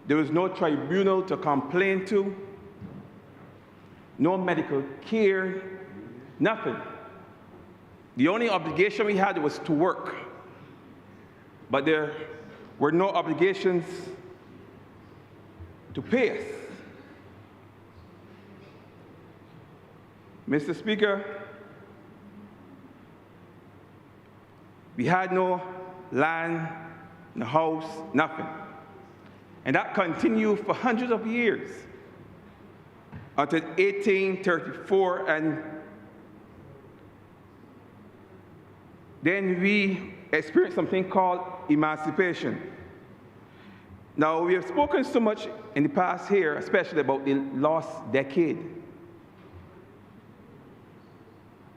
There was no tribunal to complain to, no medical care, nothing. The only obligation we had was to work, but there were no obligations to pay us. Mr. Speaker, we had no land, no house, nothing. And that continued for hundreds of years until 1834, and then we experienced something called emancipation. Now, we have spoken so much in the past here, especially about the lost decade.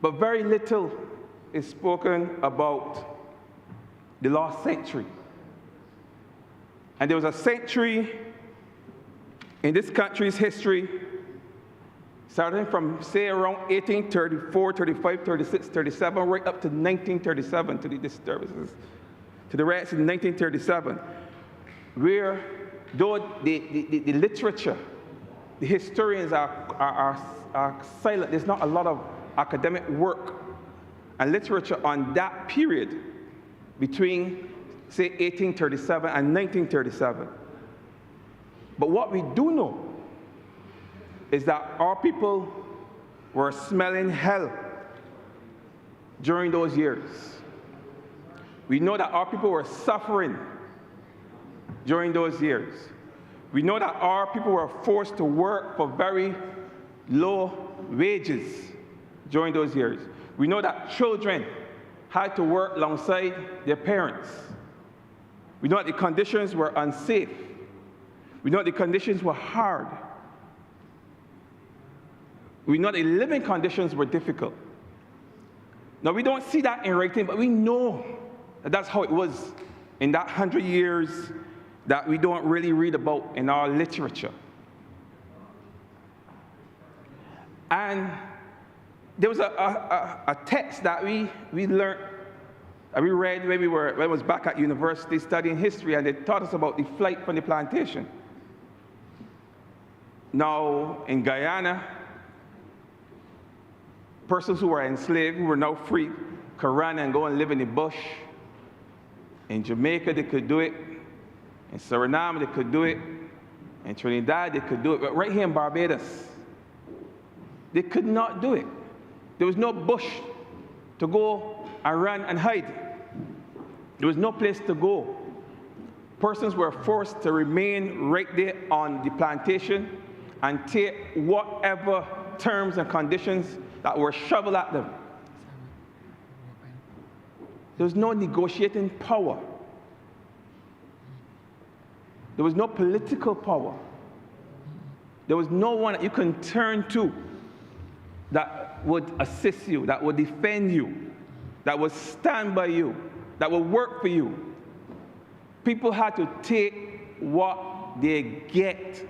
But very little is spoken about the lost century. And there was a century in this country's history, starting from, say, around 1834, 35, 36, 37, right up to 1937, to the disturbances, to the riots in 1937, where though the literature, the historians are silent, there's not a lot of academic work and literature on that period between, say, 1837 and 1937. But what we do know is that our people were smelling hell during those years. We know that our people were suffering during those years. We know that our people were forced to work for very low wages during those years. We know that children had to work alongside their parents. We know that the conditions were unsafe. We know that the conditions were hard. We know the living conditions were difficult. Now, we don't see that in writing, but we know that that's how it was in that 100 years that we don't really read about in our literature. And there was a text that we learned, we read when I was back at university studying history, and they taught us about the flight from the plantation. Now, in Guyana, persons who were enslaved, who were now free, could run and go and live in the bush. In Jamaica, they could do it. In Suriname, they could do it. In Trinidad, they could do it. But right here in Barbados, they could not do it. There was no bush to go and run and hide. There was no place to go. Persons were forced to remain right there on the plantation and take whatever terms and conditions that were shoveled at them. There was no negotiating power. There was no political power. There was no one that you can turn to that would assist you, that would defend you, that would stand by you, that would work for you. People had to take what they get.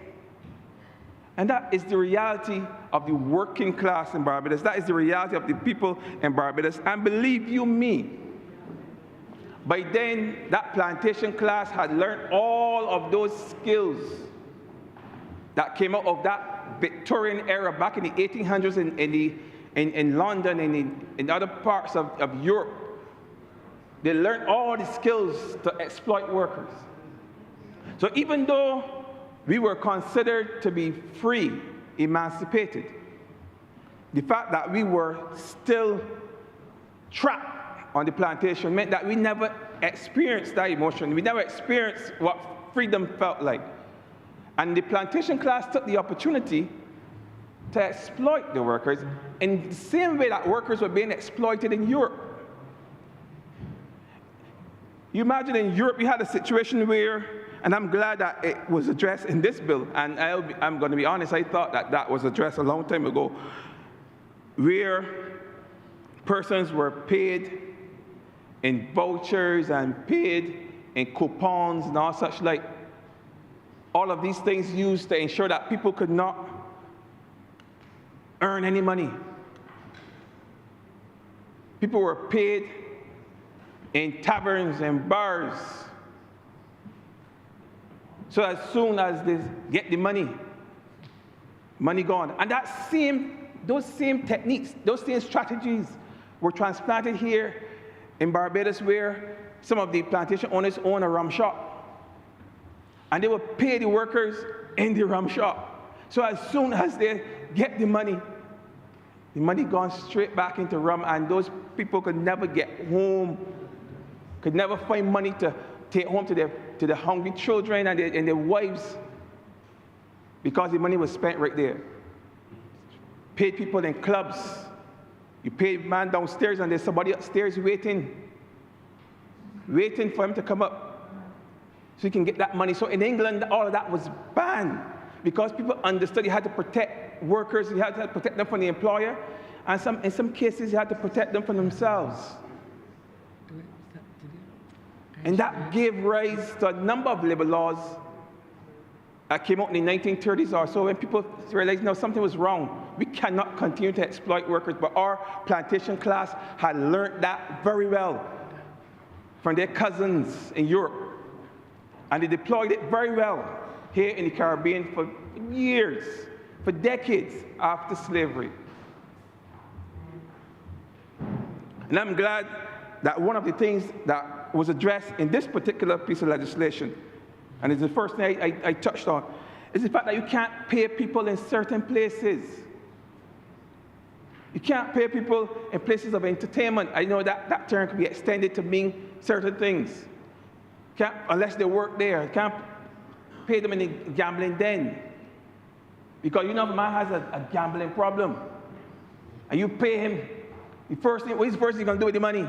And that is the reality of the working class in Barbados. That is the reality of the people in Barbados. And believe you me, by then, that plantation class had learned all of those skills that came out of that Victorian era back in the 1800s in London and in other parts of Europe. They learned all the skills to exploit workers. So even though we were considered to be free, emancipated, the fact that we were still trapped on the plantation meant that we never experienced that emotion. We never experienced what freedom felt like. And the plantation class took the opportunity to exploit the workers in the same way that workers were being exploited in Europe. You imagine in Europe you had a situation where, and I'm glad that it was addressed in this bill, and I'm going to be honest, I thought that that was addressed a long time ago, where persons were paid in vouchers and paid in coupons and all such like. All of these things used to ensure that people could not earn any money. People were paid in taverns and bars. So as soon as they get the money gone. And those same techniques, those same strategies were transplanted here in Barbados, where some of the plantation owners own a rum shop. And they would pay the workers in the rum shop. So as soon as they get the money gone straight back into rum, and those people could never get home, could never find money to take home to their hungry children and their wives, because the money was spent right there. Paid people in clubs. You pay a man downstairs and there's somebody upstairs waiting for him to come up so you can get that money. So in England, all of that was banned because people understood you had to protect workers, you had to protect them from the employer, and in some cases you had to protect them from themselves. And that gave rise to a number of labor laws that came out in the 1930s or so, when people realized, no, something was wrong. We cannot continue to exploit workers. But our plantation class had learned that very well from their cousins in Europe. And they deployed it very well here in the Caribbean for years, for decades after slavery. And I'm glad that one of the things that was addressed in this particular piece of legislation, and it's the first thing I touched on, is the fact that you can't pay people in certain places. You can't pay people in places of entertainment. I know that term can be extended to mean certain things. Can't, unless they work there. You can't pay them in a gambling den. Because you know if a man has a gambling problem, and you pay him, what is the first thing he's going to do with the money?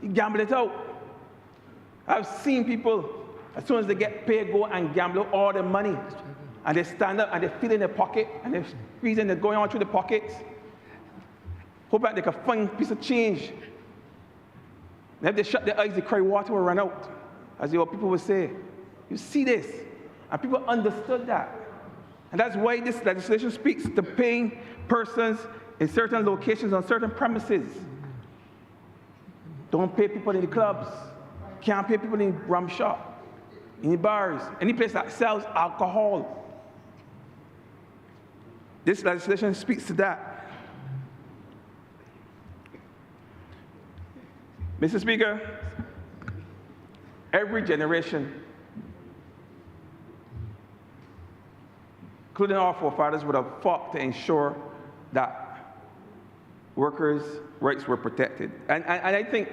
You gamble it out. I've seen people, as soon as they get paid, go and gamble all their money. And they stand up and they feel in their pocket, and they're squeezing, they're going on through the pockets, hoping that they can find a piece of change. And if they shut their eyes, they cry, water will run out, as the old people would say. You see this, and people understood that. And that's why this legislation speaks to paying persons in certain locations on certain premises. Don't pay people in the clubs. Can't pay people in rum shop, in the bars, any place that sells alcohol. This legislation speaks to that. Mr. Speaker, every generation, including our forefathers, would have fought to ensure that workers' rights were protected. And I think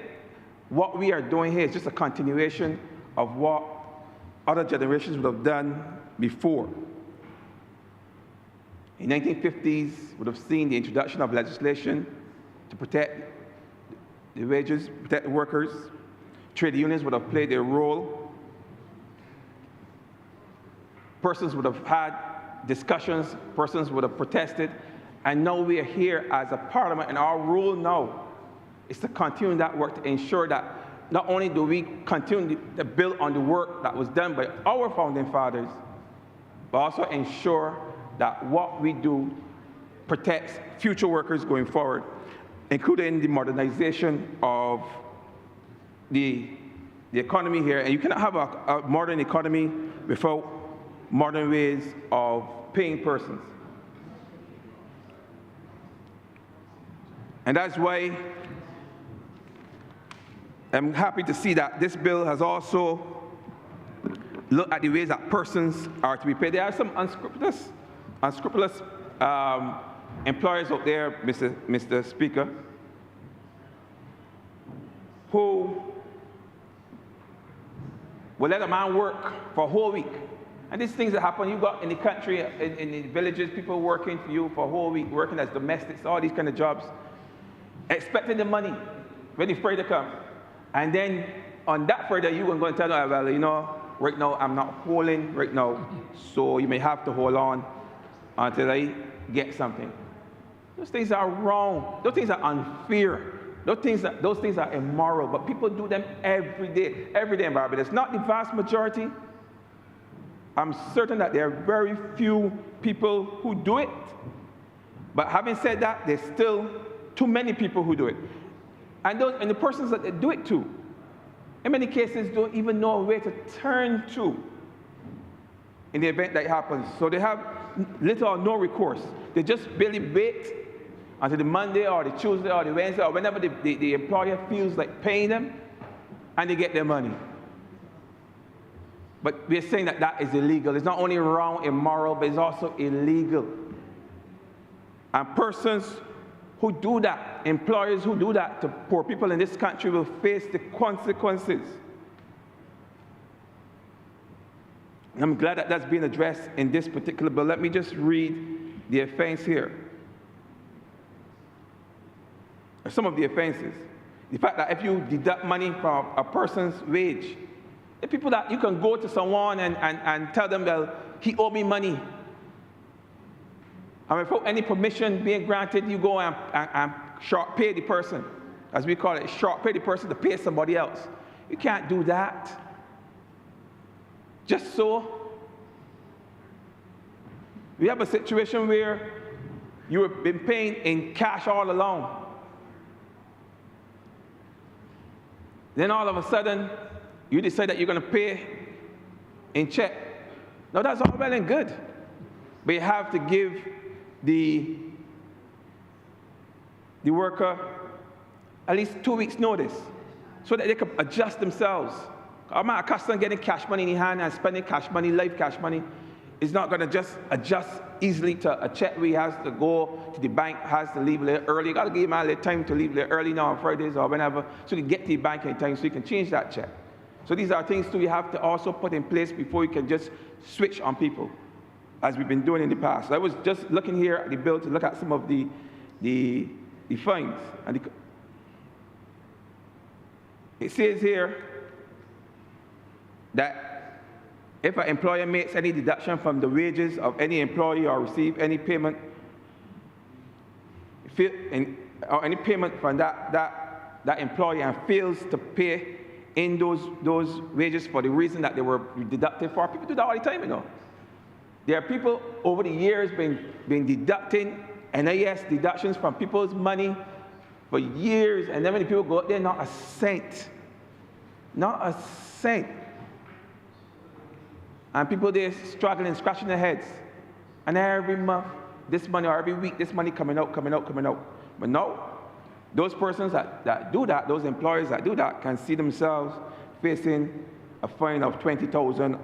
what we are doing here is just a continuation of what other generations would have done before. In the 1950s, would have seen the introduction of legislation to protect the wages, protect the workers. Trade unions would have played their role. Persons would have had discussions, persons would have protested, and now we are here as a parliament, and our role now is to continue that work to ensure that not only do we continue to build on the work that was done by our founding fathers, but also ensure that what we do protects future workers going forward, including the modernization of the economy here. And you cannot have a modern economy without modern ways of paying persons. And that's why I'm happy to see that this bill has also looked at the ways that persons are to be paid. There are some unscrupulous employers out there, Mr. Speaker, who will let a man work for a whole week. And these things that happen, you got in the country, in the villages, people working for you for a whole week, working as domestics, all these kind of jobs, expecting the money when the Friday come. And then on that Friday, you are going to tell them, well, you know, right now I'm not holding right now, so you may have to hold on until I get something. Those things are wrong. Those things are unfair. Those things are immoral, but people do them every day in Barbados. Not the vast majority. I'm certain that there are very few people who do it. But having said that, there's still too many people who do it. And the persons that they do it to, in many cases, don't even know where to turn to. in the event that it happens. So they have little or no recourse. They just barely wait until the Monday or the Tuesday or the Wednesday or whenever the employer feels like paying them, and they get their money. But we're saying that that is illegal. It's not only wrong, immoral, but it's also illegal. And persons who do that, employers who do that to poor people in this country will face the consequences. And I'm glad that that's being addressed in this particular bill. Let me just read the offense here. Some of the offenses. The fact that if you deduct money from a person's wage, the people that you can go to someone and tell them, well, he owed me money. And without any permission being granted, you go and short pay the person, as we call it, short pay the person to pay somebody else. You can't do that. Just so. We have a situation where you have been paying in cash all along. Then all of a sudden, you decide that you're going to pay in check. Now that's all well and good. But you have to give the worker at least 2 weeks' notice so that they can adjust themselves. I'm not accustomed to getting cash money in the hand and spending cash money, live cash money. It's not going to just adjust easily to a check where he has to go to the bank, has to leave a little early. You got to give him a little time to leave a little early now on Fridays or whenever, so you can get to the bank in time so you can change that check. So these are things too you have to also put in place before you can just switch on people, as we've been doing in the past. I was just looking here at the bill to look at some of the fines. And it says here that if an employer makes any deduction from the wages of any employee or receive any payment, or any payment from that employee and fails to pay in those wages for the reason that they were deducted for, people do that all the time, you know. There are people over the years been deducting NIS deductions from people's money for years, and then when the people go out there, not a cent. Not a cent. And people there struggling, scratching their heads. And every month, this money, or every week, this money coming out. But no, those persons that do that, those employers that do that, can see themselves facing a fine of $20,000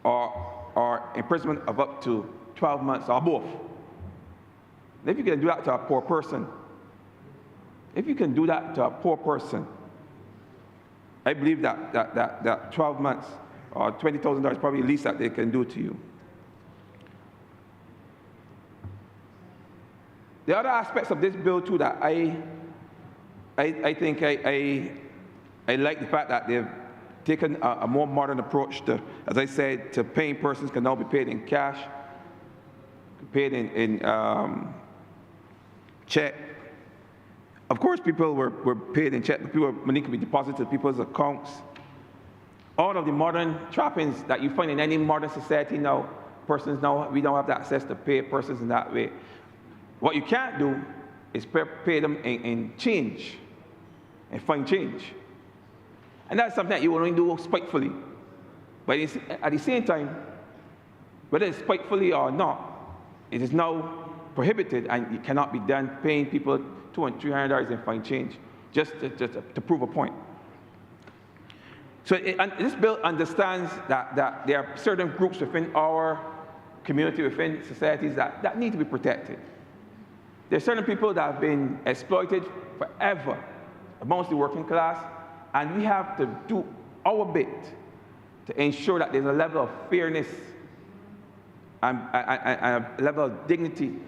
or imprisonment of up to 12 months or both. And if you can do that to a poor person, I believe that 12 months or $20,000 is probably the least that they can do to you. The other aspects of this bill too that I think I like the fact that they've taken a more modern approach to, as I said, to paying persons can now be paid in cash, paid in check. Of course, people were paid in check, but money could be deposited to people's accounts. All of the modern trappings that you find in any modern society now, we don't have the access to pay persons in that way. What you can't do is pay them in change, and fine change. And that's something that you only do spitefully. But at the same time, whether it's spitefully or not, it is now prohibited, and it cannot be done paying people $200 and $300 in fine change just to prove a point. So this bill understands that there are certain groups within our community, within societies that need to be protected. There are certain people that have been exploited forever amongst the working class, and we have to do our bit to ensure that there's a level of fairness and a level of dignity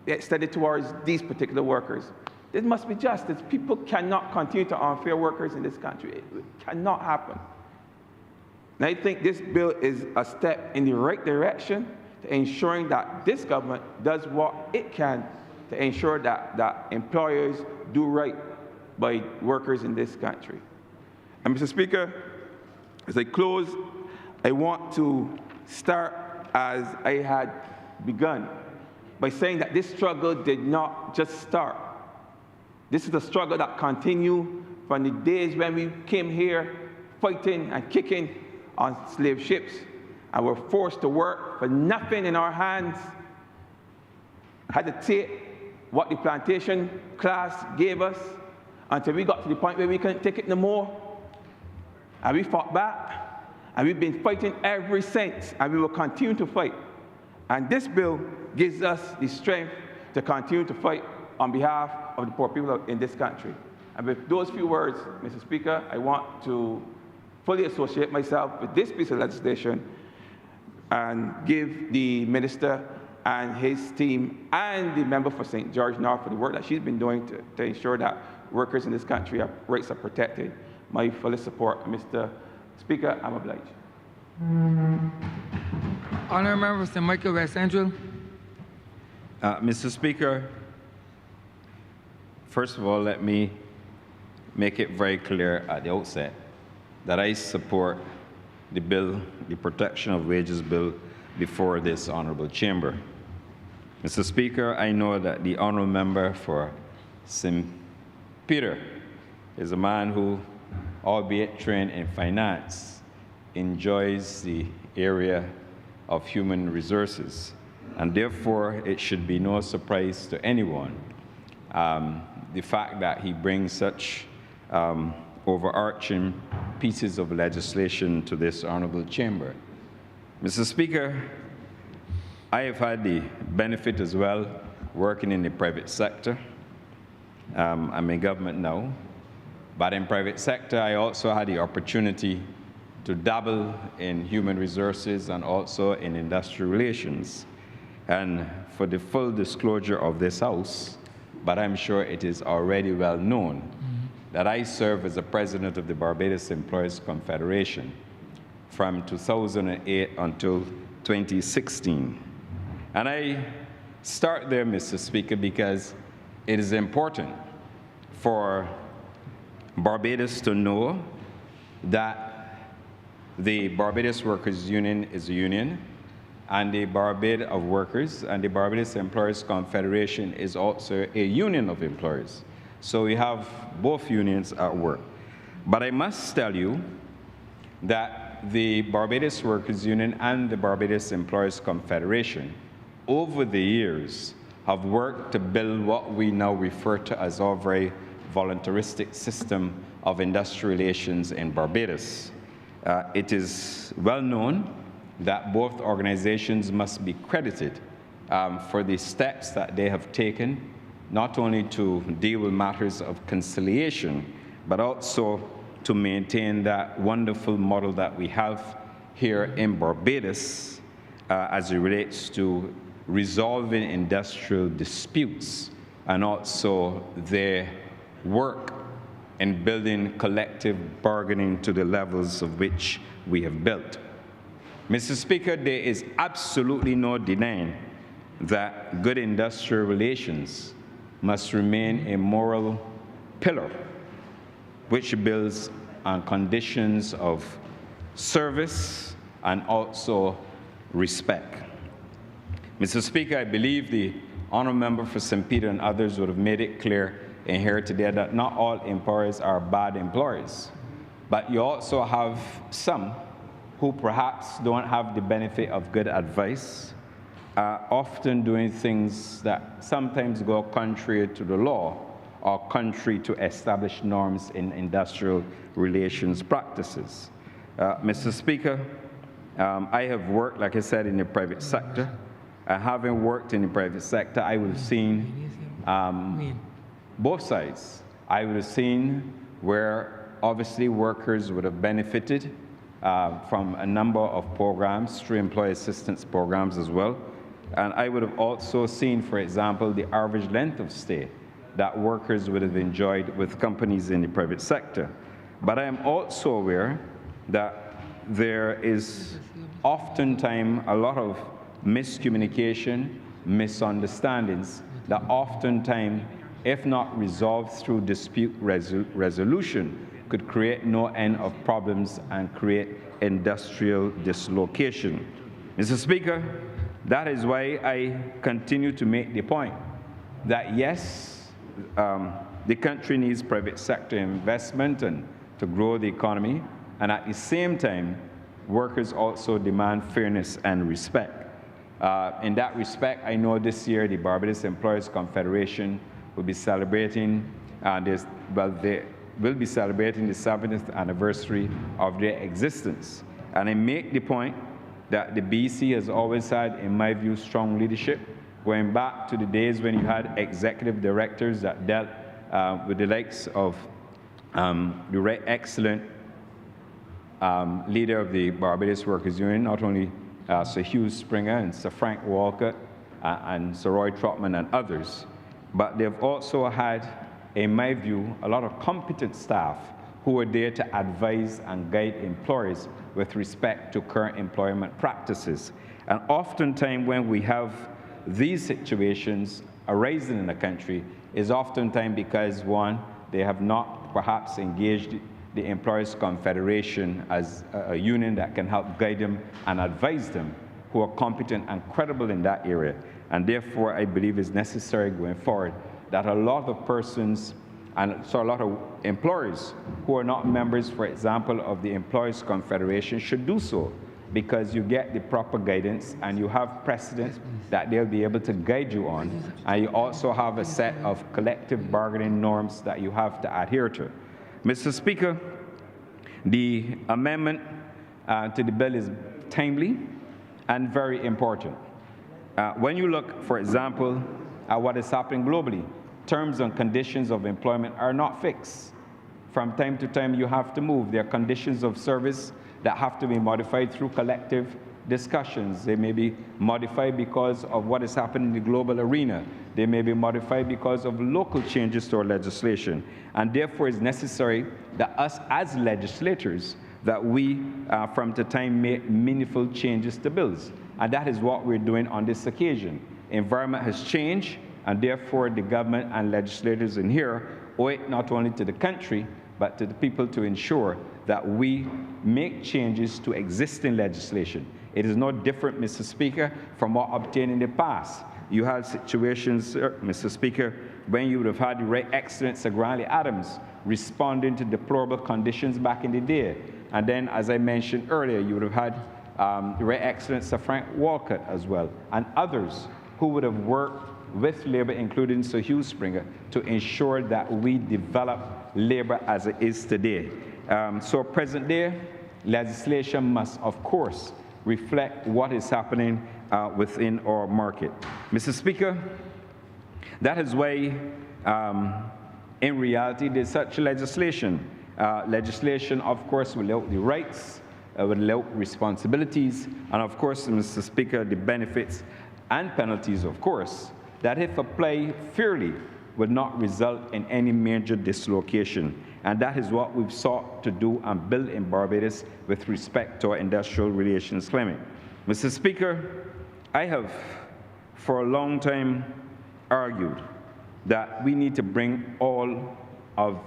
extended towards these particular workers. This must be justice. People cannot continue to unfair workers in this country. It cannot happen. And I think this bill is a step in the right direction to ensuring that this government does what it can to ensure that employers do right by workers in this country. And Mr. Speaker, as I close, I want to start as I had begun by saying that this struggle did not just start. This is a struggle that continued from the days when we came here fighting and kicking on slave ships and were forced to work for nothing in our hands, had to take what the plantation class gave us until we got to the point where we couldn't take it no more. And we fought back, and we've been fighting ever since, and we will continue to fight. And this bill gives us the strength to continue to fight on behalf of the poor people in this country. And with those few words, Mr. Speaker, I want to fully associate myself with this piece of legislation and give the minister and his team and the member for St. George North for the work that she's been doing to ensure that workers in this country, rights are protected. My full support. Mr. Speaker, I'm obliged. Honourable Member for St. Michael West Central. Mr. Speaker, first of all, let me make it very clear at the outset that I support the bill, the Protection of Wages Bill, before this Honourable Chamber. Mr. Speaker, I know that the Honourable Member for St. Peter is a man who, albeit trained in finance, enjoys the area of human resources, and therefore it should be no surprise to anyone the fact that he brings such overarching pieces of legislation to this Honourable Chamber. Mr. Speaker, I have had the benefit as well working in the private sector. I'm in government now, but in private sector I also had the opportunity to dabble in human resources and also in industrial relations. And for the full disclosure of this House, but I'm sure it is already well known, that I serve as the president of the Barbados Employers Confederation from 2008 until 2016. And I start there, Mr. Speaker, because it is important for Barbados to know that the Barbados Workers Union is a union, and the Barbados of Workers and the Barbados Employers Confederation is also a union of employers. So we have both unions at work. But I must tell you that the Barbados Workers Union and the Barbados Employers Confederation over the years have worked to build what we now refer to as our very voluntaristic system of industrial relations in Barbados. It is well known that both organizations must be credited for the steps that they have taken, not only to deal with matters of conciliation, but also to maintain that wonderful model that we have here in Barbados as it relates to resolving industrial disputes and also their work in building collective bargaining to the levels of which we have built. Mr. Speaker, there is absolutely no denying that good industrial relations must remain a moral pillar which builds on conditions of service and also respect. Mr. Speaker, I believe the Honourable Member for St. Peter and others would have made it clear in here today that not all employers are bad employers, but you also have some who perhaps don't have the benefit of good advice, often doing things that sometimes go contrary to the law or contrary to established norms in industrial relations practices. Mr. Speaker, I have worked, like I said, in the private sector. Having worked in the private sector, I would have seen both sides. I would have seen where obviously workers would have benefited from a number of programs, through employee assistance programs as well. And I would have also seen, for example, the average length of stay that workers would have enjoyed with companies in the private sector. But I am also aware that there is oftentimes a lot of miscommunication, misunderstandings that oftentimes, if not resolved through dispute resolution, could create no end of problems and create industrial dislocation. Mr. Speaker, that is why I continue to make the point that yes, the country needs private sector investment and to grow the economy, and at the same time, workers also demand fairness and respect. In that respect, I know this year the Barbados Employers Confederation will be celebrating, they will be celebrating the 70th anniversary of their existence. And I make the point that the BC has always had, in my view, strong leadership, going back to the days when you had executive directors that dealt with the likes of the right excellent leader of the Barbados Workers Union, not only Sir Hugh Springer and Sir Frank Walcott and Sir Roy Trotman and others, but they've also had, in my view, a lot of competent staff who are there to advise and guide employers with respect to current employment practices. And oftentimes when we have these situations arising in the country is oftentimes because, one, they have not perhaps engaged the Employers Confederation as a union that can help guide them and advise them, who are competent and credible in that area. And therefore, I believe it's necessary going forward that a lot of persons, and so a lot of employers who are not members, for example, of the Employers Confederation should do so, because you get the proper guidance and you have precedents that they'll be able to guide you on, and you also have a set of collective bargaining norms that you have to adhere to. Mr. Speaker, the amendment to the bill is timely and very important. When you look, for example, at what is happening globally, terms and conditions of employment are not fixed. From time to time, you have to move. There are conditions of service that have to be modified through collective discussions. They may be modified because of what is happening in the global arena. They may be modified because of local changes to our legislation. And therefore, it's necessary that us as legislators, that we, from the time, make meaningful changes to bills. And that is what we're doing on this occasion. Environment has changed, and therefore the government and legislators in here owe it not only to the country, but to the people to ensure that we make changes to existing legislation. It is no different, Mr. Speaker, from what obtained in the past. You had situations, Mr. Speaker, when you would have had the Right Excellent Sir Grantley Adams responding to deplorable conditions back in the day. And then, as I mentioned earlier, you would have had the Right Excellent Sir Frank Walcott as well, and others who would have worked with Labour, including Sir Hugh Springer, to ensure that we develop Labour as it is today. So present day legislation must, of course, reflect what is happening within our market. Mr. Speaker, that is why, in reality, there's such legislation. Legislation, of course, will out the rights, will out responsibilities, and of course, Mr. Speaker, the benefits and penalties, of course, that if applied fairly, would not result in any major dislocation. And that is what we've sought to do and build in Barbados with respect to our industrial relations climate. Mr. Speaker, I have for a long time argued that we need to bring all of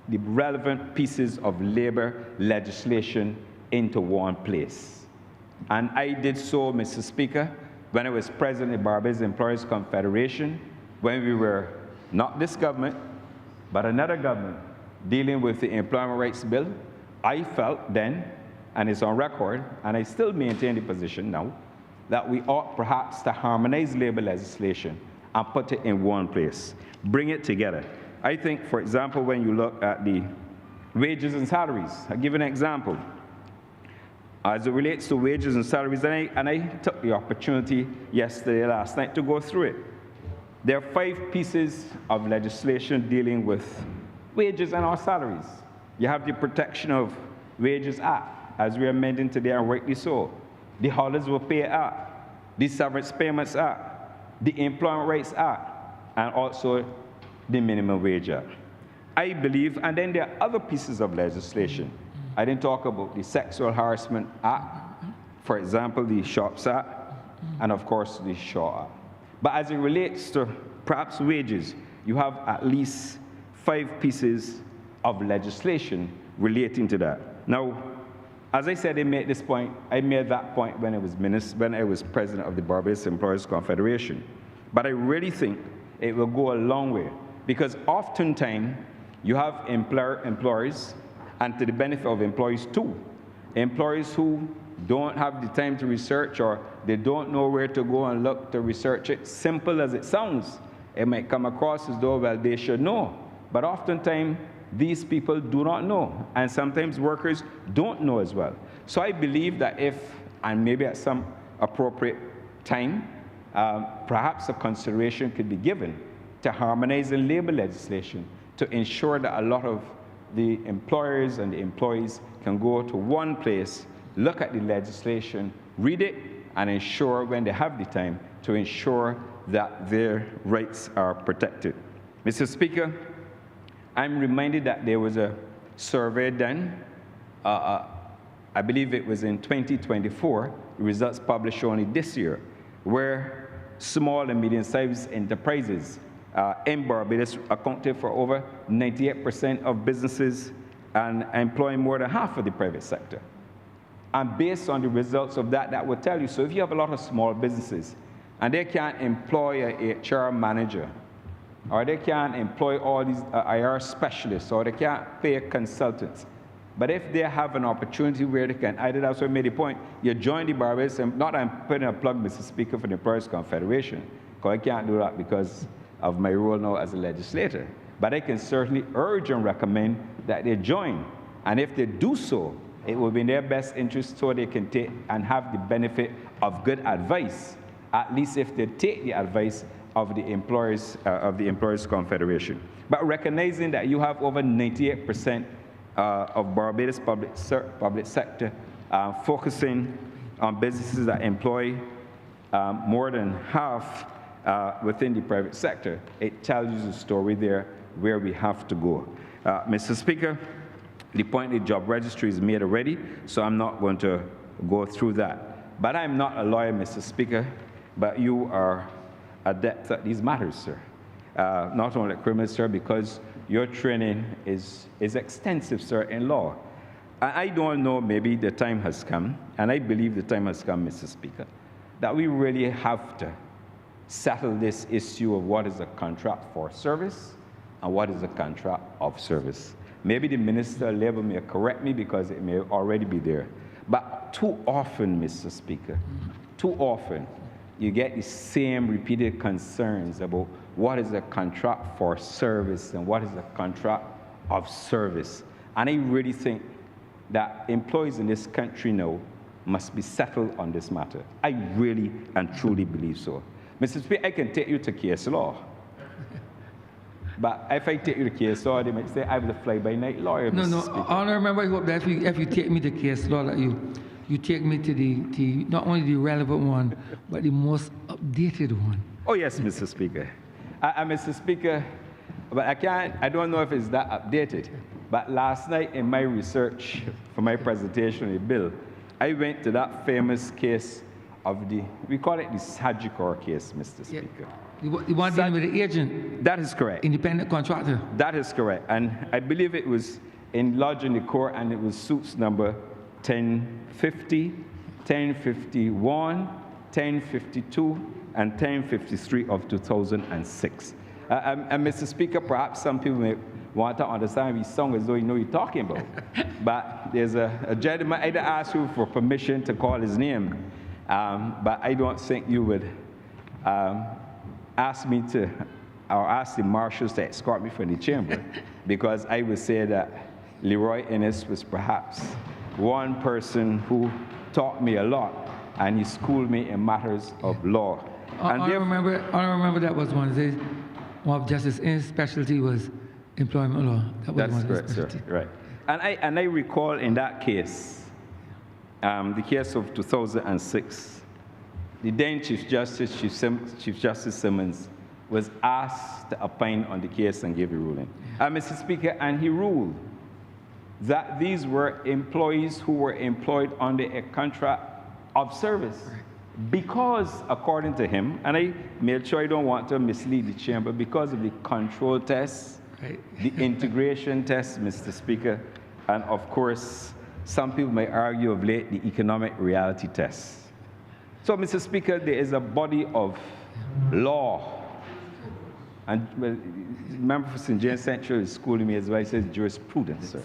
the relevant pieces of labor legislation into one place. And I did so, Mr. Speaker, when I was president of the Barbados Employers Confederation, when we were not this government, but another government dealing with the Employment Rights Bill. I felt then, and it's on record, and I still maintain the position now, that we ought perhaps to harmonize labor legislation and put it in one place, bring it together. I think, for example, when you look at the wages and salaries, I'll give an example. As it relates to wages and salaries, and I took the opportunity yesterday, last night, to go through it. There are 5 pieces of legislation dealing with wages and our salaries. You have the Protection of Wages Act, as we are amending today, and rightly so. The Holidays Will Pay Act, the Severance Payments Act, the Employment Rights Act, and also the Minimum Wage Act. I believe, and then there are other pieces of legislation. I didn't talk about the Sexual Harassment Act, for example, the Shops Act, and of course the Shaw Act. But as it relates to perhaps wages, you have at least 5 pieces of legislation relating to that. Now, as I said, I made this point. I made that point when I was president of the Barbados Employers Confederation. But I really think it will go a long way, because oftentimes you have employers, and to the benefit of employees too, employees who don't have the time to research, or they don't know where to go and look to research it. Simple as it sounds, it might come across as though, well, they should know. But oftentimes, these people do not know, and sometimes workers don't know as well. So I believe that if, and maybe at some appropriate time, perhaps a consideration could be given to harmonizing labor legislation to ensure that a lot of the employers and the employees can go to one place, look at the legislation, read it, and ensure when they have the time to ensure that their rights are protected. Mr. Speaker, I'm reminded that there was a survey done, I believe it was in 2024, the results published only this year, where small and medium-sized enterprises in Barbados accounted for over 98% of businesses and employing more than half of the private sector. And based on the results of that, that would tell you, so if you have a lot of small businesses and they can't employ a HR manager, or they can't employ all these IR specialists, or they can't pay consultants, but if they have an opportunity where they can, either that's what I made the point, you join the Barbados, and not I'm putting a plug, Mr. Speaker, for the Employers Confederation, because I can't do that because of my role now as a legislator. But I can certainly urge and recommend that they join. And if they do so, it will be in their best interest so they can take and have the benefit of good advice, at least if they take the advice of the Employers Confederation. But recognizing that you have over 98% of Barbados public sector focusing on businesses that employ more than half within the private sector, it tells you the story there where we have to go. Mr. Speaker, the point the job registry is made already, so I'm not going to go through that. But I'm not a lawyer, Mr. Speaker, but you are adept at these matters, sir. Not only criminal, sir, because your training is extensive, sir, in law. I don't know, maybe the time has come, and I believe the time has come, Mr. Speaker, that we really have to settle this issue of what is a contract for service and what is a contract of service. Maybe the Minister of Labor may correct me because it may already be there. But too often, Mr. Speaker, too often, you get the same repeated concerns about what is a contract for service and what is a contract of service. And I really think that employees in this country now must be settled on this matter. I really and truly believe so. Mr. Speaker, I can take you to case law. But if I take you to case law, they might say I'm the fly-by-night lawyer, No, Mr. no, Speaker. Honourable Member, I hope that if you take me to case law, that you take me to the not only the relevant one, but the most updated one. Oh, yes, Mr. Speaker. Mr. Speaker, but I don't know if it's that updated, but last night in my research for my presentation of the bill, I went to that famous case of we call it the Sagicor case, Mr. Speaker. Yeah. The one dealing with the agent, That is correct. independent contractor. That is correct. And I believe it was lodged in the court, and it was suits number 1050, 1051, 1052, and 1053 of 2006. And Mr. Speaker, perhaps some people may want to understand his song as though you know what you're talking about. But there's a gentleman, I didn't ask you for permission to call his name, but I don't think you would ask me to, or ask the marshals to escort me from the chamber, because I would say that Leroy Innes was perhaps one person who taught me a lot, and he schooled me in matters of law. I remember that was one of Justice Innes' specialty was employment law. That was That's one of correct, his sir. specialty. Right. And I recall in that case, the case of 2006, the then Chief Justice Simmons, was asked to opine on the case and give a ruling. Mr. Speaker, and he ruled that these were employees who were employed under a contract of service. Because, according to him, and I made sure I don't want to mislead the chamber, because of the control test, Right. the integration test, Mr. Speaker, and of course, some people may argue of late the economic reality test. So, Mr. Speaker, there is a body of law, and well, member for St. James Central is schooling me as well. He says jurisprudence, sir.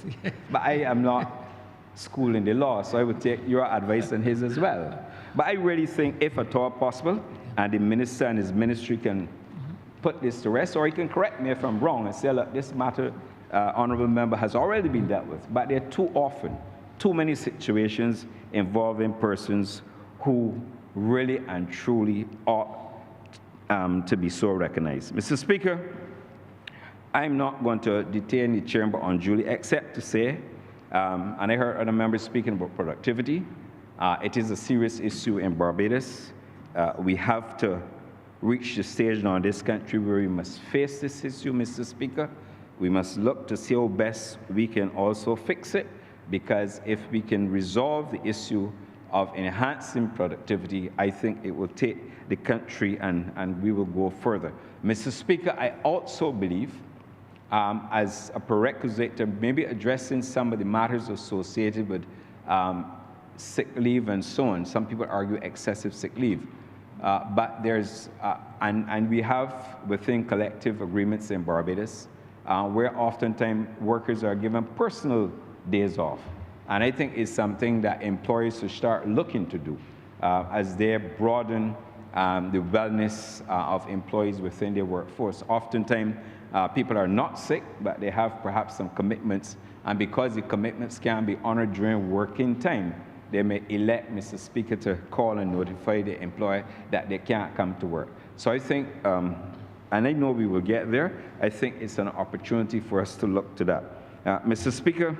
But I am not school in the law, so I would take your advice and his as well. But I really think, if at all possible, and the minister and his ministry can put this to rest, or he can correct me if I'm wrong and say, look, this matter, honourable member, has already been dealt with, but there are too often, too many situations involving persons who really and truly ought to be so recognized. Mr. Speaker, I'm not going to detain the chamber unduly, except to say, and I heard other members speaking about productivity. It is a serious issue in Barbados. We have to reach the stage now in this country where we must face this issue, Mr. Speaker. We must look to see how best we can also fix it, because if we can resolve the issue of enhancing productivity, I think it will take the country and we will go further. Mr. Speaker, I also believe, as a prerequisite to maybe addressing some of the matters associated with sick leave and so on. Some people argue excessive sick leave. But there's, and we have within collective agreements in Barbados, where oftentimes workers are given personal days off. And I think it's something that employers should start looking to do as they broaden the wellness of employees within their workforce. Oftentimes, people are not sick, but they have perhaps some commitments. And because the commitments can be honored during working time, they may elect, Mr. Speaker, to call and notify the employer that they can't come to work. So I think, and I know we will get there, I think it's an opportunity for us to look to that. Mr. Speaker,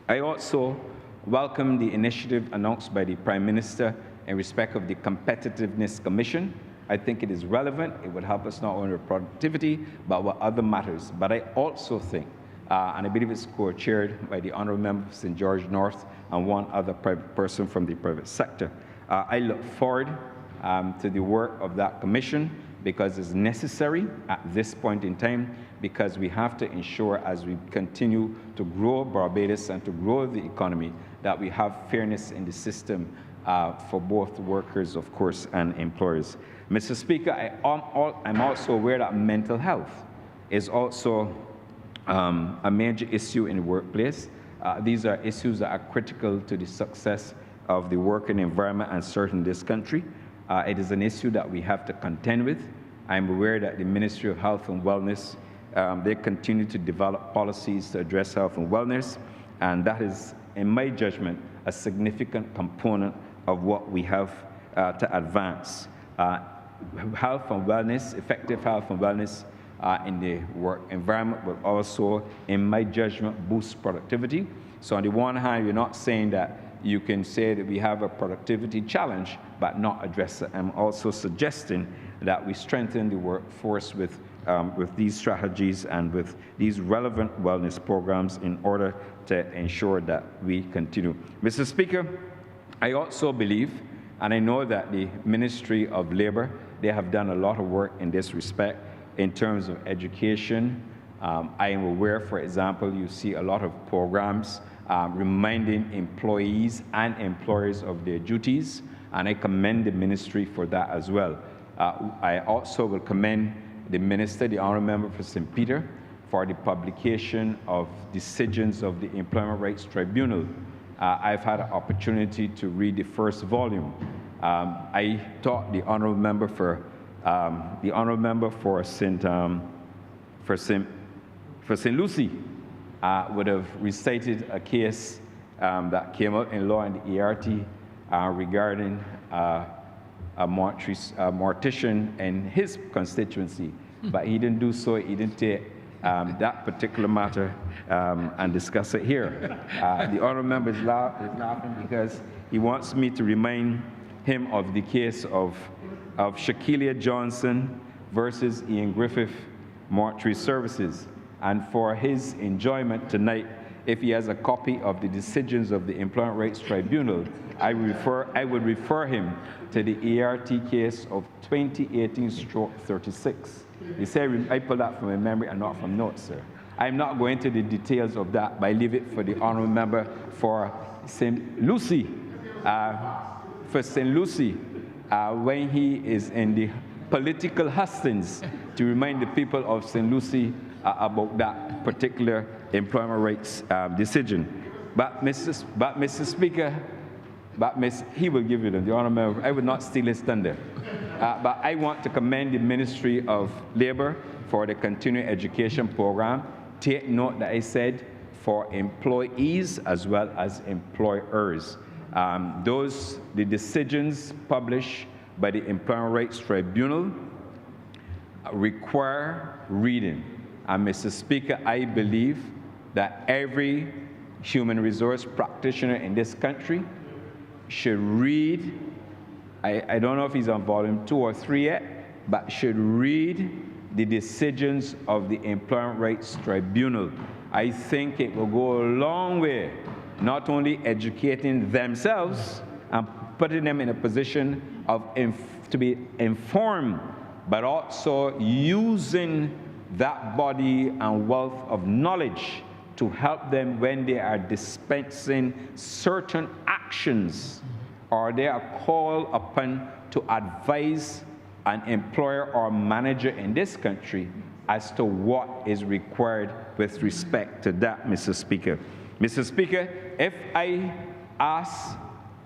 I also welcome the initiative announced by the Prime Minister in respect of the Competitiveness Commission. I think it is relevant. It would help us not only with productivity, but with other matters. But I also think, and I believe it's co-chaired by the Honourable Member for St. George North and one other private person from the private sector. I look forward to the work of that commission, because it's necessary at this point in time, because we have to ensure, as we continue to grow Barbados and to grow the economy, that we have fairness in the system for both workers, of course, and employers. Mr. Speaker, I'm also aware that mental health is also a major issue in the workplace. These are issues that are critical to the success of the working environment and certainly this country. It is an issue that we have to contend with. I'm aware that the Ministry of Health and Wellness, they continue to develop policies to address health and wellness, and that is, in my judgment, a significant component of what we have to advance. Health and wellness, effective health and wellness in the work environment will also, in my judgment, boost productivity. So on the one hand, you're not saying that you can say that we have a productivity challenge, but not address it. I'm also suggesting that we strengthen the workforce with these strategies and with these relevant wellness programs in order to ensure that we continue. Mr. Speaker, I also believe, and I know that the Ministry of Labour, they have done a lot of work in this respect in terms of education. I am aware, for example, you see a lot of programs reminding employees and employers of their duties, and I commend the ministry for that as well. I also will commend the minister, the Honourable Member for St. Peter, for the publication of decisions of the Employment Rights Tribunal. I've had an opportunity to read the first volume. I thought the Honourable Member for St. Lucie would have recited a case that came out in law in the ERT regarding a mortician in his constituency, but he didn't do so. He didn't take that particular matter and discuss it here. The Honourable Member is laughing because he wants me to remind him of the case of Shaquilla Johnson versus Ian Griffith Mortuary Services. And for his enjoyment tonight, if he has a copy of the decisions of the Employment Rights Tribunal, I would refer him to the ERT case of 2018/36. You say I pull that from my memory and not from notes, sir. I'm not going into the details of that, but I leave it for the Honourable Member for St. Lucie. When he is in the political hustings, to remind the people of St. Lucie about that particular employment rights decision. But Mr. Speaker, he will give you the Honourable. I would not steal his thunder. But I want to commend the Ministry of Labour for the continuing education program. Take note that I said for employees as well as employers. The decisions published by the Employment Rights Tribunal require reading. And Mr. Speaker, I believe that every human resource practitioner in this country should read, I don't know if he's on volume 2 or 3 yet, but should read the decisions of the Employment Rights Tribunal. I think it will go a long way, not only educating themselves and putting them in a position of to be informed, but also using that body and wealth of knowledge to help them when they are dispensing certain actions or they are called upon to advise an employer or manager in this country as to what is required with respect to that, Mr. Speaker. Mr. Speaker, if I ask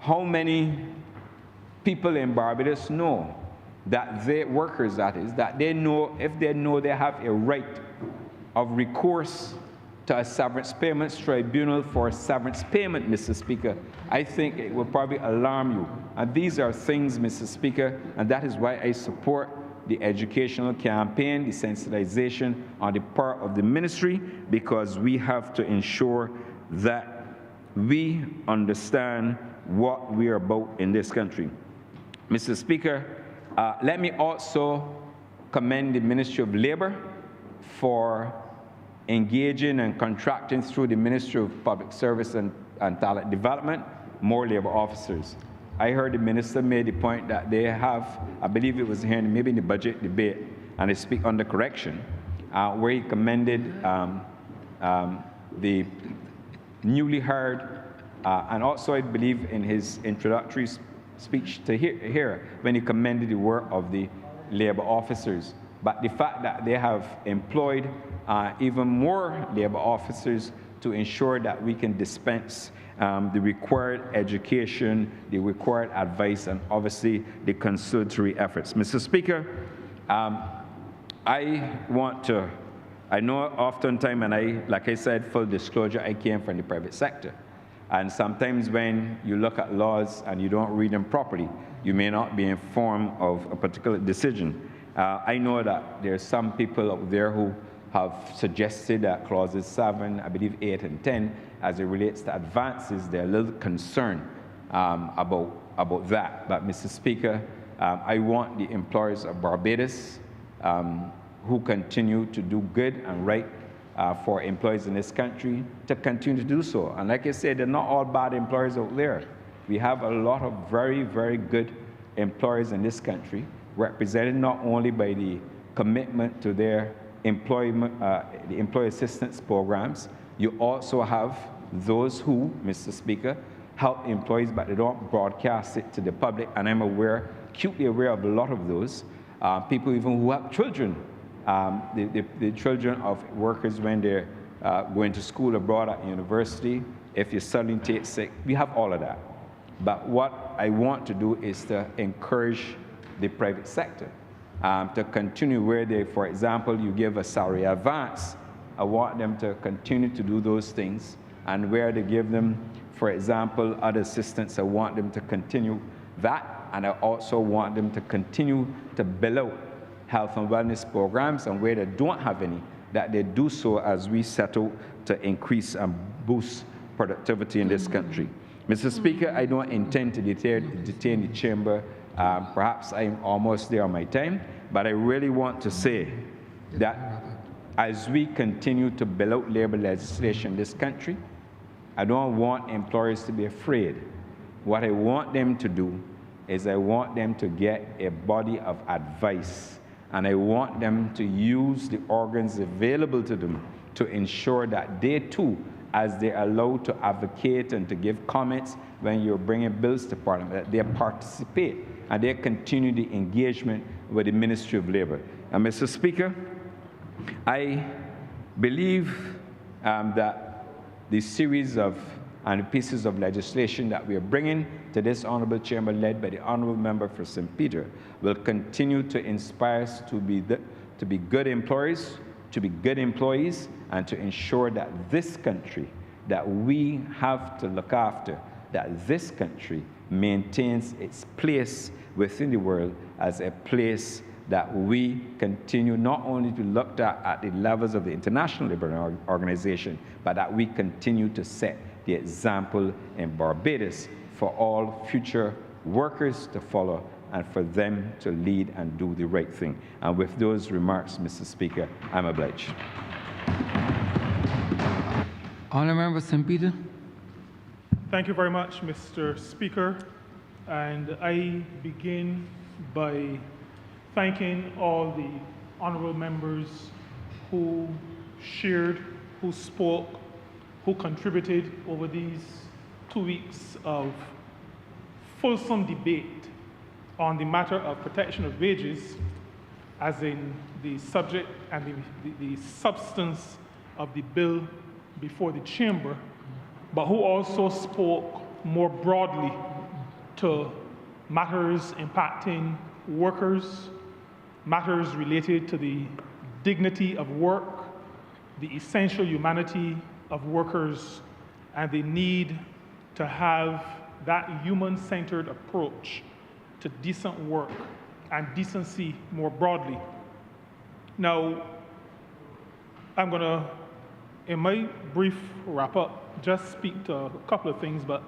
how many people in Barbados know that they, workers that is, that they know, if they know they have a right of recourse to a severance payments tribunal for severance payment, Mr. Speaker, I think it will probably alarm you. And these are things, Mr. Speaker, and that is why I support the educational campaign, the sensitization on the part of the ministry, because we have to ensure that we understand what we are about in this country. Mr. Speaker, let me also commend the Ministry of Labour for engaging and contracting through the Ministry of Public Service and Talent Development more labor officers. I heard the minister made the point that they have, I believe it was here, maybe in the budget debate, and I speak under correction, where he commended the newly hired, and also I believe in his introductory speech to here, when he commended the work of the labor officers. But the fact that they have employed even more labor officers to ensure that we can dispense the required education, the required advice, and obviously the conciliatory efforts. Mr. Speaker, I know oftentimes, and like I said, full disclosure, I came from the private sector. And sometimes when you look at laws and you don't read them properly, you may not be informed of a particular decision. I know that there are some people out there who have suggested that clauses 7, I believe 8 and 10, as it relates to advances, they're a little concerned about that. But Mr. Speaker, I want the employers of Barbados who continue to do good and right for employees in this country to continue to do so. And like I said, they're not all bad employers out there. We have a lot of very, very good employers in this country, represented not only by the commitment to their employment, the employee assistance programs. You also have those who, Mr. Speaker, help employees, but they don't broadcast it to the public. And I'm acutely aware of a lot of those people, even who have children, the children of workers when they're going to school abroad at university. If you suddenly take sick, we have all of that. But what I want to do is to encourage the private sector to continue where they, for example, you give a salary advance. I want them to continue to do those things. And where they give them, for example, other assistance, I want them to continue that. And I also want them to continue to build out health and wellness programs, and where they don't have any, that they do so as we set out to increase and boost productivity in this country. Mr. Speaker, I don't intend to detain the chamber. Perhaps I'm almost there on my time, but I really want to say that as we continue to build out labor legislation in this country, I don't want employers to be afraid. What I want them to do is I want them to get a body of advice, and I want them to use the organs available to them to ensure that they too, as they're allowed to advocate and to give comments when you're bringing bills to Parliament, that they participate and they continue the engagement with the Ministry of Labour. And Mr. Speaker, I believe that the series of and the pieces of legislation that we are bringing to this honorable chamber, led by the honorable member for St. Peter, will continue to inspire us to be good employers, to be good employees, and to ensure that this country that we have to look after, that this country maintains its place within the world as a place that we continue not only to look at the levels of the International Labour Organization, but that we continue to set the example in Barbados for all future workers to follow and for them to lead and do the right thing. And with those remarks, Mr. Speaker, I'm obliged. Honourable Member St. Peter. Thank you very much, Mr. Speaker. And I begin by thanking all the honourable members who shared, who spoke, who contributed over these 2 weeks of fulsome debate on the matter of protection of wages, as in the subject and the substance of the bill before the chamber, but who also spoke more broadly to matters impacting workers, matters related to the dignity of work, the essential humanity of workers, and the need to have that human-centered approach to decent work and decency more broadly. Now, I'm going to, in my brief wrap-up, just speak to a couple of things, but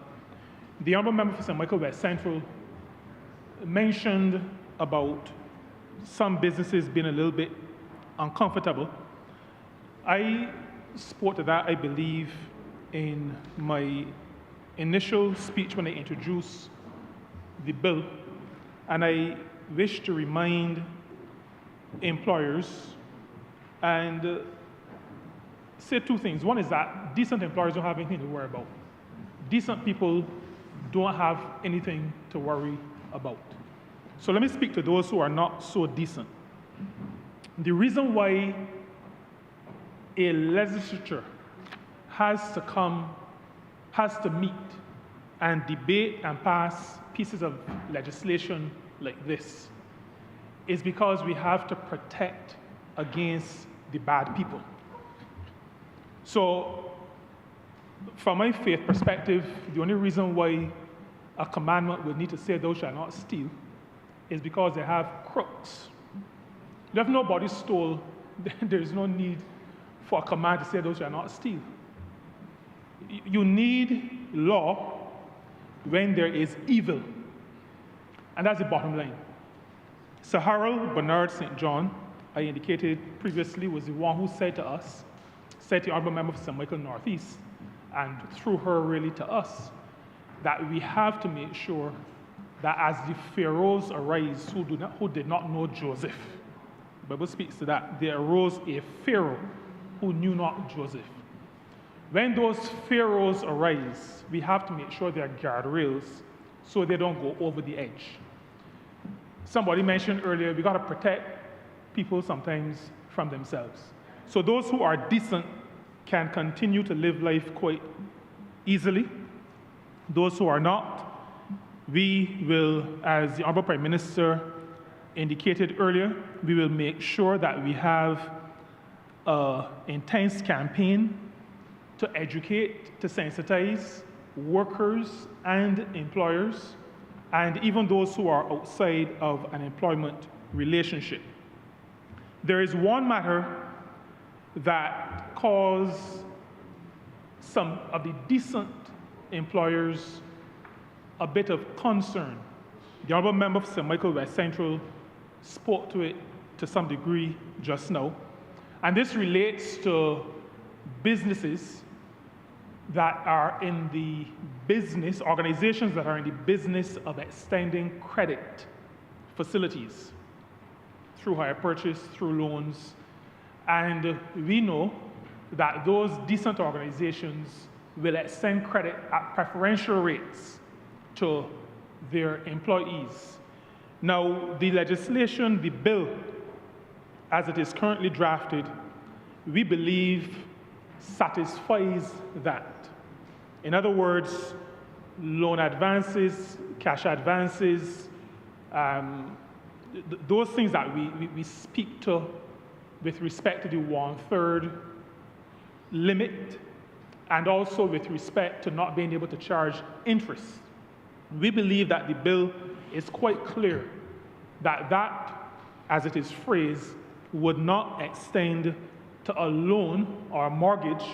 the honourable member for St. Michael West Central mentioned about some businesses being a little bit uncomfortable. I spoke to that, I believe, in my initial speech when I introduced the bill, and I wish to remind employers and say two things. One is that decent employers don't have anything to worry about. Decent people don't have anything to worry about. So let me speak to those who are not so decent. The reason why a legislature has to meet and debate and pass pieces of legislation like this is because we have to protect against the bad people. So, from my faith perspective, the only reason why a commandment would need to say thou shalt not steal is because they have crooks. If nobody stole, there's no need for a command to say thou shalt not steal. You need law when there is evil. And that's the bottom line. Sir Harold Bernard St. John, I indicated previously, was the one who said to us, said to the honourable member for St. Michael Northeast, and through her really to us, that we have to make sure that as the pharaohs arise who did not know Joseph, the Bible speaks to that, there arose a pharaoh who knew not Joseph. When those pharaohs arise, we have to make sure there are guardrails so they don't go over the edge. Somebody mentioned earlier, we got to protect people sometimes from themselves. So those who are decent can continue to live life quite easily. Those who are not, we will, as the Honourable Prime Minister indicated earlier, we will make sure that we have an intense campaign to educate, to sensitize workers and employers, and even those who are outside of an employment relationship. There is one matter that caused some of the decent employers a bit of concern. The Honourable Member for St. Michael West Central spoke to it to some degree just now. And this relates to businesses that are in the business, organizations that are in the business of extending credit facilities through hire purchase, through loans. And we know that those decent organizations will extend credit at preferential rates to their employees. Now, the legislation, the bill, as it is currently drafted, we believe satisfies that. In other words, loan advances, cash advances, those things that we speak to with respect to the 1/3 limit, and also with respect to not being able to charge interest. We believe that the bill is quite clear that, as it is phrased, would not extend to a loan or a mortgage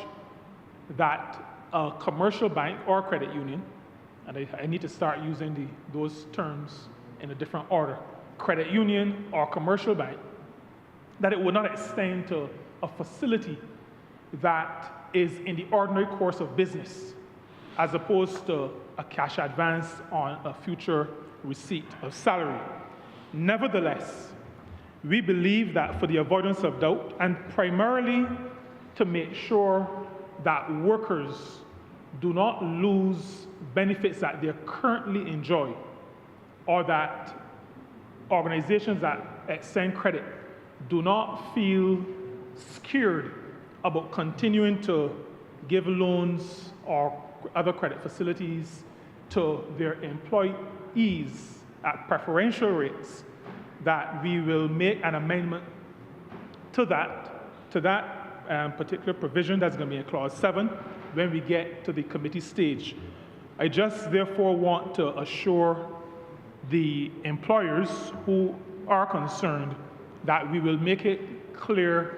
that a commercial bank or credit union, and I need to start using those terms in a different order, credit union or commercial bank, that it would not extend to a facility that is in the ordinary course of business, as opposed to a cash advance on a future receipt of salary. Nevertheless, we believe that for the avoidance of doubt, and primarily to make sure that workers do not lose benefits that they currently enjoy, or that organizations that extend credit do not feel scared about continuing to give loans or other credit facilities to their employees at preferential rates, that we will make an amendment to that particular provision that's going to be in Clause 7 when we get to the committee stage. I just therefore want to assure the employers who are concerned that we will make it clearer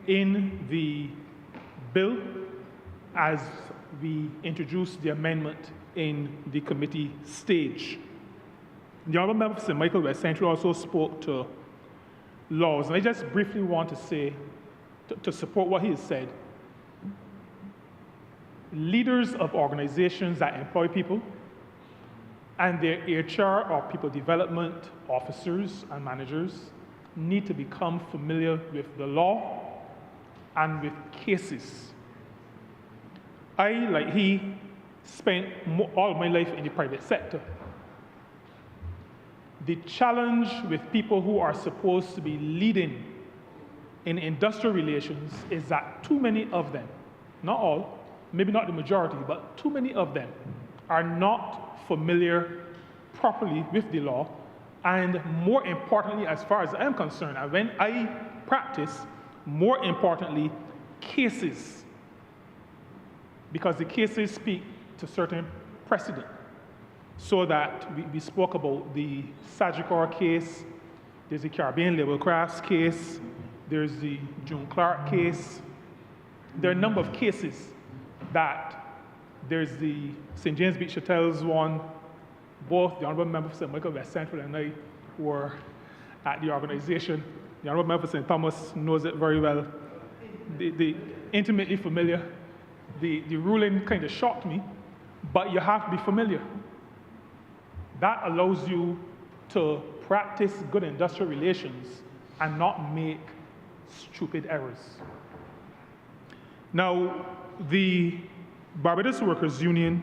in the bill as we introduce the amendment in the committee stage. The Honourable Member for St. Michael West Central also spoke to laws, and I just briefly want to say, to support what he has said, leaders of organizations that employ people and their HR or people development officers and managers need to become familiar with the law and with cases. I, like he, spent all my life in the private sector. The challenge with people who are supposed to be leading in industrial relations is that too many of them, not all, maybe not the majority, but too many of them are not familiar properly with the law, and more importantly, as far as I'm concerned, and when I practice, more importantly, cases, because the cases speak to certain precedent. So that we spoke about the Sagicor case, there's the Caribbean Label Crafts case, there's the June Clark case. There are a number of cases that there's the St. James Beach Hotels one. Both the Honourable Member for St. Michael West Central and I were at the organization. The Honourable Member for St. Thomas knows it very well. The intimately familiar. The ruling kind of shocked me, but you have to be familiar. That allows you to practice good industrial relations and not make stupid errors. Now, the Barbados Workers Union,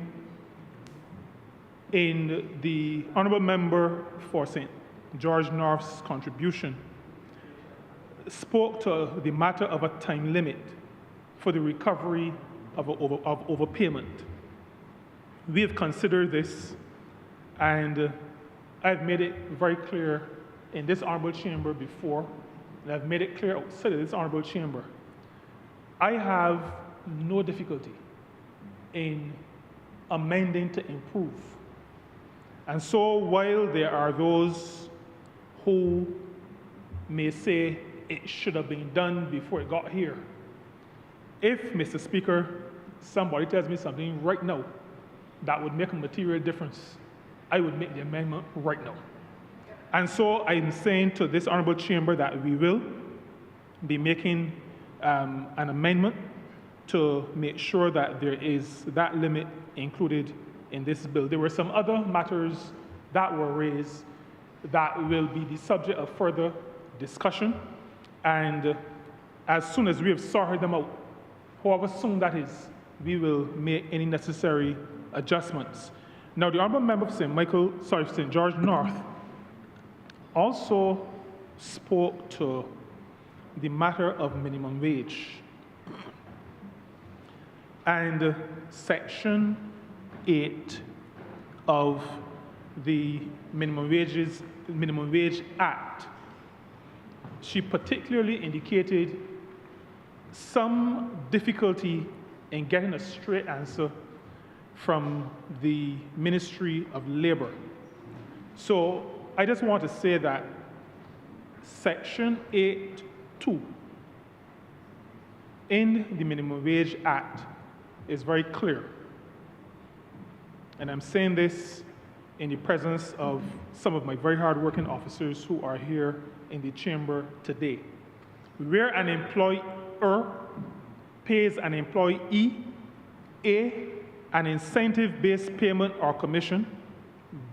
in the Honourable Member for St. George North's contribution, spoke to the matter of a time limit for the recovery of overpayment. We have considered this, and I've made it very clear in this Honourable Chamber before, and I've made it clear outside of this Honourable Chamber. I have no difficulty in amending to improve. And so while there are those who may say it should have been done before it got here, if, Mr. Speaker, somebody tells me something right now that would make a material difference, I would make the amendment right now. And so I'm saying to this Honourable Chamber that we will be making an amendment to make sure that there is that limit included in this bill. There were some other matters that were raised that will be the subject of further discussion, and as soon as we have sorted them out, however soon that is, we will make any necessary adjustments. Now, the Honourable Member for St. George North also spoke to the matter of minimum wage. and Section 8 of the Minimum Wage Act, she particularly indicated some difficulty in getting a straight answer from the Ministry of Labor. So I just want to say that Section 8(2) in the Minimum Wage Act is very clear. And I'm saying this in the presence of some of my very hardworking officers who are here in the chamber today. Where an employer pays an employee A, an incentive-based payment or commission,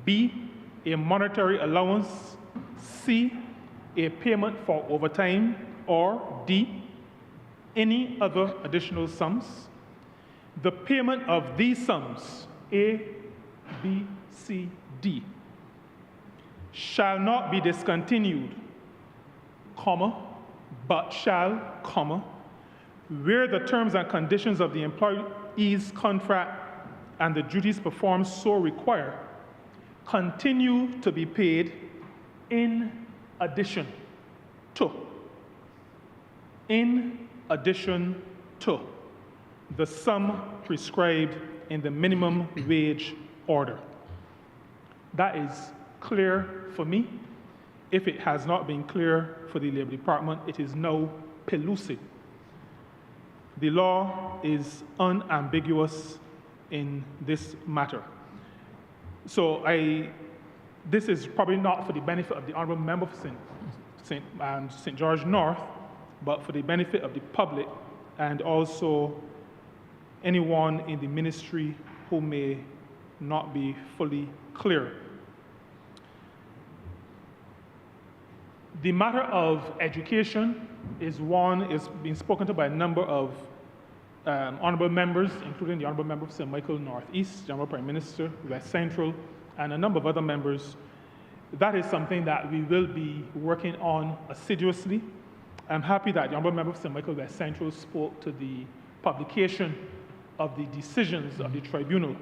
B, a monetary allowance, C, a payment for overtime, or D, any other additional sums, the payment of these sums, A, B, C, D, shall not be discontinued, comma, but shall, comma, where the terms and conditions of the employee's contract and the duties performed so require, continue to be paid in addition to the sum prescribed in the minimum wage order. That is clear for me. If it has not been clear for the Labor Department, it is now pellucid. The law is unambiguous in this matter. So this is probably not for the benefit of the Honourable Member for St. George North, but for the benefit of the public and also anyone in the ministry who may not be fully clear. The matter of education is being spoken to by a number of honourable members, including the Honourable Member for St. Michael Northeast, the Honourable Prime Minister, West Central, and a number of other members. That is something that we will be working on assiduously. I'm happy that the Honourable Member for St. Michael West Central spoke to the publication of the decisions of the tribunal.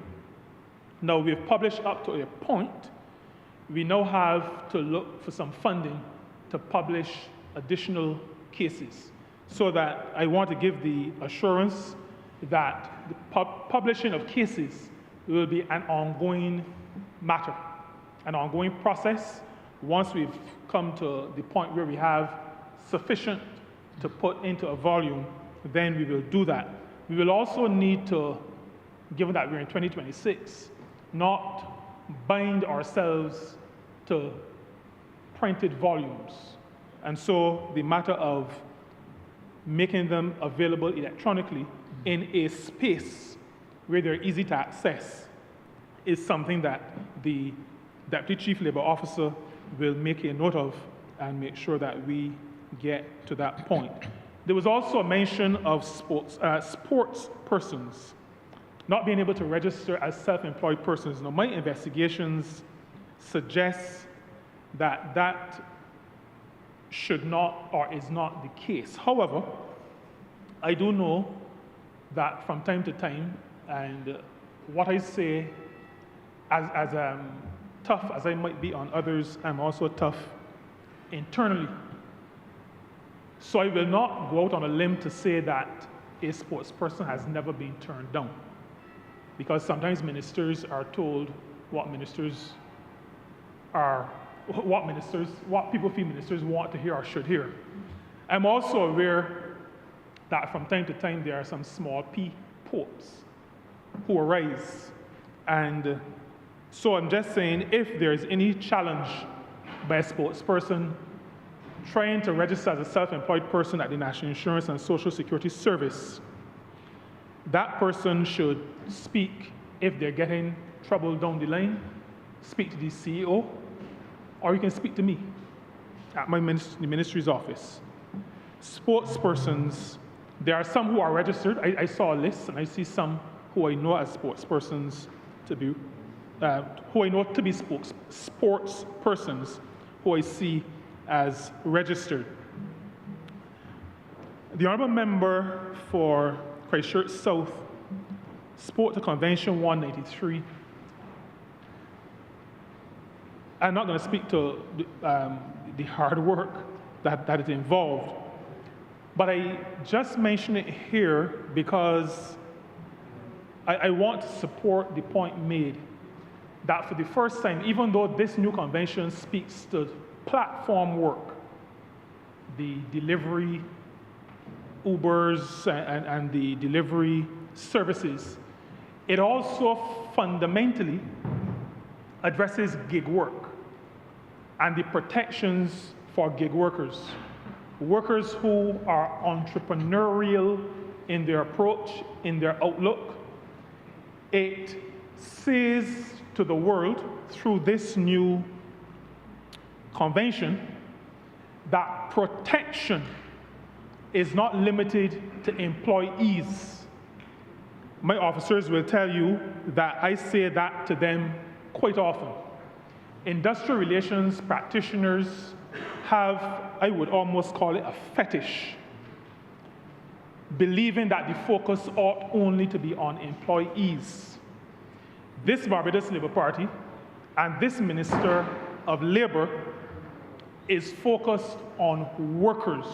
Now, we've published up to a point. We now have to look for some funding to publish additional cases, so that I want to give the assurance that the publishing of cases will be an ongoing matter, an ongoing process. Once we've come to the point where we have sufficient to put into a volume, then we will do that. We will also need to, given that we're in 2026, not bind ourselves to printed volumes. And so the matter of making them available electronically in a space where they're easy to access is something that the Deputy Chief Labour Officer will make a note of and make sure that we get to that point. There was also a mention of sports persons not being able to register as self-employed persons. Now, my investigations suggest that that should not or is not the case. However, I do know that from time to time, and what I say, as tough as I might be on others, I'm also tough internally. So I will not go out on a limb to say that a sports person has never been turned down, because sometimes ministers are told what people feel ministers want to hear or should hear. I'm also aware that from time to time there are some small p popes who arise. And so I'm just saying, if there's any challenge by a sports person trying to register as a self-employed person at the National Insurance and Social Security Service, that person should speak, if they're getting trouble down the line, speak to the CEO, or you can speak to me at the ministry's office. Sports persons, there are some who are registered. I saw a list, and I see some who I know as sports persons to be, who I know to be sports persons, who I see as registered. The Honourable Member for Christchurch South spoke to Convention 193. I'm not going to speak to the hard work that is involved, but I just mention it here because I want to support the point made that for the first time, even though this new convention speaks to platform work, the delivery Ubers and the delivery services, it also fundamentally addresses gig work and the protections for gig workers, workers who are entrepreneurial in their approach, in their outlook. It says to the world through this new convention that protection is not limited to employees. My officers will tell you that I say that to them quite often. Industrial relations practitioners have, I would almost call it a fetish, believing that the focus ought only to be on employees. This Barbados Labour Party and this Minister of Labour is focused on workers,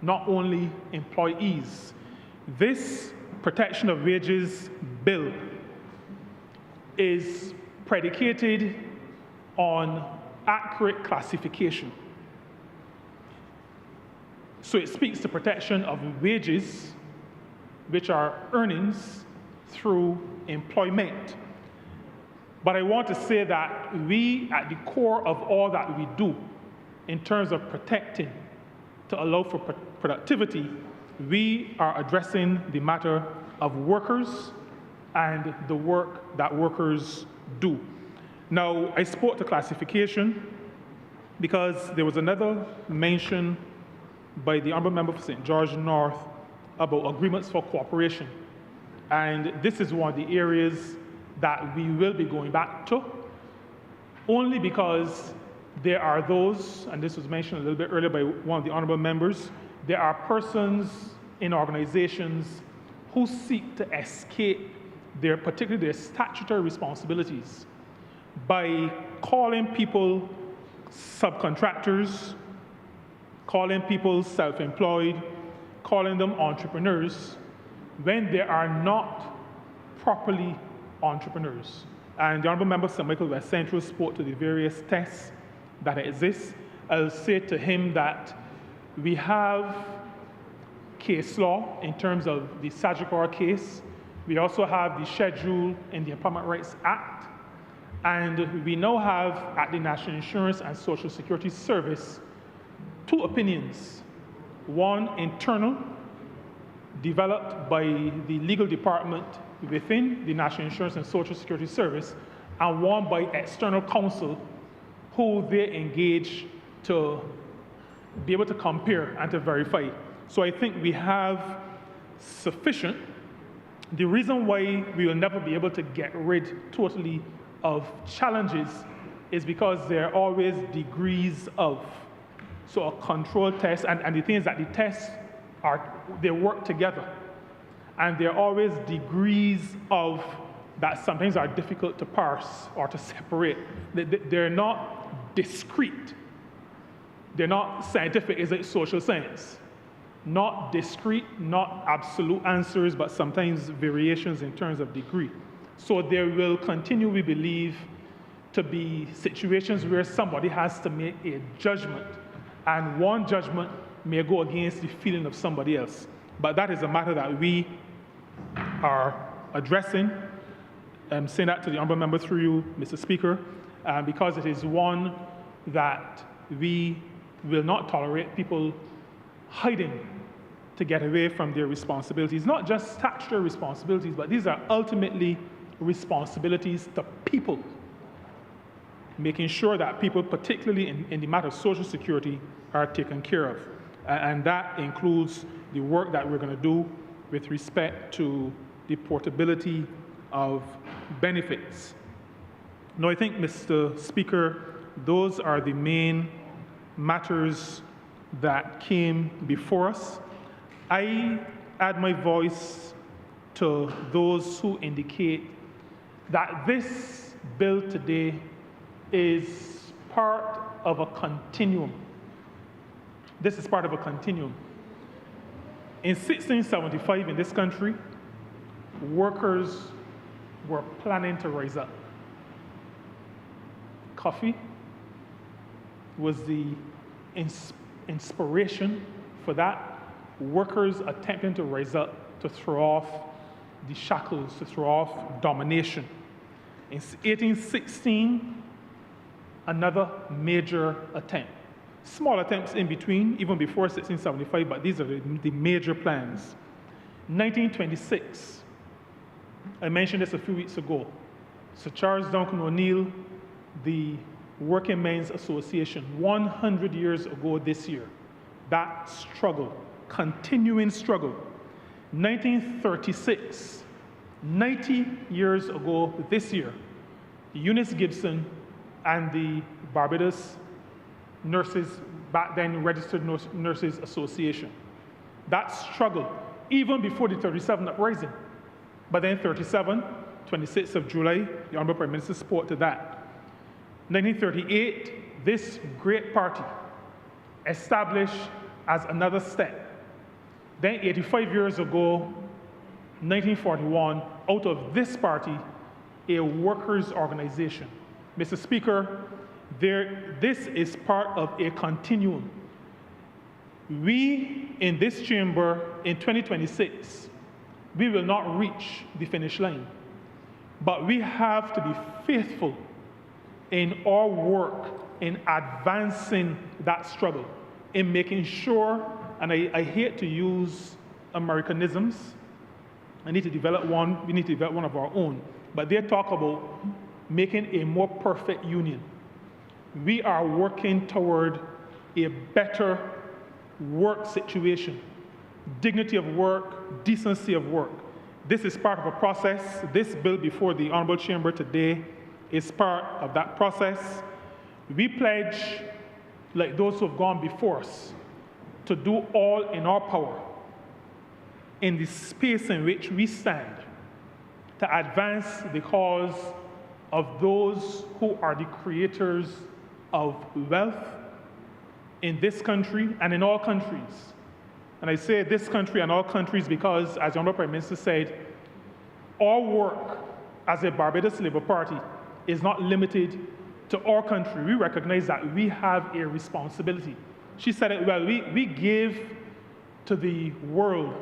not only employees. This protection of wages bill is predicated on accurate classification. So it speaks to protection of wages, which are earnings through employment. But I want to say that we, at the core of all that we do, in terms of protecting to allow for productivity, we are addressing the matter of workers and the work that workers do. Now, I spoke to classification because there was another mention by the Honourable Member for St. George North about agreements for cooperation. And this is one of the areas that we will be going back to, only because there are those, and this was mentioned a little bit earlier by one of the honourable members, there are persons in organizations who seek to escape particularly their statutory responsibilities by calling people subcontractors, calling people self-employed, calling them entrepreneurs, when they are not properly entrepreneurs. And the Honourable Member St. Michael West Central spoke to the various tests that exist. I'll say to him that we have case law in terms of the Sagicor case. We also have the schedule in the Employment Rights Act. And we now have at the National Insurance and Social Security Service 2 opinions. One internal, developed by the legal department within the National Insurance and Social Security Service, and one by external counsel who they engage to be able to compare and to verify. So I think we have sufficient. The reason why we will never be able to get rid totally of challenges is because there are always degrees of. So a control test, and the thing is that the tests they work together. And there are always degrees of that sometimes are difficult to parse or to separate. They're not discrete. They're not scientific, it's like social science. Not discrete, not absolute answers, but sometimes variations in terms of degree. So there will continue, we believe, to be situations where somebody has to make a judgment, and one judgment may go against the feeling of somebody else. But that is a matter that we are addressing. I'm saying that to the Honourable Member through you, Mr. Speaker, because it is one that we will not tolerate people hiding to get away from their responsibilities. Not just statutory responsibilities, but these are ultimately responsibilities to people. Making sure that people, particularly in the matter of Social Security, are taken care of. And that includes the work that we're going to do with respect to the portability of benefits. Now, I think, Mr. Speaker, those are the main matters that came before us. I add my voice to those who indicate that this bill today is part of a continuum. This is part of a continuum. In 1675 in this country, workers were planning to rise up. Coffee was the inspiration for that. Workers attempting to rise up to throw off the shackles, to throw off domination. In 1816, another major attempt. Small attempts in between, even before 1675, but these are the major plans. 1926, I mentioned this a few weeks ago. Sir Charles Duncan O'Neill, the Working Men's Association, 100 years ago this year, that struggle, continuing struggle. 1936, 90 years ago this year, Eunice Gibson and the Barbados Nurses, back then Registered Nurses Association. That struggle, even before the 37 uprising. But then 37, 26th of July, the Honourable Prime Minister's support to that. 1938, this great party established as another step. Then 85 years ago, 1941, out of this party, a workers' organization. Mr. Speaker, this is part of a continuum. We, in this chamber, in 2026, we will not reach the finish line, but we have to be faithful in our work in advancing that struggle, in making sure, and I hate to use Americanisms, we need to develop one of our own, but they talk about making a more perfect union. We are working toward a better work situation, dignity of work, decency of work. This is part of a process. This bill before the Honourable Chamber today is part of that process. We pledge, like those who have gone before us, to do all in our power in the space in which we stand to advance the cause of those who are the creators of wealth in this country and in all countries. And I say this country and all countries because, as the Honourable Prime Minister said, our work as a Barbados Labour Party is not limited to our country. We recognize that we have a responsibility. She said it well, we give to the world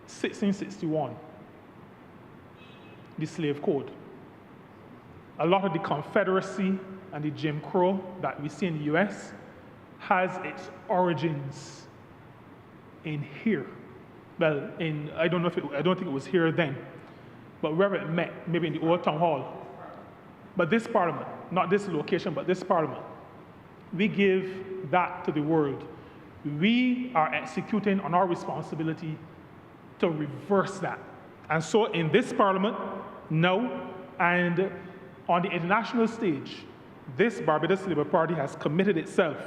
1661, the slave code. A lot of the Confederacy and the Jim Crow that we see in the US has its origins in here. Well, I don't think it was here then, but wherever it met, maybe in the old town hall. But this parliament, not this location, but this parliament, we give that to the world. We are executing on our responsibility to reverse that. And so in this parliament, now, and on the international stage, this Barbados Labour Party has committed itself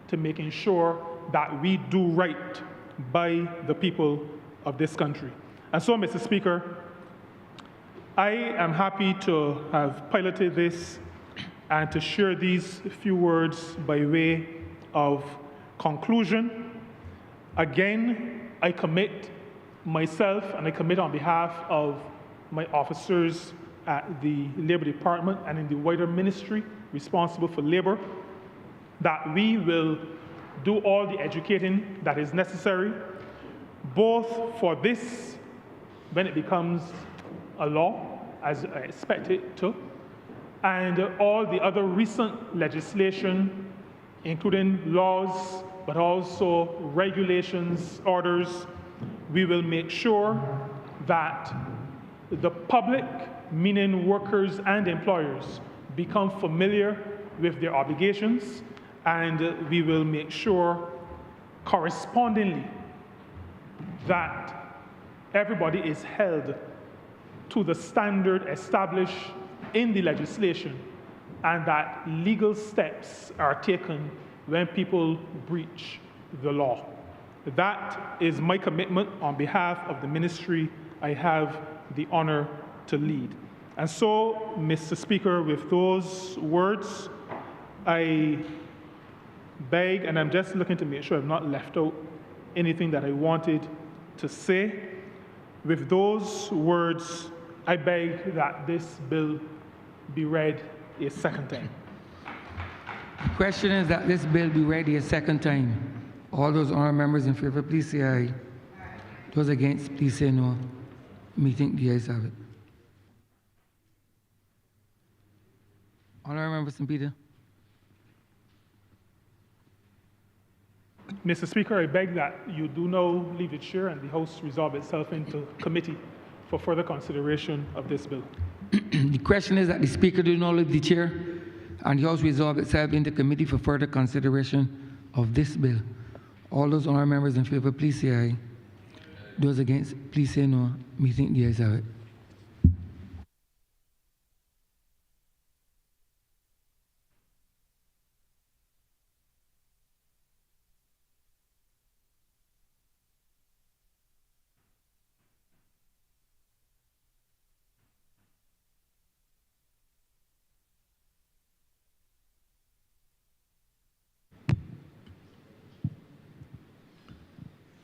to making sure that we do right by the people of this country. And so, Mr. Speaker, I am happy to have piloted this and to share these few words by way of conclusion. Again, I commit myself and I commit on behalf of my officers at the Labour Department and in the wider ministry responsible for labour, that we will do all the educating that is necessary, both for this, when it becomes a law, as I expect it to, and all the other recent legislation, including laws, but also regulations, orders. We will make sure that the public, meaning workers and employers, become familiar with their obligations, and we will make sure correspondingly that everybody is held to the standard established in the legislation and that legal steps are taken when people breach the law. That is my commitment on behalf of the ministry I have the honor to lead. And so, Mr. Speaker, with those words, I beg, and I'm just looking to make sure I've not left out anything that I wanted to say. With those words, I beg that this bill be read a second time. The question is that this bill be read a second time. All those honourable members in favour, please say aye. Those against, please say no. Me think the ayes have it. Honourable Member St. Peter. Mr. Speaker, I beg that you do now leave the chair and the House resolve itself into committee for further consideration of this bill. The question is that the Speaker do not leave the chair and the House resolve itself into committee for further consideration of this bill. All those honourable members in favour, please say aye. Those against, please say no. Me think the ayes have it.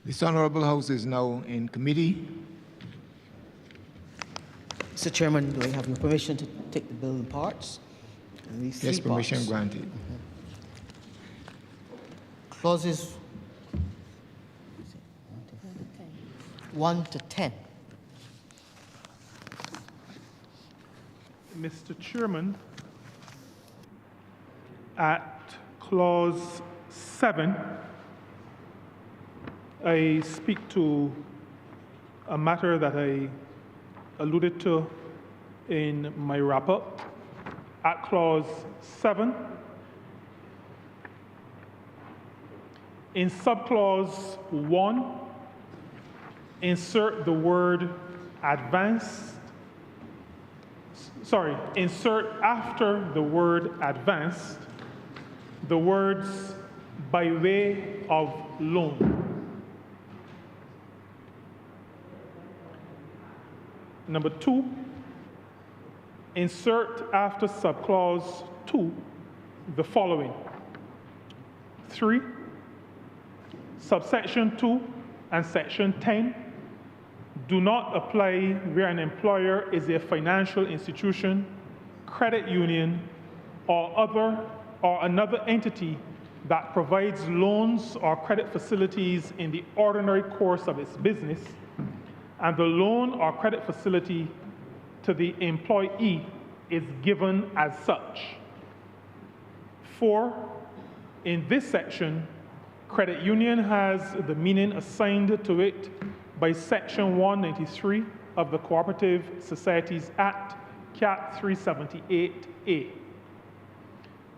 This Honourable House is now in committee. Mr. Chairman, do I have your permission to take the bill in parts? Yes, permission granted. Clauses 1 to 10. Mr. Chairman, at clause 7, I speak to a matter that I alluded to in my wrap-up. At clause 7, in subclause 1, insert the word advanced. Insert after the word advanced the words by way of loan. Number 2, insert after subclause 2 the following. 3, subsection 2 and section 10 do not apply where an employer is a financial institution, credit union, or another entity that provides loans or credit facilities in the ordinary course of its business, and the loan or credit facility to the employee is given as such. 4, in this section, credit union has the meaning assigned to it by Section 193 of the Cooperative Societies Act, Cat 378A.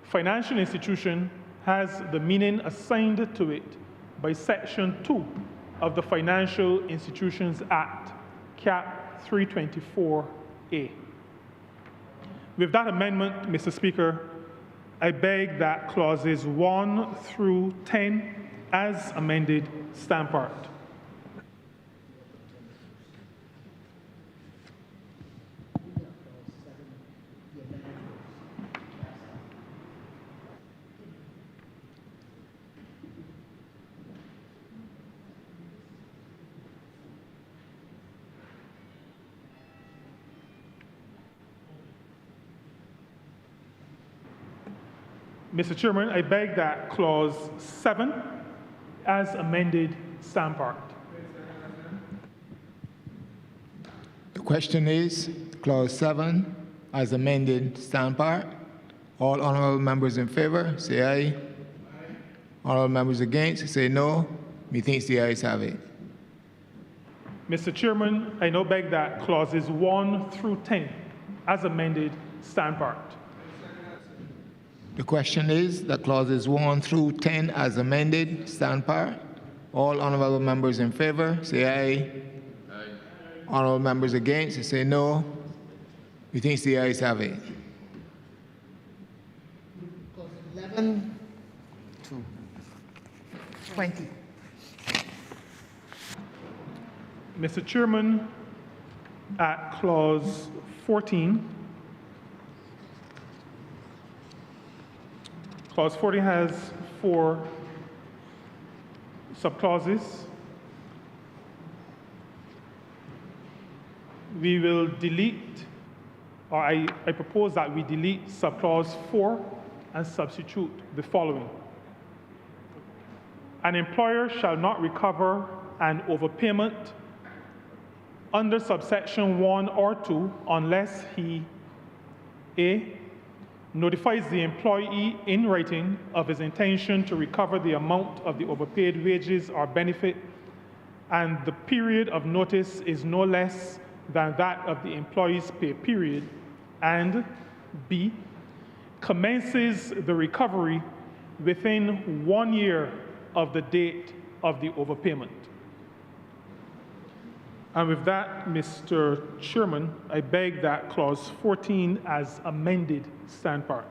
Financial institution has the meaning assigned to it by Section 2 of the Financial Institutions Act, Cap 324A. With that amendment, Mr. Speaker, I beg that clauses 1 through 10, as amended, stand part. Mr. Chairman, I beg that clause 7, as amended, stand part. The question is, clause 7, as amended, stand part. All honourable members in favour, say aye. Aye. Honourable members against, say no. Methinks the ayes have it. Mr. Chairman, I now beg that clauses 1 through 10, as amended, stand part. The question is that clauses 1 through 10 as amended stand part. All honourable members in favour, say aye. Aye. Honourable members against, say no. Methinks the ayes have it. 11 to 20. Mr. Chairman, at clause 14, clause 14 has 4 subclauses. We will delete, or I propose that we delete subclause 4 and substitute the following. An employer shall not recover an overpayment under subsection 1 or 2 unless he A, notifies the employee in writing of his intention to recover the amount of the overpaid wages or benefit, and the period of notice is no less than that of the employee's pay period, and B, commences the recovery within 1 year of the date of the overpayment. And with that, Mr. Chairman, I beg that clause 14 as amended stand part.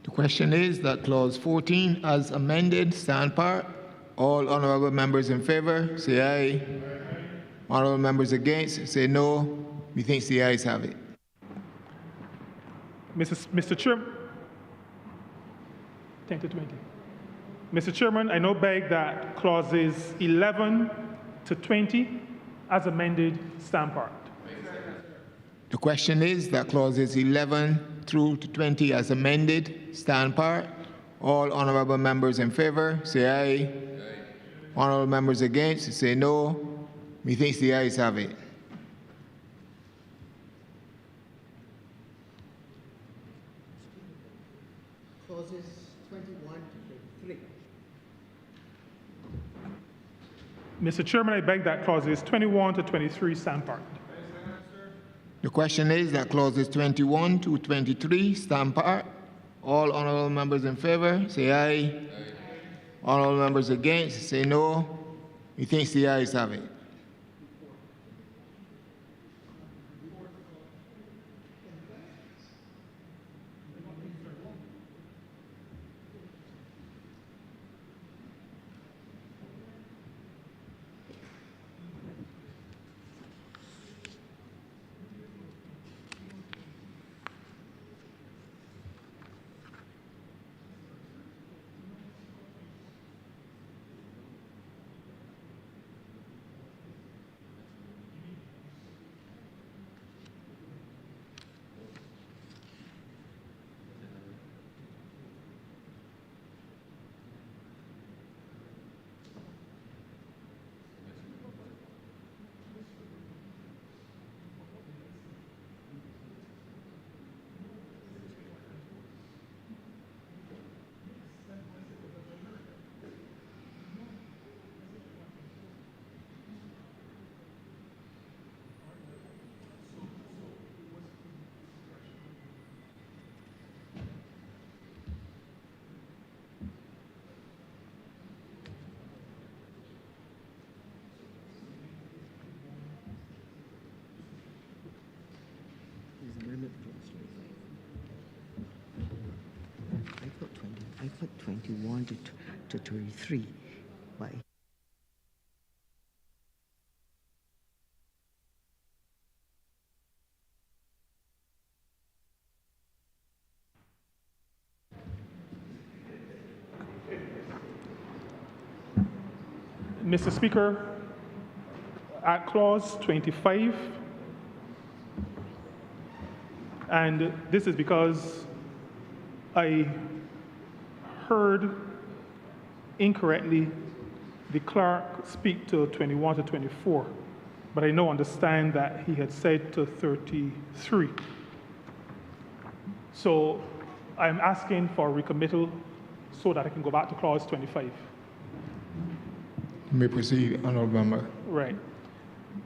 The question is that clause 14 as amended stand part. All honourable members in favour, say aye. Honourable members against, say no. Methinks the ayes have it. Mr. Chairman, 10 to 20. Mr. Chairman, I now beg that clauses 11 to 20 as amended stand part. The question is that clauses 11 through to 20 as amended stand part. All honourable members in favour, say aye. Honourable members against, say no. Methinks the ayes have it. Clauses 21 to 23. Mr. Chairman, I beg that clauses 21 to 23 stand part. The question is that clauses 21 to 23 stand part. All honourable members in favour, say aye. Honourable members against, say no. Methinks the ayes have it. I put 21 to 23. Why? Mr. Speaker, at clause 25, and this is because I heard incorrectly the clerk speak to 21 to 24, but I now understand that he had said to 33. So I'm asking for recommittal so that I can go back to clause 25. You may proceed, honourable member. Right.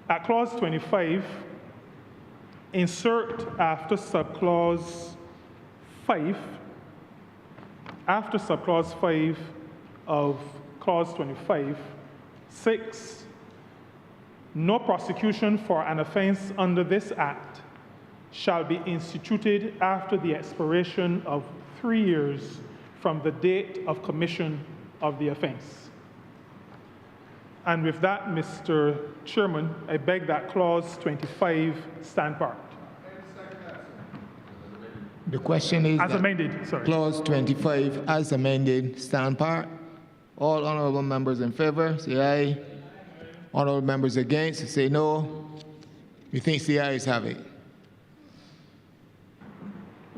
At clause 25, insert after subclause 5, after subclause 5 of clause 25, 6, no prosecution for an offence under this act shall be instituted after the expiration of 3 years from the date of commission of the offence. And with that, Mr. Chairman, I beg that clause 25 stand parked. The question is As that amended, sorry. clause 25 as amended stand part. All honorable members in favor, say aye. Honorable members against, say no. Methinks the ayes have it.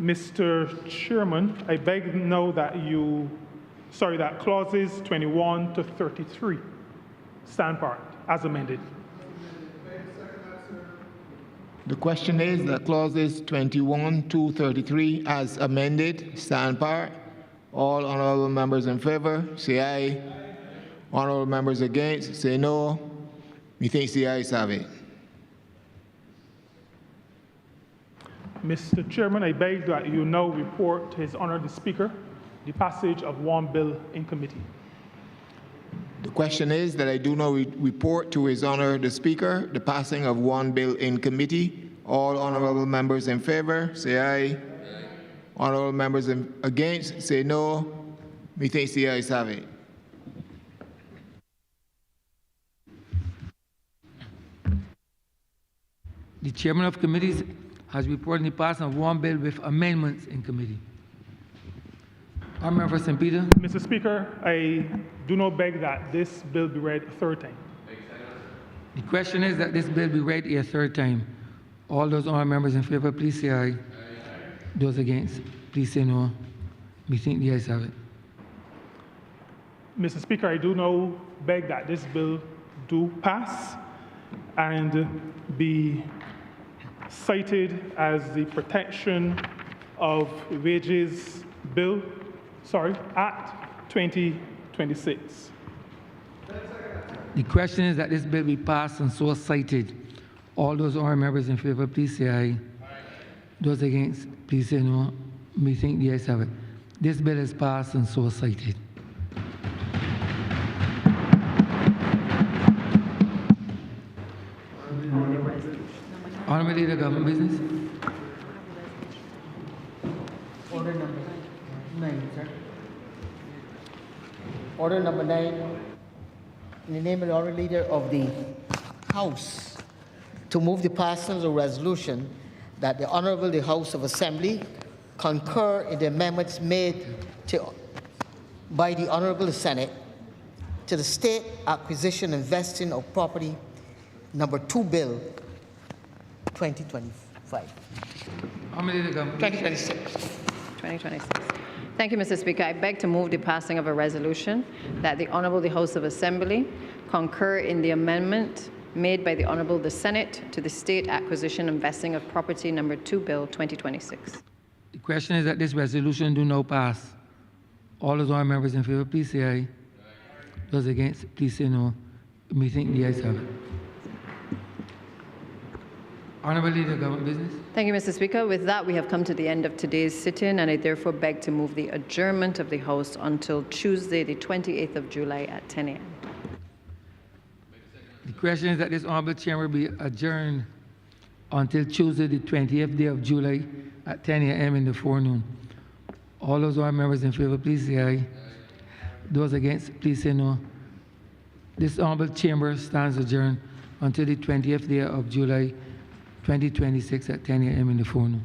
Mr. Chairman, I beg now that that clauses 21 to 33 stand parked as amended. The question is that clauses 21 to 33 as amended stand part. All honorable members in favor, say aye. Honorable members against, say no. Methinks the ayes have it. Mr. Chairman, I beg that you now report to His Honour the Speaker the passage of one bill in committee. The question is that I do now report to His Honour the Speaker the passing of one bill in committee. All honourable members in favour, say aye. Honourable members against, say no. Methinks the ayes have it. The chairman of committees has reported the passing of one bill with amendments in committee. Honourable Member St. Peter. Mr. Speaker, I do not beg that this bill be read a third time. The question is that this bill be read a third time. All those honourable members in favour, please say aye. Aye. Those against, please say no. We think the ayes have it. Mr. Speaker, I do now beg that this bill do pass and be cited as the Protection of Wages Bill, Act 2026. The question is that this bill be passed and so cited. All those honourable members in favour, please say aye. Those against, please say no. We think the ayes have it. This bill is passed and so cited. Honourable Leader, Government Business. Order number 9, sir. Order number 9, in the name of the Honourable Leader of the House, to move the passing of a resolution that the Honourable the House of Assembly concur in the amendments made by the Honourable the Senate to the State Acquisition and Vesting of Property number 2 Bill 2025. Honourable Leader, Government. 2026. 2026. Thank you, Mr. Speaker. I beg to move the passing of a resolution that the Honourable the House of Assembly concur in the amendment made by the Honourable the Senate to the State Acquisition and Vesting of Property number 2 Bill 2026. The question is that this resolution do now pass. All those honourable members in favour, please say aye. Those against, please say no. We think the ayes have it. Honourable Leader, Government Business. Thank you, Mr. Speaker. With that, we have come to the end of today's sit-in, and I therefore beg to move the adjournment of the House until Tuesday, the 28th of July at 10 a.m. The question is that this honourable chamber be adjourned until Tuesday, the 20th day of July at 10 a.m. in the forenoon. All those honourable members in favour, please say aye. Those against, please say no. This honourable chamber stands adjourned until the 20th day of July 2026 at 10 a.m. in the forenoon.